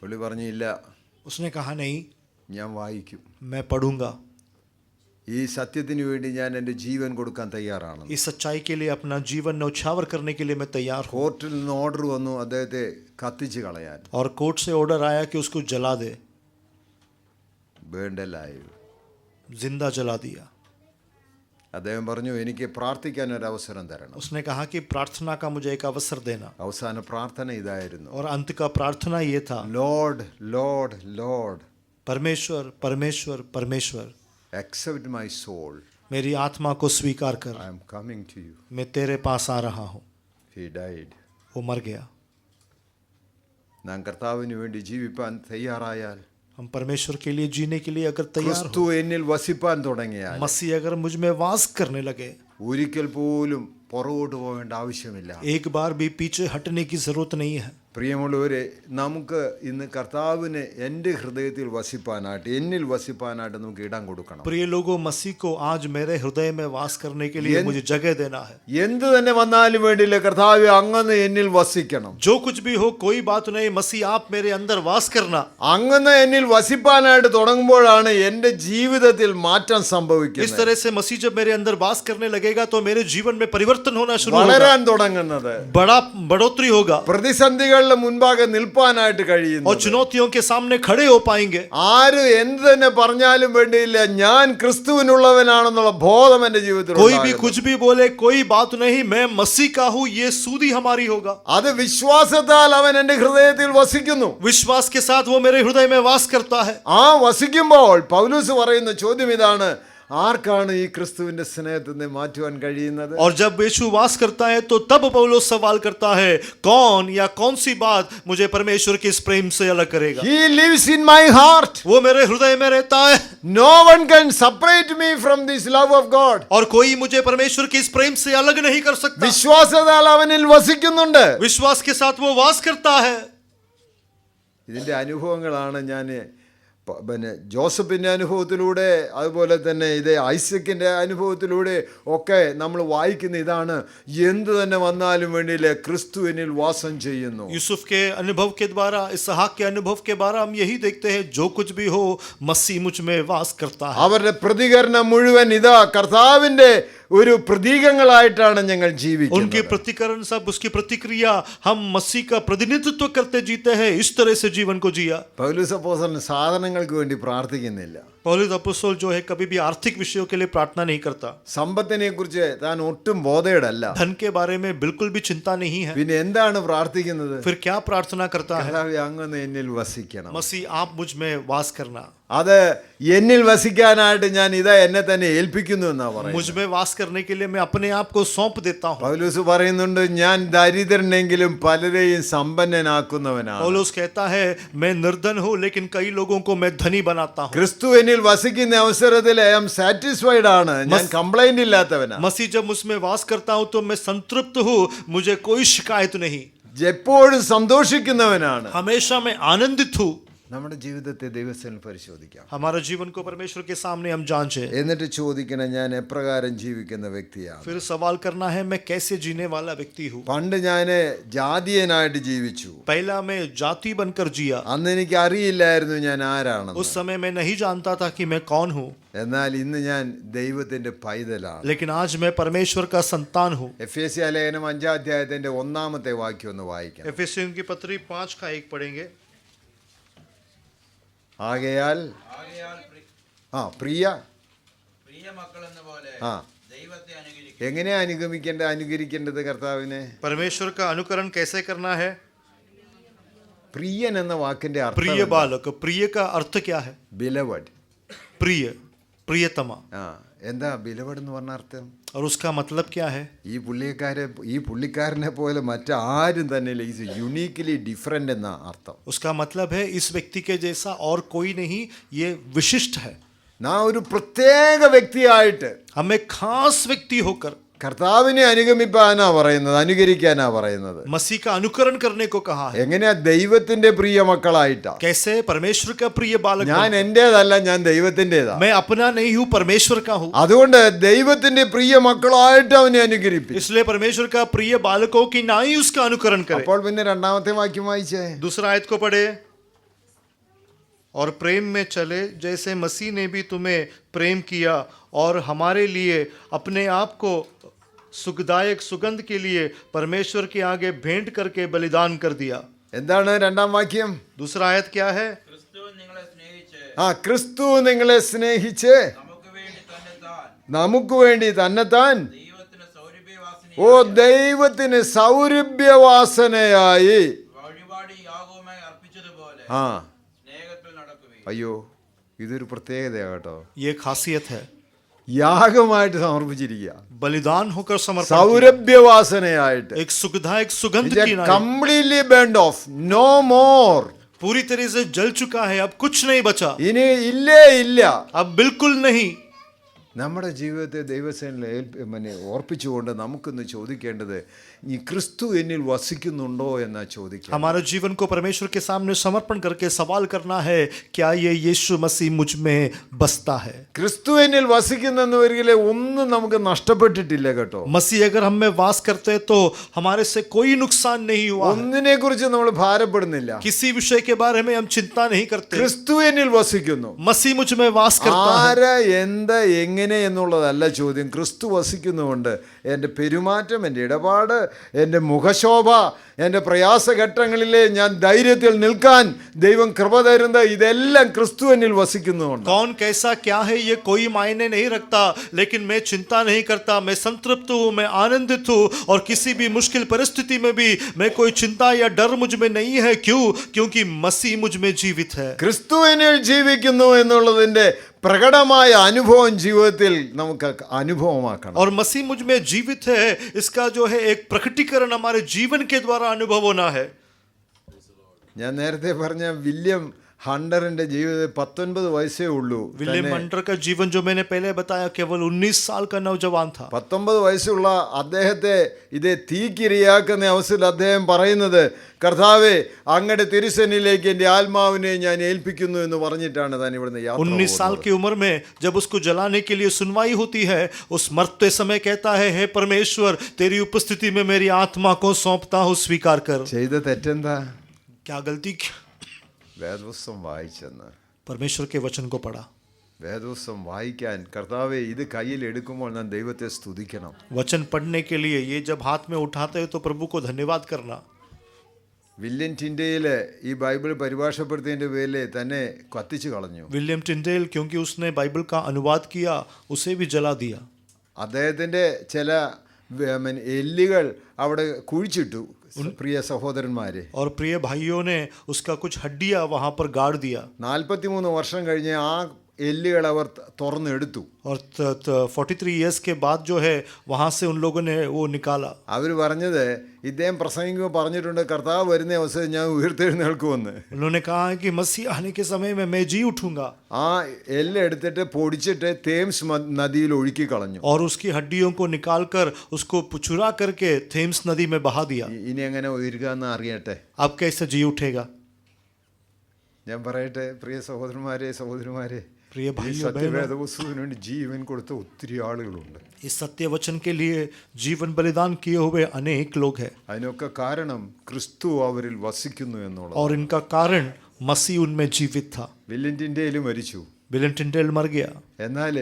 പുള്ളി പറഞ്ഞു, ഇല്ല, उसने कहा नहीं, ഞാൻ വായിക്കും. मैं पढ़ूंगा. ഈ സത്യത്തിന് വേണ്ടി ഞാൻ എൻ്റെ ജീവൻ കൊടുക്കാൻ തയ്യാറാണ്. इस सच्चाई के लिए अपना जीवन न्यौछावर करने के लिए मैं तैयार हूँ. കോർട്ടിൽ നിന്ന് ഓർഡർ വന്നു അദ്ദേഹത്തെ കത്തിച്ച് കളയാൻ. और कोर्ट से ऑर्डर आया कि उसको जला दे. Burned live. जिंदा जला दिया. അദ്ദേഹം പറഞ്ഞു, എനിക്ക് പ്രാർത്ഥിക്കാൻ ഒരു അവസരം തരണം. उसने कहा कि प्रार्थना का मुझे एक अवसर देना. അവസാന പ്രാർത്ഥന ഇതായിരുന്നു, और अंत का प्रार्थना ये था, ലോർഡ് ലോർഡ് ലോർഡ്, परमेश्वर परमेश्वर परमेश्वर, accept my soul, मेरी आत्मा को स्वीकार कर, I am coming to you. मैं तेरे पास आ रहा हूँ. He died. वो मर गया. നാം കർത്താവിന് വേണ്ടി ജീവിപ്പാൻ തയ്യാറായാൽ, हम परमेश्वर के लिए जीने के लिए अगर तैयार ക്രിസ്തു हो, എന്നിൽ വസിപ്പാൻ തുടങ്ങിയാൽ मसीह अगर मुझ में वास करने लगे, ഒരിക്കൽ പോലും പുറകോട്ട് പോകേണ്ട ആവശ്യമില്ല. एक बार भी पीछे हटने की जरूरत नहीं है. പ്രിയമുള്ളവരെ, നമുക്ക് ഇന്ന് കർത്താവിന് എൻ്റെ ഹൃദയത്തിൽ വസിപ്പാനായിട്ട്, എന്നിൽ വസിപ്പാനായിട്ട് നമുക്ക് ഇടം കൊടുക്കണം. प्रिय लोगों, मसीह को आज मेरे हृदय में वास करने के लिए मुझे जगह देना है. എന്ത് തന്നെ വന്നാലും വേണ്ടില്ല, കർത്താവ് അങ്ങന്ന് എന്നിൽ വസിക്കണം. जो कुछ भी हो कोई बात नहीं, मसीह आप मेरे अंदर वास करना. അങ്ങന്ന് എന്നിൽ വസിപ്പാനായിട്ട് തുടങ്ങുമ്പോഴാണ് എൻ്റെ ജീവിതത്തിൽ മാറ്റം इस സംഭവിക്കുന്നത്. तरह से मसीह जब मेरे अंदर वास करने लगेगा तो मेरे जीवन में परिवर्तन परिवर्तन होना शुरू होगा, വളരാൻ തുടങ്ങുന്നത്, बड़ा बढ़ोतरी होगा പ്രതിസന്ധികളുടെ മുൻപാകെ നിൽപ്പാനായിട്ട് और കഴിയുന്നു. चुनौतियों के सामने खड़े हो पाएंगे. ആര് എന്ത് തന്നെ പറഞ്ഞാലും വേണ്ടിയില്ല, ഞാൻ ക്രിസ്തുവിനുള്ളവനാണെന്നുള്ള ബോധം എന്റെ ജീവിതത്തിൽ कोई भी ഉണ്ടാകണം. कुछ भी बोले, कोई बात नहीं, मैं मसीह का हूँ, ये सूदी हमारी होगा. അത് വിശ്വാസത്താൽ അവൻ എന്റെ ഹൃദയത്തിൽ വസിക്കുന്നു. विश्वास के साथ वो मेरे हृदय में वास करता है. ആ വസിക്കുമ്പോൾ പൗലോസ് പറയുന്ന ചോദ്യം ഇതാണ്, ആർക്കാണ് ഈ ക്രിസ്തുവിന്റെ സ്നേഹത്തിൽ നിന്ന് മാറ്റുവാൻ കഴിയുന്നത്? और जब यीशु वास करता है तो तब पौलुस सवाल करता है, कौन या कौन सी बात मुझे परमेश्वर के इस प्रेम से अलग करेगा? He lives in my heart. वो मेरे हृदय में रहता है No one can separate me from this love of God. और कोई मुझे परमेश्वर के इस प्रेम से अलग नहीं कर सकता. വിശ്വാസത്താൽ അവനിൽ വസിക്കുന്നുണ്ട്. विश्वास के साथ वो वास करता है. ഇതിന്റെ അനുഭവങ്ങളാണ് ഞാൻ പിന്നെ ജോസഫിൻ്റെ അനുഭവത്തിലൂടെ, അതുപോലെ തന്നെ ഇത് ഐസക്കിൻ്റെ അനുഭവത്തിലൂടെ ഒക്കെ നമ്മൾ വായിക്കുന്ന ഇതാണ്, എന്ത് തന്നെ വന്നാലും വേണ്ടിയില്ല ക്രിസ്തു എന്നിൽ വാസം ചെയ്യുന്നു. यूसुफ के अनुभव के द्वारा, इसहाक के अनुभव के द्वारा हम यही देखते हैं, जो कुछ भी हो मसीह मुझ में वास करता है. അവരുടെ പ്രതികരണം മുഴുവൻ ഇതാ, കർത്താവിൻ്റെ ഒരു പ്രതീകങ്ങളായിട്ടാണ് ഞങ്ങൾ उनके ജീവിക്കുന്നത്. प्रतिकरण सब, उसकी प्रतिक्रिया, हम मसीह का प्रतिनिधित्व करते जीते हैं. इस तरह से जीवन को जिया. പൗലോസ് അപ്പോസ്തലൻ സാധനങ്ങൾക്ക് വേണ്ടി പ്രാർത്ഥിക്കുന്നില്ല. पौलुस अपोस्तल जो है कभी भी आर्थिक विषयों के लिए प्रार्थना नहीं करता. സമ്പത്തിനെ കുറിച്ച് താൻ ഒട്ടും ബോധേടല്ല. धन के बारे में बिल्कुल भी चिंता नहीं है. പിന്നെ എന്താണ് പ്രാർത്ഥിക്കുന്നത്? फिर क्या प्रार्थना करता है? കർത്താവേ, അങ്ങ് എന്നിൽ വസിക്കണം. मसीह आप मुझ में वास करना. അത് എന്നിൽ വസിക്കാനായിട്ട് ഞാൻ ഇതാ എന്നെ തന്നെ ഏൽപ്പിക്കുന്നു എന്നാ പറയുന്നത്. मुझ में वास करने के लिए मैं अपने आप को सौंप देता हूँ. പൗലോസ് പറയുന്നുണ്ട്, ഞാൻ ദരിദ്രനെങ്കിലും പലരെയും സമ്പന്നനാക്കുന്നവനാണ്. पौलुस कहता है, मैं निर्धन हूँ लेकिन कई लोगों को मैं धनी बनाता हूँ. ക്രിസ്തു എന്നിൽ വസിക്കുന്ന അവസരത്തിൽ ഐ ആം സാറ്റിസ്ഫൈഡ് ആണ്, ഞാൻ കംപ്ലൈന്റ് ഇല്ലാത്തവനാണ്. मसीह जब मुझमें वास करता हूँ तो मैं संतृप्त हूँ, मुझे कोई शिकायत नहीं. എപ്പോഴും സന്തോഷിക്കുന്നവനാണ്. हमेशा मैं आनंदित हूँ. നമ്മുടെ ജീവിതത്തെ ദൈവത്തിൽ പരിശോധിക്കാം. हमारा जीवन को परमेश्वर के सामने हम जांचे. എന്നിട്ട് ചോദിക്കണം, ഞാൻ എപ്രകാരം ജീവിക്കുന്ന വ്യക്തിയാണ്? फिर सवाल करना है, मैं कैसे जीने वाला व्यक्ति हूँ. പണ്ട് ഞാൻ ജാതീയനായിട്ട് ജീവിച്ചു. पहला मैं जाति बनकर जिया. അന്ന് എനിക്ക് അറിയില്ലായിരുന്നു ഞാൻ ആരാണെന്ന്. उस समय मैं नहीं जानता था कि मैं कौन हूँ. എന്നാൽ ഇന്ന് ഞാൻ ദൈവത്തിന്റെ പൈതലാണ്. लेकिन आज मैं परमेश्वर का संतान हूँ. എഫേസ്യ ലേഖനം 5-ാം അധ്യായത്തിന്റെ 1-ാമത്തെ വാക്യം ഒന്ന് വായിക്കാം. एफेसियों की पत्री 5 का 1 पढ़ेंगे. ആകയാൽ പ്രിയ മക്കളെന്ന പോലെ ആ ദൈവത്തെ അനുകരിക്കുക. എങ്ങനെയാ അനുകരിക്കേണ്ടത് കർത്താവിനെ? परमेश्वर का अनुकरण कैसे करना है? പ്രിയൻ എന്ന വാക്കിന്റെ प्रिय അർത്ഥം बालक. प्रिय का अर्थ क्या है? ബിലവഡ്. प्रिय, प्रियतमा. എന്താ ബിലവഡ് എന്ന് പറഞ്ഞ അർത്ഥം? और उसका मतलब क्या है? ഈ പുള്ളിക്കാരനെ പോലെ മറ്റാരും തന്നെ ഇല്ല. ഈസ് യുണീക്ലി ഡിഫറെന്റ് എന്ന അർത്ഥം. उसका मतलब है इस व्यक्ति के जैसा और कोई नहीं, ये विशिष्ट है. നാം ഒരു പ്രത്യേക വ്യക്തിയായിട്ട് हमें खास व्यक्ति होकर കർത്താവിനെ അനുഗമിക്കാനാ പറയുന്നത്, അനുകരിക്കാനാ പറയുന്നത്. मसीह का अनुकरण करने को कहा है. എങ്ങനെയാ? ദൈവത്തിന്റെ പ്രിയ മക്കളായിട്ടാ. कैसे? परमेश्वर का प्रिय बालक. ഞാൻ എന്റേതല്ല, ഞാൻ ദൈവത്തിൻ്റെതാ. मैं अपना नहीं हूँ, परमेश्वर का हूँ. അതുകൊണ്ട് ദൈവത്തിന്റെ പ്രിയ മക്കളായിട്ട് അവനെ അനുകരിപ്പിച്ചു. इसलिए परमेश्वर का प्रिय बालकों की ना ही उसका अनुकरण करे. അപ്പോൾ പിന്നെ 2-ാമത്തെ വാക്യം വായിച്ചേ. दूसरा आयत को पढ़े. और प्रेम में चले जैसे मसीह ने भी तुम्हें प्रेम किया और हमारे लिए अपने आप को सुखदायक सुगंध के लिए परमेश्वर के आगे भेंट करके बलिदान कर दिया. എന്താണ് 2-ാം വാക്യം? दूसरा आयत क्या है? ക്രിസ്തു നിങ്ങളെ സ്നേഹിച്ച് ക്രിസ്തു നിങ്ങളെ സ്നേഹിച്ച് നമുക്ക് വേണ്ടി തന്നെത്താൻ ദൈവത്തിന് സൗരഭ്യവാസന ഓ ദൈവത്തിന് സൗരഭ്യവാസനയായി വഴിപാട് യാഗവുമായി അർപ്പിച്ചതുപോലെ ആ സ്നേഹത്തിൽ നടക്കുകയും. അയ്യോ, ഇതൊരു പ്രത്യേകതയാണ് കേട്ടോ. ये खासियत है. യാഗമായിട്ട് സമർപ്പിച്ചിരിക്കുക, बलिदान होकर समर्पण किया. സൗരഭ്യവാസനയായിട്ട്. एक सुखदायक सुगंध की नाई. Completely burned off, no more. पूरी तरह से जल चुका है, अब कुछ नहीं बचा. ഇനി ഇല്ലേ ഇല്ല. अब बिल्कुल नहीं. നമ്മുടെ ജീവിതത്തെ ദൈവസേനയിൽ ഓർപ്പിച്ചുകൊണ്ട് നമുക്കൊന്ന് ചോദിക്കേണ്ടത്, ഈ ക്രിസ്തു എന്നിൽ വസിക്കുന്നുണ്ടോ എന്നാ ചോദിക്കുക. हमारे जीवन को परमेश्वर के सामने समर्पण करके सवाल करना है, क्या ये यीशु मसीह मुझ में बसता है? ക്രിസ്തു എന്നിൽ വസിക്കുന്നെന്ന് വരികിലെ ഒന്നും നമുക്ക് നഷ്ടപ്പെട്ടിട്ടില്ല കേട്ടോ. मसीह अगर हम में वास करते तो हमारे से कोई नुकसान नहीं हुआ है. ഒന്നിനെ കുറിച്ച് നമ്മൾ ഭാരപ്പെടുന്നില്ല. किसी विषय के बारे में हम चिंता नहीं करते. ക്രിസ്തു എന്നിൽ വസിക്കുന്നു. मसीह मुझ में वास करता है. ആരാ എന്താ എങ്ങനെ എങ്ങനെ എന്നുള്ളതല്ല ചോദ്യം. ക്രിസ്തു വസിക്കുന്നുകൊണ്ട് എൻ്റെ പെരുമാറ്റം, എൻ്റെ ഇടപാട്, എൻ്റെ മുഖശോഭ, എൻ്റെ പ്രയാസഘട്ടങ്ങളിലെ ഞാൻ ധൈര്യത്തിൽ നിൽക്കാൻ ദൈവം കൃപ തരുന്നത് ഇതെല്ലാം ക്രിസ്തു എന്നിൽ വസിക്കുന്നുണ്ട്. कौन कैसा क्या है ये कोई मायने नहीं रखता, लेकिन मैं चिंता नहीं करता, मैं संतृप्त हूँ, मैं आनंदित हूँ, और किसी भी मुश्किल परिस्थिति में भी मैं कोई चिंता या डर मुझ में नहीं है. क्यों? क्योंकि मसीह मुझ में जीवित है. ക്രിസ്തു എന്നിൽ ജീവിക്കുന്നു എന്നുള്ളതിൻ്റെ പ്രകടമായ അനുഭവം ജീവിതത്തിൽ നമുക്ക് അനുഭവമാക്കണം. और मसीह मुझ में जीवित है, इसका जो है एक प्रकटीकरण हमारे जीवन के द्वारा अनुभव होना है. ഞാൻ നേരത്തെ പറഞ്ഞ വില്യം ഹണ്ടറിൻ്റെ ജീവിതം 19 വയസ്സേ ഉള്ളൂ. विलियम हंटर का जीवन जो मैंने पहले बताया केवल 19 साल का नौजवान था. 19 വയസ്സുള്ള അദ്ദേഹത്തെ ഇത് തീക്കിരിയാക്കുന്ന അവസരത്തിൽ അദ്ദേഹം പറയുന്നത്, കർത്താവേ അങ്ങയുടെ തിരുസന്നിധിയിലേക്ക് എൻ്റെ ആത്മാവിനെ ഞാൻ ഏൽപ്പിക്കുന്നു എന്ന് പറഞ്ഞിട്ടാണ് താൻ ഇവിടുന്ന് യാത്ര 19 साल പോകുന്നത്. की उम्र में जब उसको जलाने के लिए सुनवाई होती है, उस मरते समय कहता है, हे परमेश्वर तेरी उपस्थिति में मेरी आत्मा को सौंपता हूँ, स्वीकार कर. ചെയ്ത തെറ്റെന്താ? क्या गलती की? വേദപുസ്തകം വായിച്ചെന്ന്. परमेश्वर के वचन को पढ़ा. വേദപുസ്തകം വായിക്കാൻ കർത്താവെ ഇത് കയ്യിൽ എടുക്കുമ്പോൾ ഞാൻ ദൈവത്തെ സ്തുതിക്കണം. वचन पढ़ने के लिए ये जब हाथ में उठाते हो तो प्रभु को धन्यवाद करना. വില്യം ടിൻഡേയിൽ ഈ ബൈബിൾ പരിഭാഷപ്പെടുത്തിയതിൻ്റെ പേരിൽ തന്നെ കത്തിച്ചു കളഞ്ഞു. विलियम टिंडेल क्योंकि उसने बाइबल का अनुवाद किया, उसे भी जला दिया. അദ്ദേഹത്തിൻ്റെ ചില എല്ലുകൾ അവിടെ കുഴിച്ചിട്ടു പ്രിയ സഹോദരന്മാരെ. और प्रिय भाइयों ने उसका कुछ हड्डियां वहां पर गाड़ दिया. 43 വർഷം കഴിഞ്ഞ് ആ എല്ലുകൾ അവർ തുറന്നെടുത്തു. और 43 इयर्स के बाद जो है वहां से उन लोगों ने वो निकाला. അവർ പറഞ്ഞത് ഇദ്ദേഹം പ്രസംഗിക്കുമ്പോൾ പറഞ്ഞിട്ടുണ്ട്, കർത്താവ് വരുന്ന അവസരം ഞാൻ ഉയർത്തെഴുന്നേൽക്കുമെന്ന്. उन्होंने कहा है कि मसीह आने के समय में मैं जी उठूंगा. ആ എല്ല് എടുത്തിട്ട് പൊടിച്ചിട്ട് തേംസ് നദിയിൽ ഒഴുക്കി കളഞ്ഞു. और उसकी हड्डियों को निकालकर उसको चुरा करके थेम्स नदी में बहा दिया. ഇനി എങ്ങനെ ഉയരുകയെന്ന് അറിയട്ടെ. अब कैसे जी उठेगा? ഞാൻ പറയട്ടെ പ്രിയ സഹോദരന്മാരെ, സഹോദരിമാരെ, प्रिय ഈ भाइयों സത്യവേദ പുസ്തകത്തിന് വേണ്ടി ജീവൻ കൊടുത്ത ഒത്തിരി ആളുകളുണ്ട്. इस सत्य वचन के लिए जीवन बलिदान किए हुए अनेक लोग हैं. അതിനൊക്കെ കാരണം ക്രിസ്തു അവരിൽ വസിക്കുന്നു എന്നുള്ളത്. और इनका कारण मसीह उनमें जीवित था. വില്യം ടിൻഡേൽ മരിച്ചു, विलियम टिंडेल मर गया, എന്നാൽ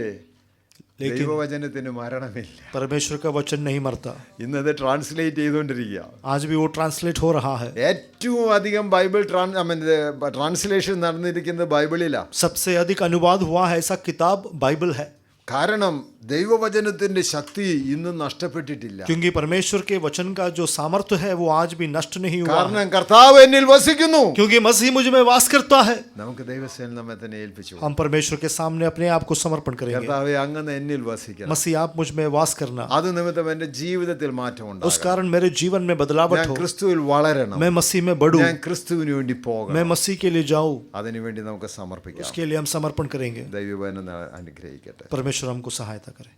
लेकिन ദൈവവചനത്തിന് മരണമില്ല. परमेश्वर का वचन नहीं मरता. ഇന്നത് ട്രാൻസ്ലേറ്റ് ചെയ്തുകൊണ്ടിരിക്കുക. आज भी वो ट्रांसलेट हो रहा है. ഏറ്റവും അധികം ബൈബിൾ ട്രാൻസ്ലേഷൻ നടന്നിരിക്കുന്നത് ബൈബിളിലാണ്. सबसे अधिक अनुवाद हुआ है ऐसा किताब बाइबल है. കാരണം ദൈവവചനത്തിന്റെ ശക്തി ഇന്നും നഷ്ടപ്പെട്ടിട്ടില്ല. क्योंकि परमेश्वर के वचन का जो सामर्थ्य है वो आज भी नष्ट नहीं हुआ है. കാരണം കർത്താവ് എന്നിൽ വസിക്കുന്നു. क्योंकि मसीह मुझ में वास करता है. നമുക്ക് ദൈവസേന നമ്മെ തന്നെ ഏൽപ്പിച്ചു. हम परमेश्वर के सामने अपने आप को समर्पण करेंगे. കർത്താവെ അങ്ങ് എന്നിൽ വസിക്കണം. मसीह आप मुझ में वास करना. അത് നിമിത്തം എൻ്റെ ജീവിതത്തിൽ മാറ്റം उस ഉണ്ടാകും. कारण मेरे जीवन में बदलावट ഞാൻ हो. ക്രിസ്തുവിൽ വളരണം. मैं मसीह में बढ़ूं. ഞാൻ ക്രിസ്തുവിന് വേണ്ടി പോകണം. मैं मसीह के लिए जाऊं. അതിനുവേണ്ടി നമുക്ക് സമർപ്പിക്കാം. उसके लिए हम समर्पण करेंगे. ദൈവവചനം അനുഗ്രഹിക്കട്ടെ. परमेश्वर हमको सहायता करे.